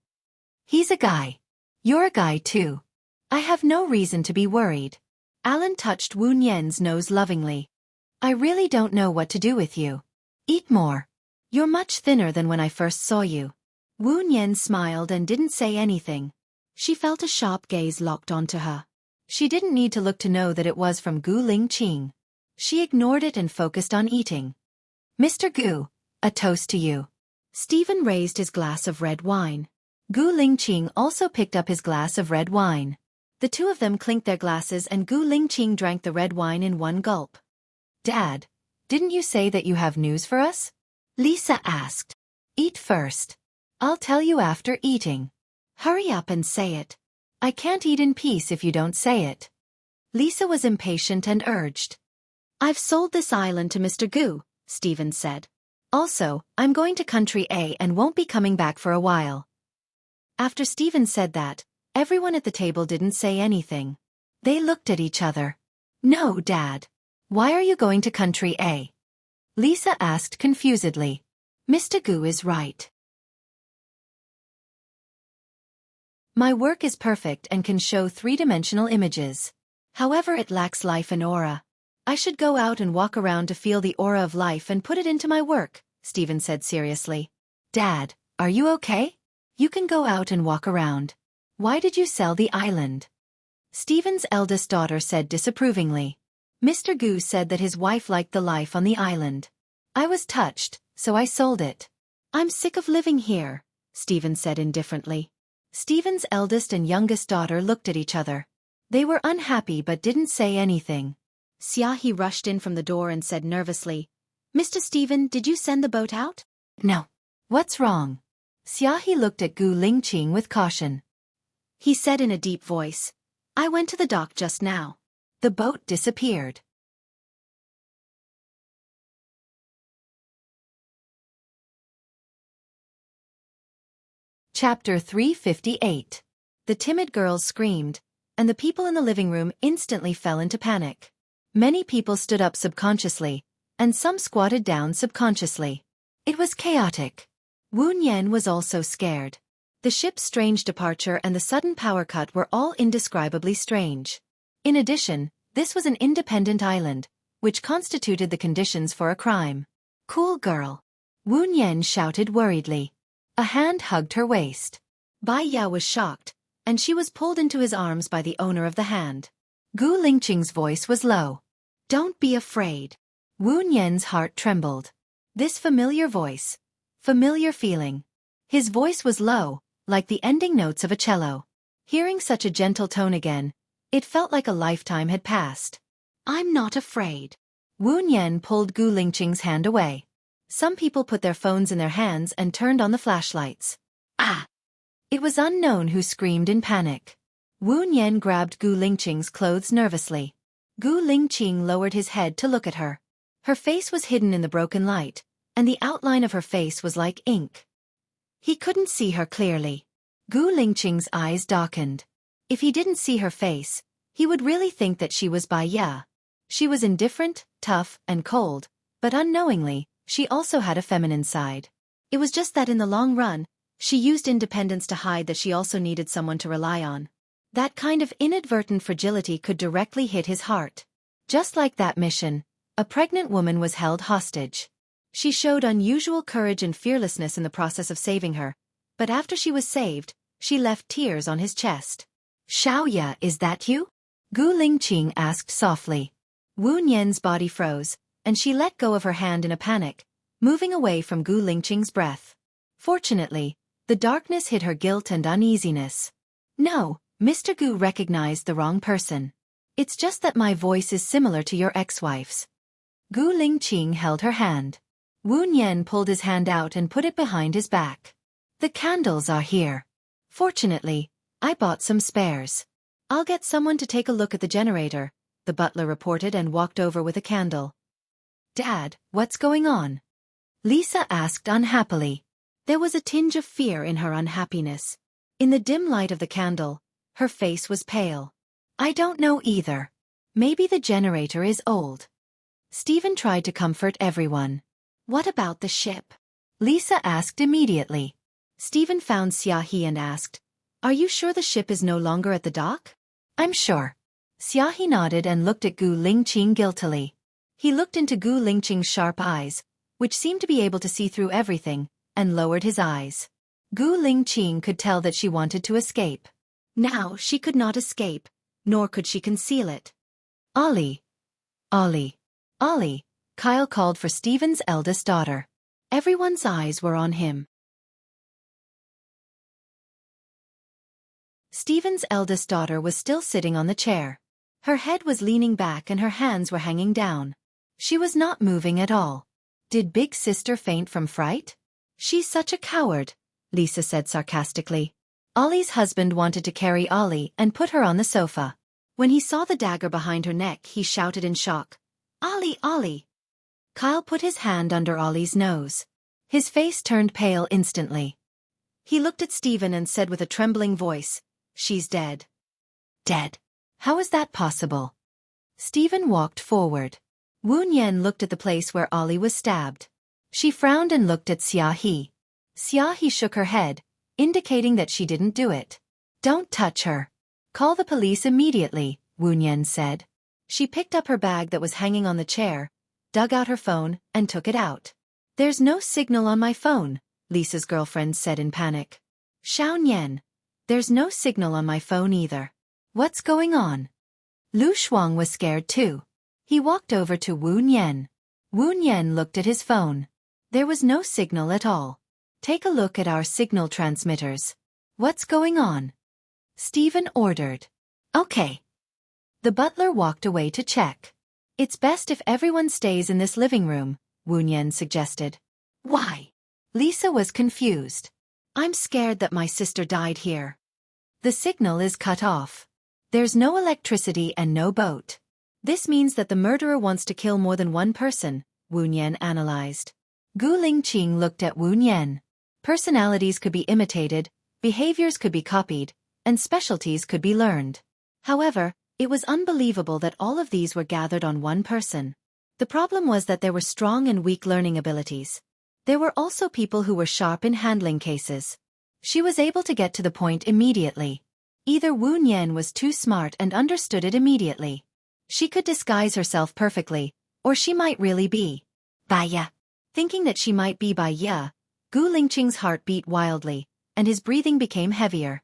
He's a guy. You're a guy too. I have no reason to be worried. Alan touched Wu Nian's nose lovingly. I really don't know what to do with you. Eat more. You're much thinner than when I first saw you. Wu Nian smiled and didn't say anything. She felt a sharp gaze locked onto her. She didn't need to look to know that it was from Gu Lingqing. She ignored it and focused on eating. Mr. Gu, a toast to you. Stephen raised his glass of red wine. Gu Lingqing also picked up his glass of red wine. The 2 of them clinked their glasses and Gu Lingqing drank the red wine in one gulp. Dad, didn't you say that you have news for us? Lisa asked. Eat first. I'll tell you after eating. Hurry up and say it. I can't eat in peace if you don't say it. Lisa was impatient and urged. I've sold this island to Mr. Gu, Stephen said. Also, I'm going to Country A and won't be coming back for a while. After Stephen said that, everyone at the table didn't say anything. They looked at each other. No, Dad. Why are you going to Country A? Lisa asked confusedly. Mr. Gu is right. My work is perfect and can show 3-dimensional images. However, it lacks life and aura. I should go out and walk around to feel the aura of life and put it into my work, Stephen said seriously. Dad, are you okay? You can go out and walk around. Why did you sell the island? Stephen's eldest daughter said disapprovingly. Mr. Gu said that his wife liked the life on the island. I was touched, so I sold it. I'm sick of living here, Stephen said indifferently. Stephen's eldest and youngest daughter looked at each other. They were unhappy but didn't say anything. Xiaohi rushed in from the door and said nervously, Mr. Stephen, did you send the boat out? No. What's wrong? Xiaohi looked at Gu Lingqing with caution. He said in a deep voice, I went to the dock just now. The boat disappeared. Chapter 358. The timid girls screamed, and the people in the living room instantly fell into panic. Many people stood up subconsciously, and some squatted down subconsciously. It was chaotic. Wu Nian was also scared. The ship's strange departure and the sudden power cut were all indescribably strange. In addition, This was an independent island, which constituted the conditions for a crime. Cool girl. Wu Nian shouted worriedly. A hand hugged her waist. Bai Ya was shocked, and she was pulled into his arms by the owner of the hand. Gu Lingqing's voice was low. Don't be afraid. Wu Nian's heart trembled. This familiar voice. Familiar feeling. His voice was low, like the ending notes of a cello. Hearing such a gentle tone again, it felt like a lifetime had passed. I'm not afraid. Wu Nian pulled Gu Lingqing's hand away. Some people put their phones in their hands and turned on the flashlights. Ah! It was unknown who screamed in panic. Wu Nian grabbed Gu Lingqing's clothes nervously. Gu Lingqing lowered his head to look at her. Her face was hidden in the broken light, and the outline of her face was like ink. He couldn't see her clearly. Gu Lingqing's eyes darkened. If he didn't see her face, he would really think that she was Bai Ya. She was indifferent, tough, and cold, but unknowingly, she also had a feminine side. It was just that in the long run, she used independence to hide that she also needed someone to rely on. That kind of inadvertent fragility could directly hit his heart. Just like that mission, a pregnant woman was held hostage. She showed unusual courage and fearlessness in the process of saving her, but after she was saved, she left tears on his chest. Xiaoya, is that you? Gu Lingqing asked softly. Wu Nian's body froze, and she let go of her hand in a panic, moving away from Gu Lingqing's breath. Fortunately, the darkness hid her guilt and uneasiness. No, Mr. Gu recognized the wrong person. It's just that my voice is similar to your ex-wife's. Gu Lingqing held her hand. Wu Nian pulled his hand out and put it behind his back. The candles are here. Fortunately, I bought some spares. I'll get someone to take a look at the generator, the butler reported and walked over with a candle. Dad, what's going on? Lisa asked unhappily. There was a tinge of fear in her unhappiness. In the dim light of the candle, her face was pale. I don't know either. Maybe the generator is old. Stephen tried to comfort everyone. What about the ship? Lisa asked immediately. Stephen found Xiaohi and asked, Are you sure the ship is no longer at the dock? I'm sure. Xiaohi nodded and looked at Gu Lingqing guiltily. He looked into Gu Lingqing's sharp eyes, which seemed to be able to see through everything, and lowered his eyes. Gu Lingqing could tell that she wanted to escape. Now she could not escape, nor could she conceal it. Ollie. Ollie. Ollie, Kyle called for Stephen's eldest daughter. Everyone's eyes were on him. Stephen's eldest daughter was still sitting on the chair. Her head was leaning back and her hands were hanging down. She was not moving at all. Did big sister faint from fright? She's such a coward, Lisa said sarcastically. Ollie's husband wanted to carry Ollie and put her on the sofa. When he saw the dagger behind her neck, he shouted in shock. Ollie, Ollie! Kyle put his hand under Ollie's nose. His face turned pale instantly. He looked at Stephen and said with a trembling voice, She's dead. Dead? How is that possible? Stephen walked forward. Wu Nian looked at the place where Ollie was stabbed. She frowned and looked at Xiaohi. Xiaohi shook her head, indicating that she didn't do it. Don't touch her. Call the police immediately, Wu Nian said. She picked up her bag that was hanging on the chair, dug out her phone, and took it out. There's no signal on my phone, Lisa's girlfriend said in panic. Xiao Nian. There's no signal on my phone either. What's going on? Lu Shuang was scared too. He walked over to Wu Nian. Wu Nian looked at his phone. There was no signal at all. Take a look at our signal transmitters. What's going on? Stephen ordered. Okay. The butler walked away to check. It's best if everyone stays in this living room, Wu Nian suggested. Why? Lisa was confused. I'm scared that my sister died here. The signal is cut off. There's no electricity and no boat. This means that the murderer wants to kill more than one person, Wu Nian analyzed. Gu Lingqing looked at Wu Nian. Personalities could be imitated, behaviors could be copied, and specialties could be learned. However, it was unbelievable that all of these were gathered on one person. The problem was that there were strong and weak learning abilities. There were also people who were sharp in handling cases. She was able to get to the point immediately. Either Wu Nian was too smart and understood it immediately. She could disguise herself perfectly, or she might really be Baya. Thinking that she might be Baya, Gu Lingqing's heart beat wildly, and his breathing became heavier.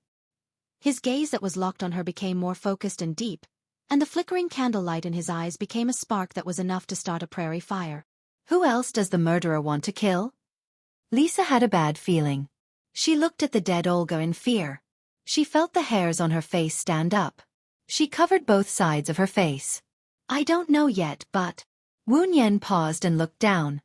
His gaze that was locked on her became more focused and deep, and the flickering candlelight in his eyes became a spark that was enough to start a prairie fire. Who else does the murderer want to kill? Lisa had a bad feeling. She looked at the dead Olga in fear. She felt the hairs on her face stand up. She covered both sides of her face. I don't know yet, but... Wu Nian paused and looked down.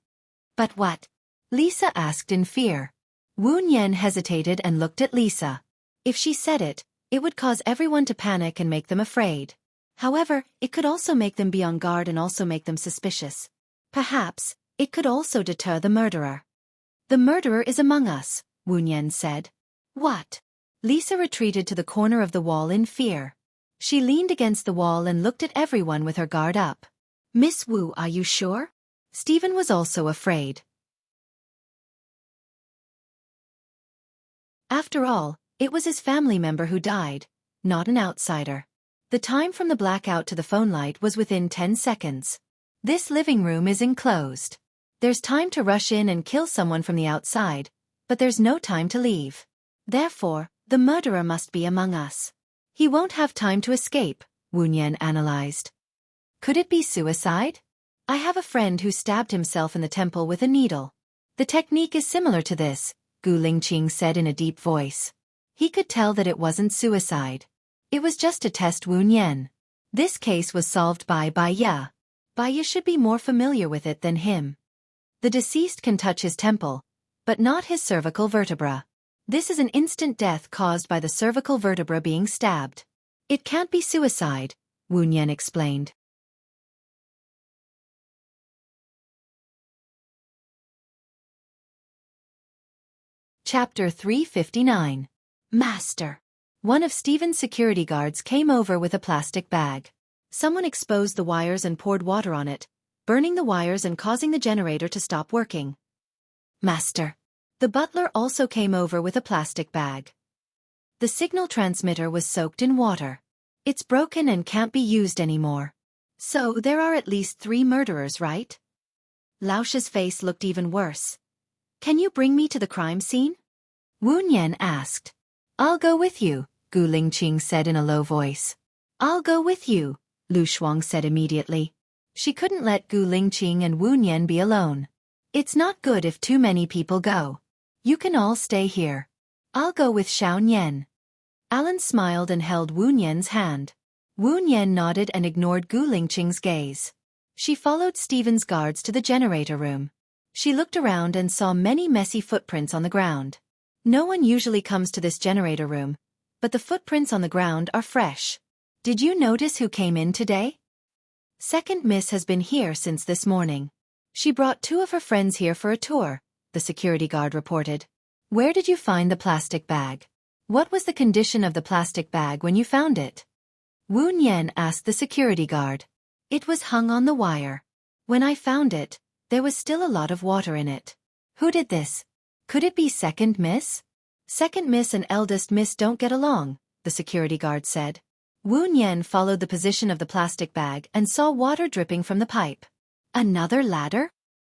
But what? Lisa asked in fear. Wu Nian hesitated and looked at Lisa. If she said it, it would cause everyone to panic and make them afraid. However, it could also make them be on guard and also make them suspicious. Perhaps, it could also deter the murderer. The murderer is among us, Wu Nian said. What? Lisa retreated to the corner of the wall in fear. She leaned against the wall and looked at everyone with her guard up. Miss Wu, are you sure? Stephen was also afraid. After all, it was his family member who died, not an outsider. The time from the blackout to the phone light was within 10 seconds. This living room is enclosed. There's time to rush in and kill someone from the outside, but there's no time to leave. Therefore, the murderer must be among us. He won't have time to escape, Wu Nian analyzed. Could it be suicide? I have a friend who stabbed himself in the temple with a needle. The technique is similar to this, Gu Lingqing said in a deep voice. He could tell that it wasn't suicide. It was just to test Wu Nian. This case was solved by Baya. Baya should be more familiar with it than him. The deceased can touch his temple, but not his cervical vertebra. This is an instant death caused by the cervical vertebra being stabbed. It can't be suicide, Wu Nian explained. Chapter 359. Master. One of Stephen's security guards came over with a plastic bag. Someone exposed the wires and poured water on it, burning the wires and causing the generator to stop working. Master. The butler also came over with a plastic bag. The signal transmitter was soaked in water. It's broken and can't be used anymore. So there are at least 3 murderers, right? Laosh's face looked even worse. Can you bring me to the crime scene? Wu Nian asked. I'll go with you, Gu Lingqing said in a low voice. I'll go with you, Lu Shuang said immediately. She couldn't let Gu Lingqing and Wu Nian be alone. It's not good if too many people go. You can all stay here. I'll go with Xiao Nian. Alan smiled and held Wu Nian's hand. Wu Nian nodded and ignored Gu Lingqing's gaze. She followed Stephen's guards to the generator room. She looked around and saw many messy footprints on the ground. No one usually comes to this generator room, but the footprints on the ground are fresh. Did you notice who came in today? Second Miss has been here since this morning. She brought 2 of her friends here for a tour, the security guard reported. Where did you find the plastic bag? What was the condition of the plastic bag when you found it? Wu Nian asked the security guard. It was hung on the wire. When I found it, there was still a lot of water in it. Who did this? Could it be Second Miss? Second Miss and Eldest Miss don't get along, the security guard said. Wu Nian followed the position of the plastic bag and saw water dripping from the pipe. Another ladder?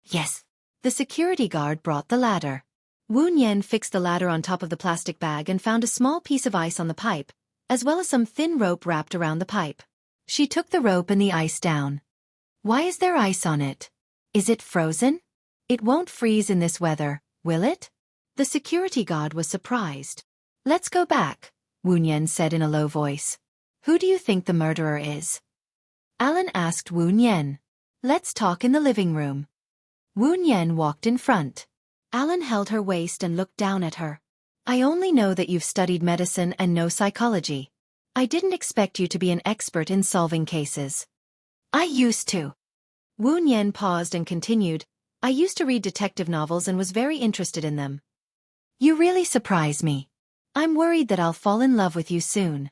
Yes. The security guard brought the ladder. Wu Nian fixed the ladder on top of the plastic bag and found a small piece of ice on the pipe, as well as some thin rope wrapped around the pipe. She took the rope and the ice down. Why is there ice on it? Is it frozen? It won't freeze in this weather, will it? The security guard was surprised. Let's go back, Wu Nian said in a low voice. Who do you think the murderer is? Alan asked Wu Nian. Let's talk in the living room. Wu Nian walked in front. Alan held her waist and looked down at her. I only know that you've studied medicine and know psychology. I didn't expect you to be an expert in solving cases. I used to. Wu Nian paused and continued. I used to read detective novels and was very interested in them. You really surprise me. I'm worried that I'll fall in love with you soon.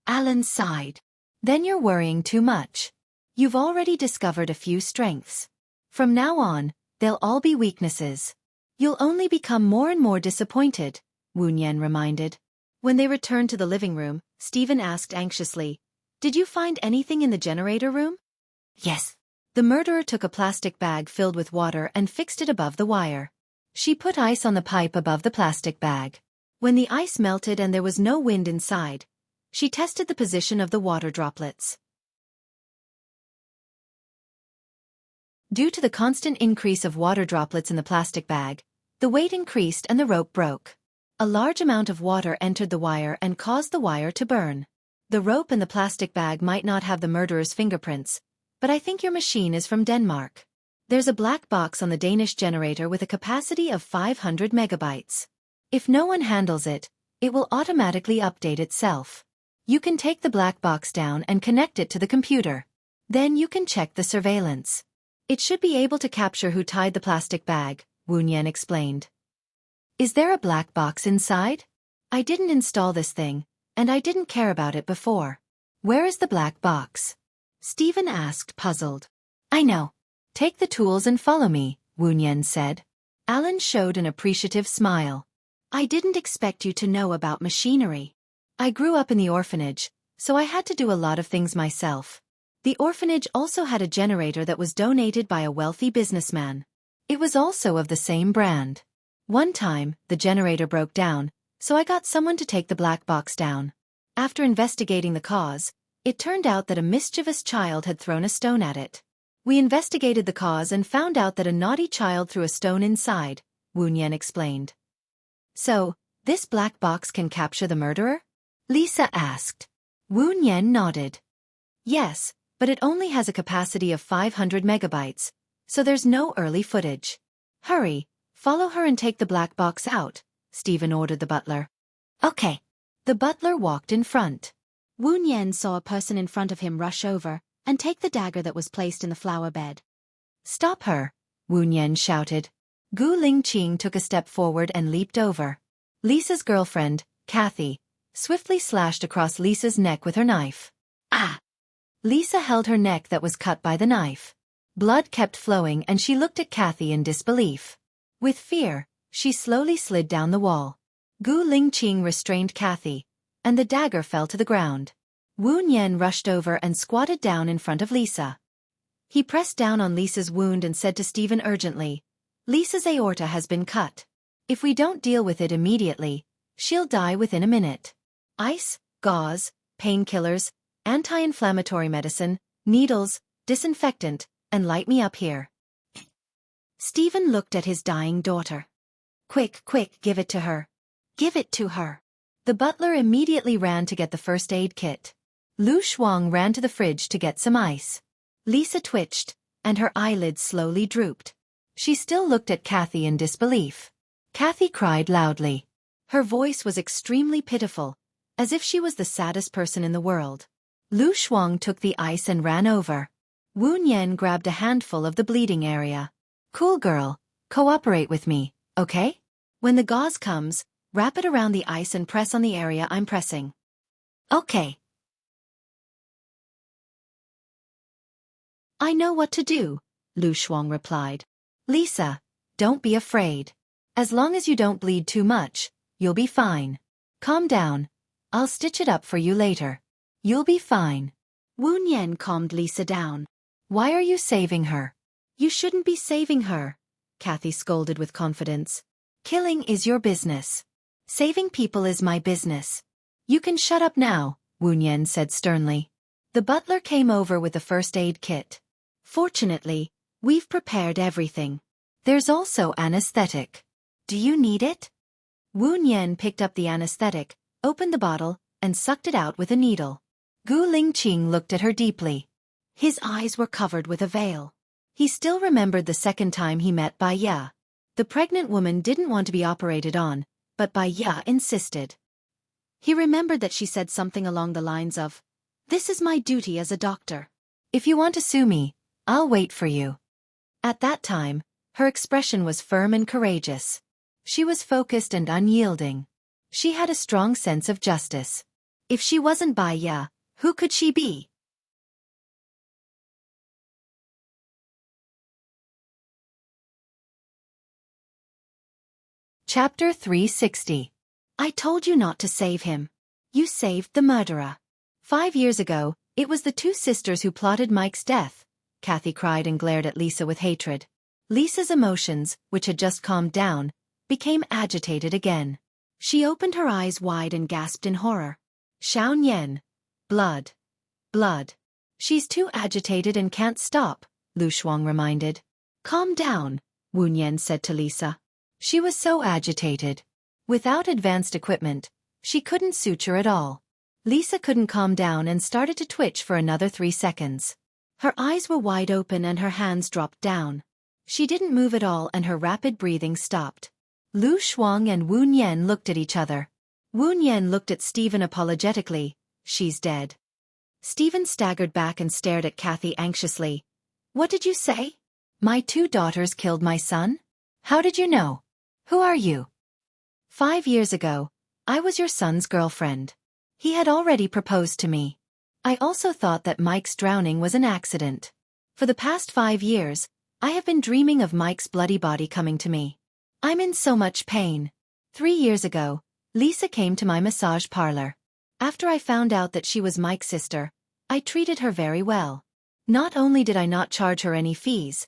Alan sighed. Then you're worrying too much. You've already discovered a few strengths. From now on, they'll all be weaknesses. You'll only become more and more disappointed, Wu Nian reminded. When they returned to the living room, Stephen asked anxiously, Did you find anything in the generator room? Yes. The murderer took a plastic bag filled with water and fixed it above the wire. She put ice on the pipe above the plastic bag. When the ice melted and there was no wind inside, she tested the position of the water droplets. Due to the constant increase of water droplets in the plastic bag, the weight increased and the rope broke. A large amount of water entered the wire and caused the wire to burn. The rope and the plastic bag might not have the murderer's fingerprints, but I think your machine is from Denmark. There's a black box on the Danish generator with a capacity of 500 megabytes. If no one handles it, it will automatically update itself. You can take the black box down and connect it to the computer. Then you can check the surveillance. It should be able to capture who tied the plastic bag, Wuxian explained. Is there a black box inside? I didn't install this thing, and I didn't care about it before. Where is the black box? Stephen asked, puzzled. I know. Take the tools and follow me, Wuxian said. Alan showed an appreciative smile. I didn't expect you to know about machinery. I grew up in the orphanage, so I had to do a lot of things myself. The orphanage also had a generator that was donated by a wealthy businessman. It was also of the same brand. One time, the generator broke down, so I got someone to take the black box down. After investigating the cause, it turned out that a mischievous child had thrown a stone at it. We investigated the cause and found out that a naughty child threw a stone inside, Wuxian explained. So, this black box can capture the murderer? Lisa asked. Wuxian nodded. Yes, but it only has a capacity of 500 megabytes, so there's no early footage. Hurry, follow her and take the black box out, Stephen ordered the butler. Okay. The butler walked in front. Wuxian saw a person in front of him rush over and take the dagger that was placed in the flower bed. Stop her, Wuxian shouted. Gu Lingqing took a step forward and leaped over. Lisa's girlfriend, Kathy, swiftly slashed across Lisa's neck with her knife. Ah! Lisa held her neck that was cut by the knife. Blood kept flowing and she looked at Kathy in disbelief. With fear, she slowly slid down the wall. Gu Lingqing restrained Kathy, and the dagger fell to the ground. Wuxian rushed over and squatted down in front of Lisa. He pressed down on Lisa's wound and said to Stephen urgently, Lisa's aorta has been cut. If we don't deal with it immediately, she'll die within a minute. Ice, gauze, painkillers, anti-inflammatory medicine, needles, disinfectant, and light me up here. Stephen looked at his dying daughter. Quick, quick, give it to her. Give it to her. The butler immediately ran to get the first aid kit. Lu Shuang ran to the fridge to get some ice. Lisa twitched, and her eyelids slowly drooped. She still looked at Kathy in disbelief. Kathy cried loudly. Her voice was extremely pitiful, as if she was the saddest person in the world. Lu Shuang took the ice and ran over. Wuxian grabbed a handful of the bleeding area. Cool girl, cooperate with me, okay? When the gauze comes, wrap it around the ice and press on the area I'm pressing. Okay. I know what to do, Lu Shuang replied. Lisa, don't be afraid. As long as you don't bleed too much, you'll be fine. Calm down. I'll stitch it up for you later. You'll be fine. Wuxian calmed Lisa down. Why are you saving her? You shouldn't be saving her, Kathy scolded with confidence. Killing is your business. Saving people is my business. You can shut up now, Wuxian said sternly. The butler came over with the first aid kit. Fortunately, we've prepared everything. There's also anesthetic. Do you need it? Wuxian picked up the anesthetic, opened the bottle, and sucked it out with a needle. Gu Lingqing looked at her deeply. His eyes were covered with a veil. He still remembered the second time he met Bai Ya. The pregnant woman didn't want to be operated on, but Bai Ya insisted. He remembered that she said something along the lines of, "This is my duty as a doctor. If you want to sue me, I'll wait for you." At that time, her expression was firm and courageous. She was focused and unyielding. She had a strong sense of justice. If she wasn't Bai Ya, who could she be? Chapter 360. I told you not to save him. You saved the murderer. 5 years ago, It was the two sisters who plotted Mike's death, Kathy cried and glared at Lisa with hatred. Lisa's emotions, which had just calmed down, became agitated again. She opened her eyes wide and gasped in horror. Xiaoyan. Blood. Blood. She's too agitated and can't stop, Lu Shuang reminded. Calm down, Wu Nian said to Lisa. She was so agitated. Without advanced equipment, she couldn't suture at all. Lisa couldn't calm down and started to twitch for another 3 seconds. Her eyes were wide open and her hands dropped down. She didn't move at all and her rapid breathing stopped. Lu Shuang and Wu Nian looked at each other. Wu Nian looked at Stephen apologetically. She's dead. Stephen staggered back and stared at Kathy anxiously. What did you say? My 2 daughters killed my son? How did you know? Who are you? 5 years ago, I was your son's girlfriend. He had already proposed to me. I also thought that Mike's drowning was an accident. For the past 5 years, I have been dreaming of Mike's bloody body coming to me. I'm in so much pain. 3 years ago, Lisa came to my massage parlor. After I found out that she was Mike's sister, I treated her very well. Not only did I not charge her any fees,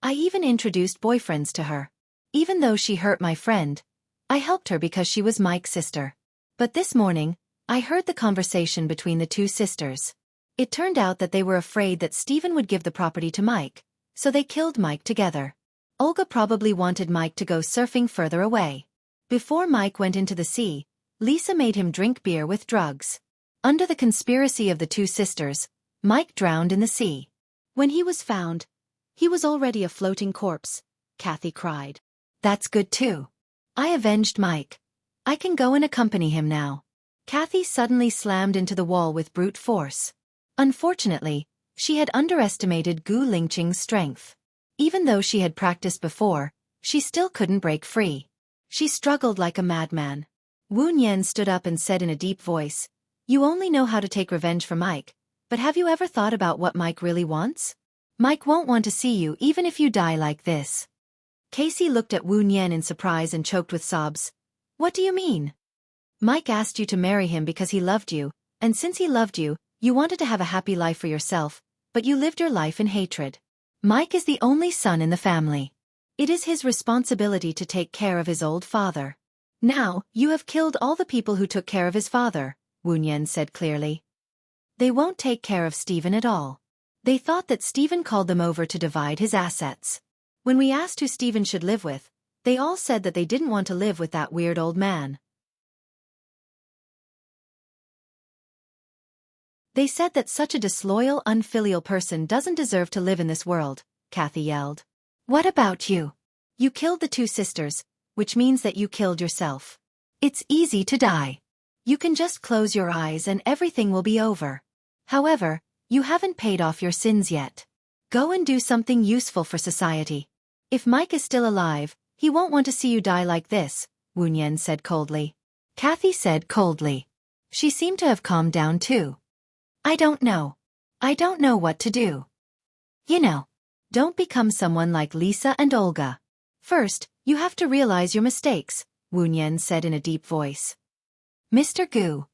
I even introduced boyfriends to her. Even though she hurt my friend, I helped her because she was Mike's sister. But this morning, I heard the conversation between the 2 sisters. It turned out that they were afraid that Stephen would give the property to Mike, so they killed Mike together. Olga probably wanted Mike to go surfing further away. Before Mike went into the sea, Lisa made him drink beer with drugs. Under the conspiracy of the 2 sisters, Mike drowned in the sea. When he was found, he was already a floating corpse, Kathy cried. That's good too. I avenged Mike. I can go and accompany him now. Kathy suddenly slammed into the wall with brute force. Unfortunately, she had underestimated Gu Lingqing's strength. Even though she had practiced before, she still couldn't break free. She struggled like a madman. Wu Nian stood up and said in a deep voice, You only know how to take revenge for Mike, but have you ever thought about what Mike really wants? Mike won't want to see you even if you die like this. Casey looked at Wu Nian in surprise and choked with sobs. What do you mean? Mike asked you to marry him because he loved you, and since he loved you, you wanted to have a happy life for yourself, but you lived your life in hatred. Mike is the only son in the family. It is his responsibility to take care of his old father. Now, you have killed all the people who took care of his father, Wu Nian said clearly. They won't take care of Stephen at all. They thought that Stephen called them over to divide his assets. When we asked who Stephen should live with, they all said that they didn't want to live with that weird old man. They said that such a disloyal, unfilial person doesn't deserve to live in this world, Kathy yelled. What about you? You killed the 2 sisters, which means that you killed yourself. It's easy to die. You can just close your eyes and everything will be over. However, you haven't paid off your sins yet. Go and do something useful for society. If Mike is still alive, he won't want to see you die like this, Wu Nian said coldly. Kathy said coldly. She seemed to have calmed down too. I don't know. I don't know what to do. You know, don't become someone like Lisa and Olga. First, you have to realize your mistakes, Wu Nian said in a deep voice. Mr. Gu.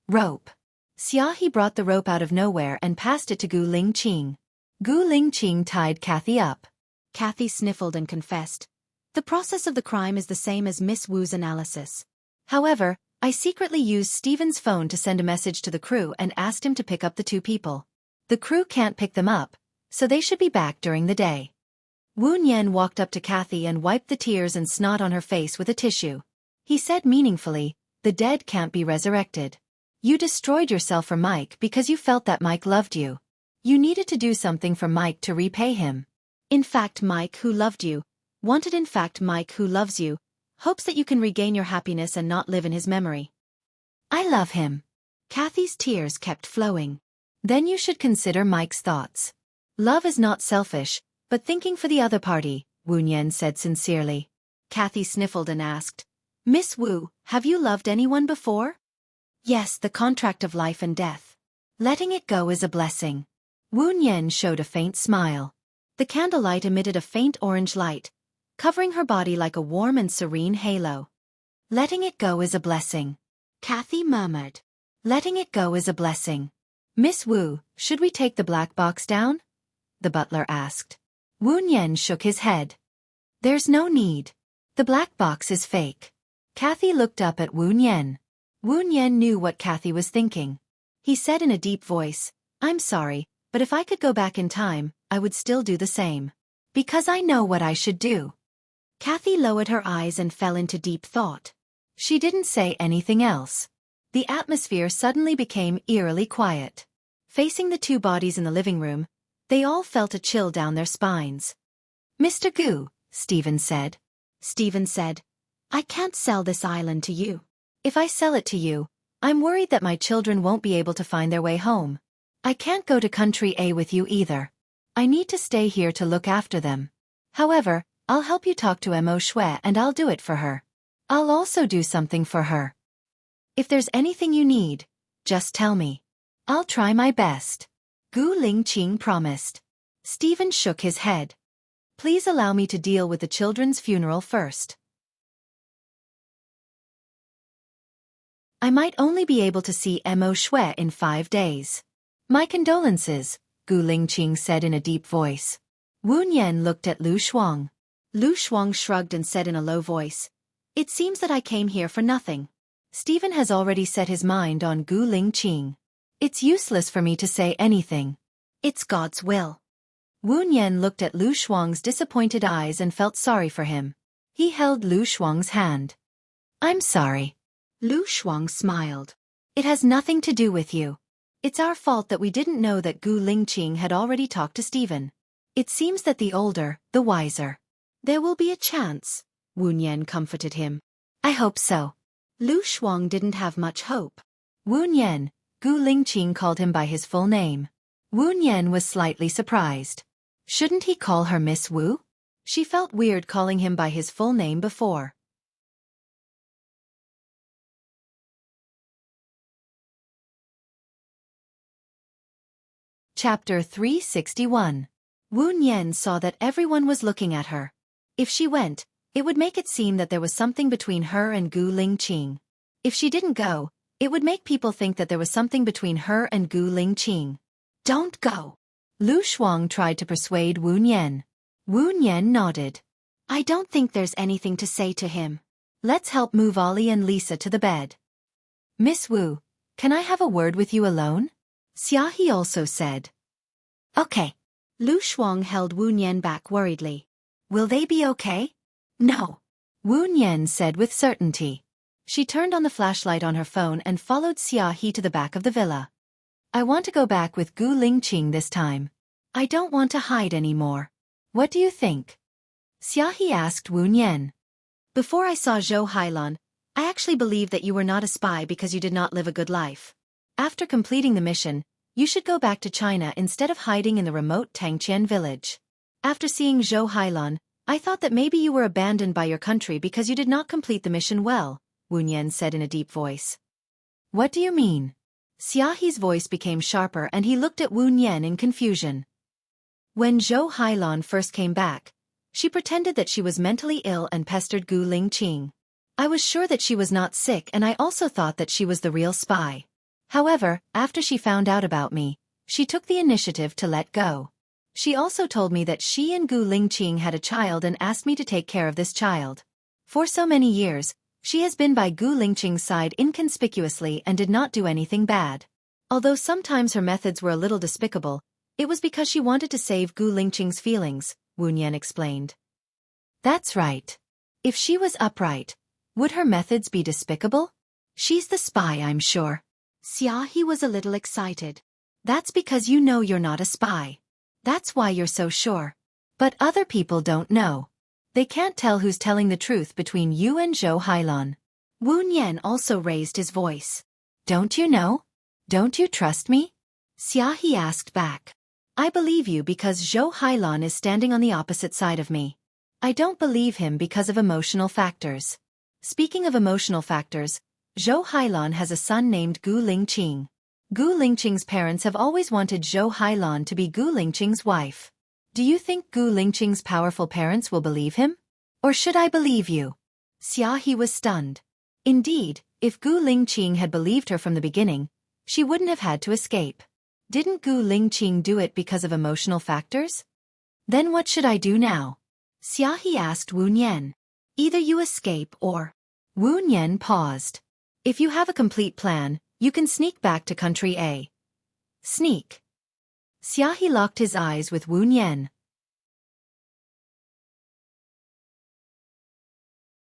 Rope. Xiaohe brought the rope out of nowhere and passed it to Gu Lingqing. Gu Lingqing tied Kathy up. Kathy sniffled and confessed. The process of the crime is the same as Miss Wu's analysis. However, I secretly used Stephen's phone to send a message to the crew and asked him to pick up the 2 people. The crew can't pick them up, so they should be back during the day. Wu Nian walked up to Kathy and wiped the tears and snot on her face with a tissue. He said meaningfully, the dead can't be resurrected. You destroyed yourself for Mike because you felt that Mike loved you. You needed to do something for Mike to repay him. In fact, Mike who loves you, hopes that you can regain your happiness and not live in his memory. I love him. Kathy's tears kept flowing. Then you should consider Mike's thoughts. Love is not selfish, but thinking for the other party, Wu Nian said sincerely. Kathy sniffled and asked, Miss Wu, have you loved anyone before? Yes, the contract of life and death. Letting it go is a blessing. Wu Nian showed a faint smile. The candlelight emitted a faint orange light, covering her body like a warm and serene halo. Letting it go is a blessing. Kathy murmured. Letting it go is a blessing. Miss Wu, should we take the black box down? The butler asked. Wu Nian shook his head. There's no need. The black box is fake. Kathy looked up at Wu Nian. Wu Nian knew what Kathy was thinking. He said in a deep voice, I'm sorry, but if I could go back in time, I would still do the same. Because I know what I should do. Kathy lowered her eyes and fell into deep thought. She didn't say anything else. The atmosphere suddenly became eerily quiet. Facing the two bodies in the living room, they all felt a chill down their spines. Mr. Gu, Stephen said. Stephen said, I can't sell this island to you. If I sell it to you, I'm worried that my children won't be able to find their way home. I can't go to country A with you either. I need to stay here to look after them. However, I'll help you talk to Mo Shui and I'll do it for her. I'll also do something for her. If there's anything you need, just tell me. I'll try my best. Gu Lingqing promised. Stephen shook his head. Please allow me to deal with the children's funeral first. I might only be able to see Mo Shui in 5 days. My condolences, Gu Lingqing said in a deep voice. Wu Nian looked at Lu Shuang. Lu Shuang shrugged and said in a low voice, It seems that I came here for nothing. Stephen has already set his mind on Gu Lingqing. It's useless for me to say anything. It's God's will. Wu Nian looked at Lu Shuang's disappointed eyes and felt sorry for him. He held Lu Shuang's hand. I'm sorry. Lu Shuang smiled. It has nothing to do with you. It's our fault that we didn't know that Gu Lingqing had already talked to Stephen. It seems that the older, the wiser. There will be a chance, Wu Nian comforted him. I hope so. Lu Shuang didn't have much hope. Wu Nian, Gu Lingqing called him by his full name. Wu Nian was slightly surprised. Shouldn't he call her Miss Wu? She felt weird calling him by his full name before. Chapter 361. Wu Nian saw that everyone was looking at her. If she went, it would make it seem that there was something between her and Gu Lingqing. If she didn't go, it would make people think that there was something between her and Gu Lingqing. Don't go. Lu Shuang tried to persuade Wu Nian. Wu Nian nodded. I don't think there's anything to say to him. Let's help move Ollie and Lisa to the bed. Miss Wu, can I have a word with you alone? Xiaofan also said. Okay. Lu Shuang held Wu Nian back worriedly. Will they be okay? No. Wu Nian said with certainty. She turned on the flashlight on her phone and followed Xiaofan to the back of the villa. I want to go back with Gu Lingqing this time. I don't want to hide anymore. What do you think? Xiaofan asked Wu Nian. Before I saw Zhou Hailan, I actually believed that you were not a spy because you did not live a good life. After completing the mission, you should go back to China instead of hiding in the remote Tangqian village. After seeing Zhou Hailan, I thought that maybe you were abandoned by your country because you did not complete the mission well, Wu Nian said in a deep voice. What do you mean? Xiaofan's voice became sharper and he looked at Wu Nian in confusion. When Zhou Hailan first came back, she pretended that she was mentally ill and pestered Gu Lingqing. I was sure that she was not sick and I also thought that she was the real spy. However, after she found out about me, she took the initiative to let go. She also told me that she and Gu Lingqing had a child and asked me to take care of this child. For so many years, she has been by Gu Lingqing's side inconspicuously and did not do anything bad. Although sometimes her methods were a little despicable, it was because she wanted to save Gu Lingqing's feelings, Wu Nian explained. That's right. If she was upright, would her methods be despicable? She's the spy, I'm sure. Xiaofan was a little excited. That's because you know you're not a spy. That's why you're so sure. But other people don't know. They can't tell who's telling the truth between you and Zhou Hailan. Wu Nian also raised his voice. Don't you know? Don't you trust me? Xiaofan asked back. I believe you because Zhou Hailan is standing on the opposite side of me. I don't believe him because of emotional factors. Speaking of emotional factors, Zhou Hailan has a son named Gu Lingqing. Gu Lingqing's parents have always wanted Zhou Hailan to be Gu Lingqing's wife. Do you think Gu Lingqing's powerful parents will believe him? Or should I believe you? Xiaofan was stunned. Indeed, if Gu Lingqing had believed her from the beginning, she wouldn't have had to escape. Didn't Gu Lingqing do it because of emotional factors? Then what should I do now? Xiaohi asked Wu Nian. Either you escape or... Wu Nian paused. If you have a complete plan, you can sneak back to country A. Sneak. Xiaohi locked his eyes with Wu Nian.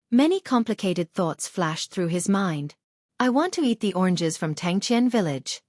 Many complicated thoughts flashed through his mind. I want to eat the oranges from Tangqian village.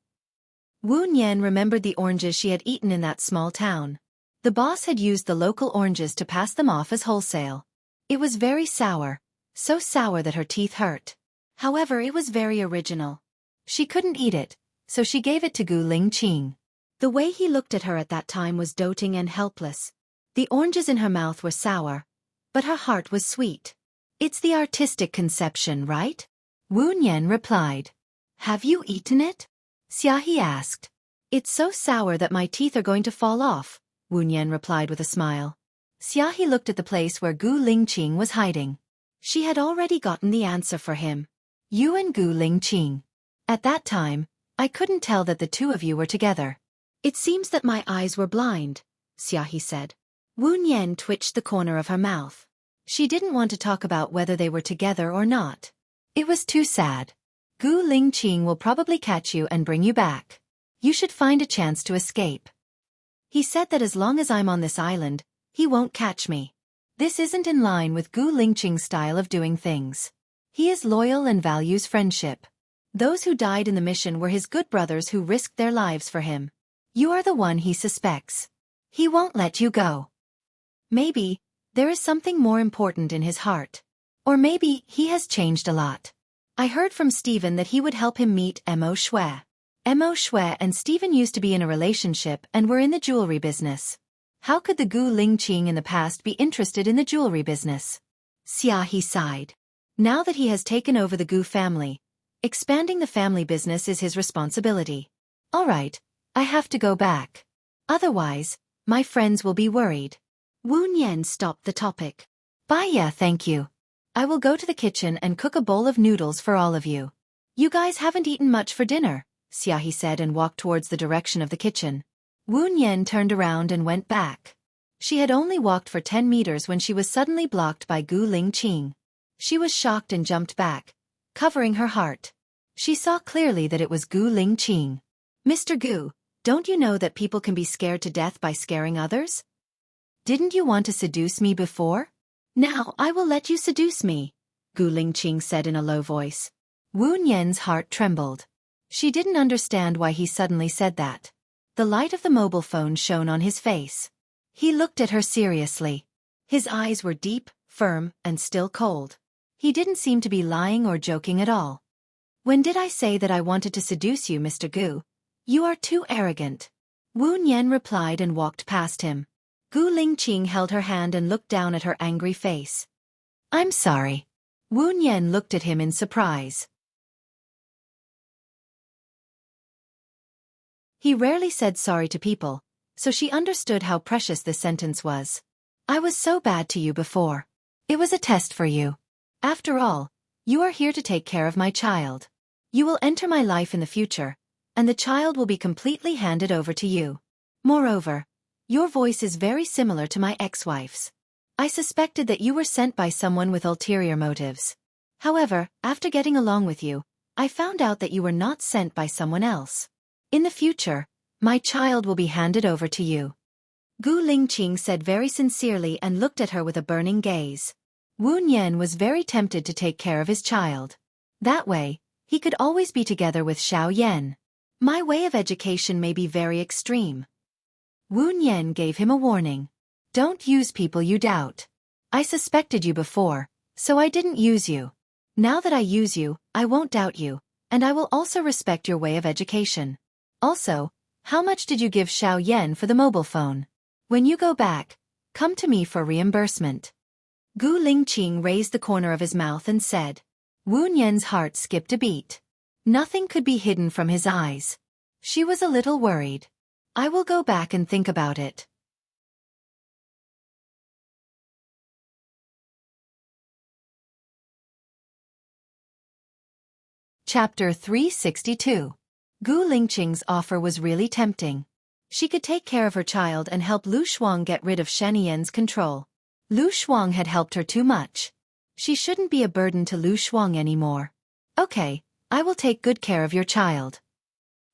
Wu Nian remembered the oranges she had eaten in that small town. The boss had used the local oranges to pass them off as wholesale. It was very sour, so sour that her teeth hurt. However, it was very original. She couldn't eat it, so she gave it to Gu Lingqing. The way he looked at her at that time was doting and helpless. The oranges in her mouth were sour, but her heart was sweet. It's the artistic conception, right? Wu Nian replied. Have you eaten it? Xiaohi asked. It's so sour that my teeth are going to fall off, Wu Nian replied with a smile. Xiaohi looked at the place where Gu Lingqing was hiding. She had already gotten the answer for him. You and Gu Lingqing. At that time, I couldn't tell that the two of you were together. It seems that my eyes were blind, Xiaohi said. Wu Nian twitched the corner of her mouth. She didn't want to talk about whether they were together or not. It was too sad. Gu Lingqing will probably catch you and bring you back. You should find a chance to escape. He said that as long as I'm on this island, he won't catch me. This isn't in line with Gu Lingqing's style of doing things. He is loyal and values friendship. Those who died in the mission were his good brothers who risked their lives for him. You are the one he suspects. He won't let you go. Maybe there is something more important in his heart. Or maybe he has changed a lot. I heard from Stephen that he would help him meet Mo Shui. Mo Shui and Stephen used to be in a relationship and were in the jewelry business. How could the Gu Lingqing in the past be interested in the jewelry business? Xiaohi sighed. Now that he has taken over the Gu family, expanding the family business is his responsibility. All right, I have to go back. Otherwise, my friends will be worried. Wu Nian stopped the topic. Bye, yeah, thank you. I will go to the kitchen and cook a bowl of noodles for all of you. You guys haven't eaten much for dinner, Xiaohi said and walked towards the direction of the kitchen. Wu Nian turned around and went back. She had only walked for 10 meters when she was suddenly blocked by Gu Lingqing. She was shocked and jumped back, covering her heart. She saw clearly that it was Gu Lingqing. Mr. Gu, don't you know that people can be scared to death by scaring others? Didn't you want to seduce me before? Now I will let you seduce me, Gu Lingqing said in a low voice. Wu Nian's heart trembled. She didn't understand why he suddenly said that. The light of the mobile phone shone on his face. He looked at her seriously. His eyes were deep, firm, and still cold. He didn't seem to be lying or joking at all. When did I say that I wanted to seduce you, Mr. Gu? You are too arrogant. Wu Nian replied and walked past him. Gu Lingqing held her hand and looked down at her angry face. I'm sorry. Wu Nian looked at him in surprise. He rarely said sorry to people, so she understood how precious this sentence was. I was so bad to you before. It was a test for you. After all, you are here to take care of my child. You will enter my life in the future, and the child will be completely handed over to you. Moreover, your voice is very similar to my ex-wife's. I suspected that you were sent by someone with ulterior motives. However, after getting along with you, I found out that you were not sent by someone else. In the future, my child will be handed over to you. Gu Lingqing said very sincerely and looked at her with a burning gaze. Wu Nian was very tempted to take care of his child. That way, he could always be together with Xiao Yan. My way of education may be very extreme. Wu Nian gave him a warning. Don't use people you doubt. I suspected you before, so I didn't use you. Now that I use you, I won't doubt you, and I will also respect your way of education. Also, how much did you give Xiao Yan for the mobile phone? When you go back, come to me for reimbursement. Gu Lingqing raised the corner of his mouth and said. Wu Nian's heart skipped a beat. Nothing could be hidden from his eyes. She was a little worried. I will go back and think about it. Chapter 362. Gu Lingqing's offer was really tempting. She could take care of her child and help Lu Shuang get rid of Shen Yan's control. Lu Shuang had helped her too much. She shouldn't be a burden to Lu Shuang anymore. Okay, I will take good care of your child.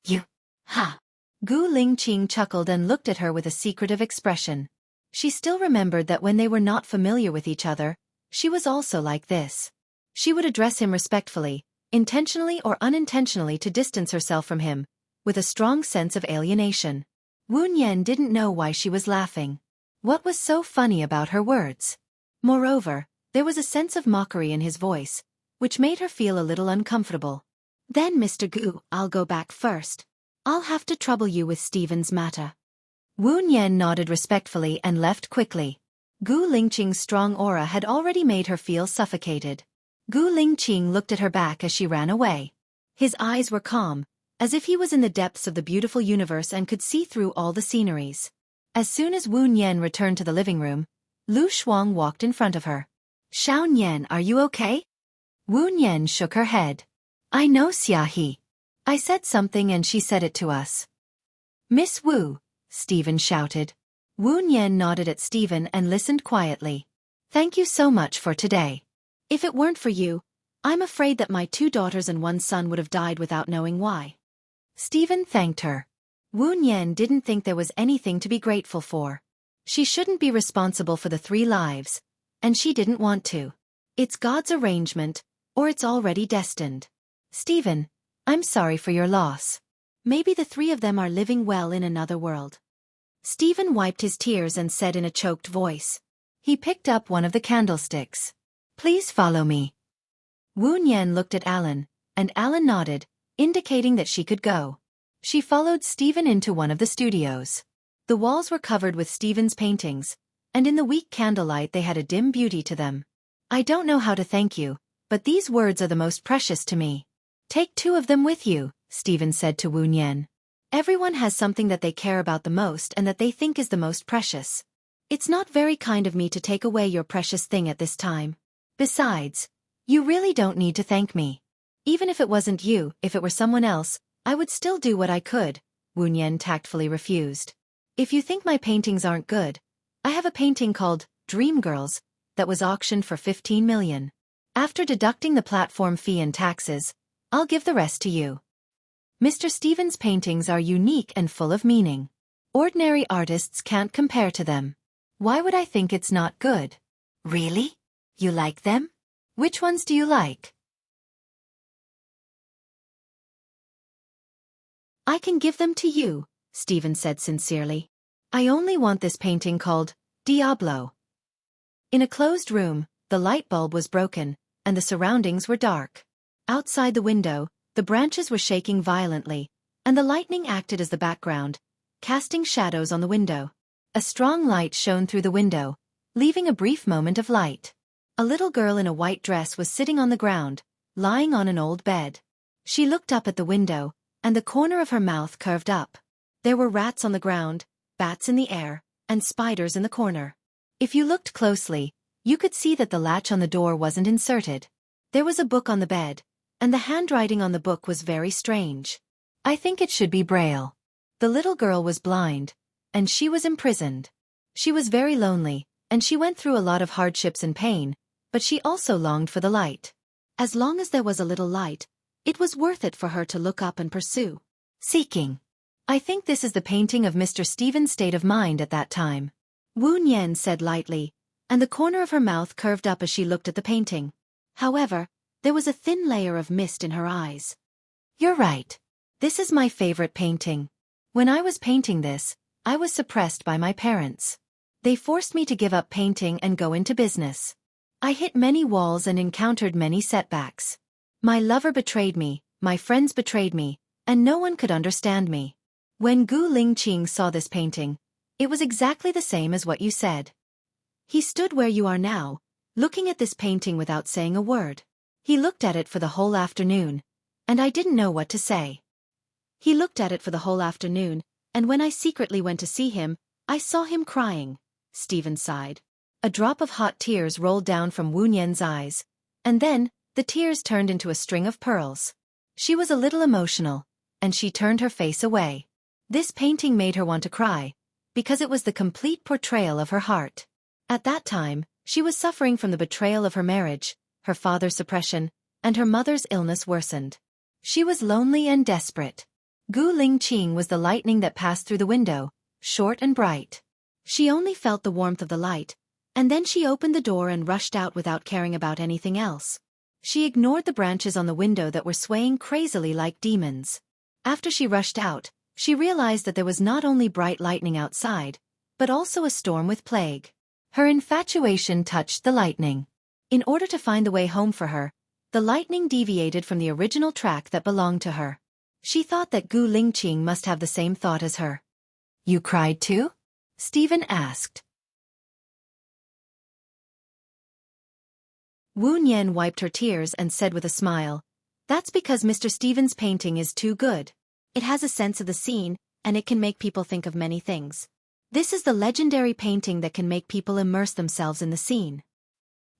You. Ha. Gu Lingqing chuckled and looked at her with a secretive expression. She still remembered that when they were not familiar with each other, she was also like this. She would address him respectfully, intentionally or unintentionally to distance herself from him, with a strong sense of alienation. Wu Yan didn't know why she was laughing. What was so funny about her words? Moreover, there was a sense of mockery in his voice, which made her feel a little uncomfortable. Then Mr. Gu, I'll go back first. I'll have to trouble you with Stephen's matter. Wu Yan nodded respectfully and left quickly. Gu Lingqing's strong aura had already made her feel suffocated. Gu Lingqing looked at her back as she ran away. His eyes were calm, as if he was in the depths of the beautiful universe and could see through all the sceneries. As soon as Wu Yan returned to the living room, Lu Shuang walked in front of her. Xiao Yan, are you okay? Wu Yan shook her head. I know Xia He. I said something and she said it to us. Miss Wu, Stephen shouted. Wu Yan nodded at Stephen and listened quietly. Thank you so much for today. If it weren't for you, I'm afraid that my 2 daughters and 1 son would have died without knowing why. Stephen thanked her. Wu Yan didn't think there was anything to be grateful for. She shouldn't be responsible for the 3 lives, and she didn't want to. It's God's arrangement, or it's already destined. Stephen, I'm sorry for your loss. Maybe the 3 of them are living well in another world. Stephen wiped his tears and said in a choked voice. He picked up one of the candlesticks. Please follow me. Wu Yan looked at Alan, and Alan nodded, indicating that she could go. She followed Stephen into one of the studios. The walls were covered with Stephen's paintings, and in the weak candlelight they had a dim beauty to them. I don't know how to thank you, but these words are the most precious to me. Take 2 of them with you, Stephen said to Wu Yan. Everyone has something that they care about the most and that they think is the most precious. It's not very kind of me to take away your precious thing at this time. Besides, you really don't need to thank me. Even if it wasn't you, if it were someone else, I would still do what I could, Wu Yan tactfully refused. If you think my paintings aren't good, I have a painting called Dream Girls that was auctioned for 15 million. After deducting the platform fee and taxes, I'll give the rest to you. Mr. Stephen's paintings are unique and full of meaning. Ordinary artists can't compare to them. Why would I think it's not good? Really? You like them? Which ones do you like? I can give them to you, Stephen said sincerely. I only want this painting called Diablo. In a closed room, the light bulb was broken, and the surroundings were dark. Outside the window, the branches were shaking violently, and the lightning acted as the background, casting shadows on the window. A strong light shone through the window, leaving a brief moment of light. A little girl in a white dress was sitting on the ground, lying on an old bed. She looked up at the window, and the corner of her mouth curved up. There were rats on the ground, bats in the air, and spiders in the corner. If you looked closely, you could see that the latch on the door wasn't inserted. There was a book on the bed, and the handwriting on the book was very strange. I think it should be Braille. The little girl was blind, and she was imprisoned. She was very lonely, and she went through a lot of hardships and pain, but she also longed for the light. As long as there was a little light, it was worth it for her to look up and pursue. Seeking. I think this is the painting of Mr. Stephen's state of mind at that time. Wu Yan said lightly, and the corner of her mouth curved up as she looked at the painting. However, there was a thin layer of mist in her eyes. You're right. This is my favorite painting. When I was painting this, I was suppressed by my parents. They forced me to give up painting and go into business. I hit many walls and encountered many setbacks. My lover betrayed me, my friends betrayed me, and no one could understand me. When Gu Lingqing saw this painting, it was exactly the same as what you said. He stood where you are now, looking at this painting without saying a word. He looked at it for the whole afternoon, and I didn't know what to say. He looked at it for the whole afternoon, and when I secretly went to see him, I saw him crying. Stephen sighed. A drop of hot tears rolled down from Wu Yan's eyes, and then, the tears turned into a string of pearls. She was a little emotional, and she turned her face away. This painting made her want to cry, because it was the complete portrayal of her heart. At that time, she was suffering from the betrayal of her marriage, her father's suppression, and her mother's illness worsened. She was lonely and desperate. Gu Lingqing was the lightning that passed through the window, short and bright. She only felt the warmth of the light, and then she opened the door and rushed out without caring about anything else. She ignored the branches on the window that were swaying crazily like demons. After she rushed out, she realized that there was not only bright lightning outside, but also a storm with plague. Her infatuation touched the lightning. In order to find the way home for her, the lightning deviated from the original track that belonged to her. She thought that Gu Lingqing must have the same thought as her. "You cried too?" Stephen asked. Wu Nian wiped her tears and said with a smile, "That's because Mr. Stephen's painting is too good. It has a sense of the scene, and it can make people think of many things. This is the legendary painting that can make people immerse themselves in the scene."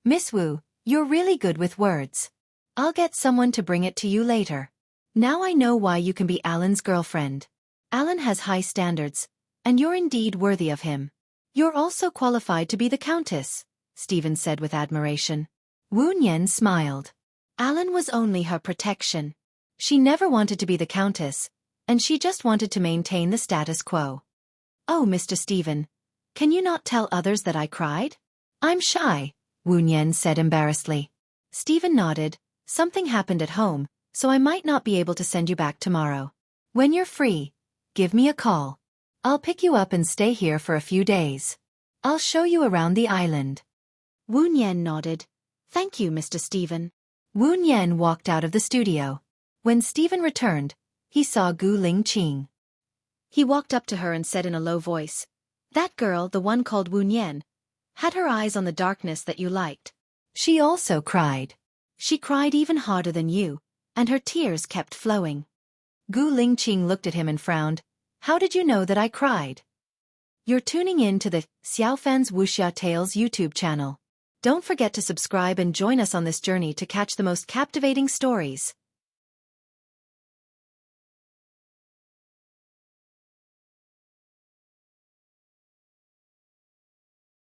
"Miss Wu, you're really good with words. I'll get someone to bring it to you later. Now I know why you can be Alan's girlfriend. Alan has high standards, and you're indeed worthy of him. You're also qualified to be the countess," Stephen said with admiration. Wu Nian smiled. Alan was only her protection. She never wanted to be the countess, and she just wanted to maintain the status quo. "Oh, Mr. Stephen, can you not tell others that I cried?" "I'm shy," Wu Nian said embarrassedly. Stephen nodded. "Something happened at home, so I might not be able to send you back tomorrow. When you're free, give me a call. I'll pick you up and stay here for a few days. I'll show you around the island." Wu Nian nodded. "Thank you, Mr. Stephen." Wu Nian walked out of the studio. When Stephen returned, he saw Gu Lingqing. He walked up to her and said in a low voice, "That girl, the one called Wu Nian, had her eyes on the darkness that you liked. She also cried. She cried even harder than you, and her tears kept flowing." Gu Lingqing looked at him and frowned. "How did you know that I cried?" "You're tuning in to the Xiaofan's Wuxia Tales YouTube channel. Don't forget to subscribe and join us on this journey to catch the most captivating stories.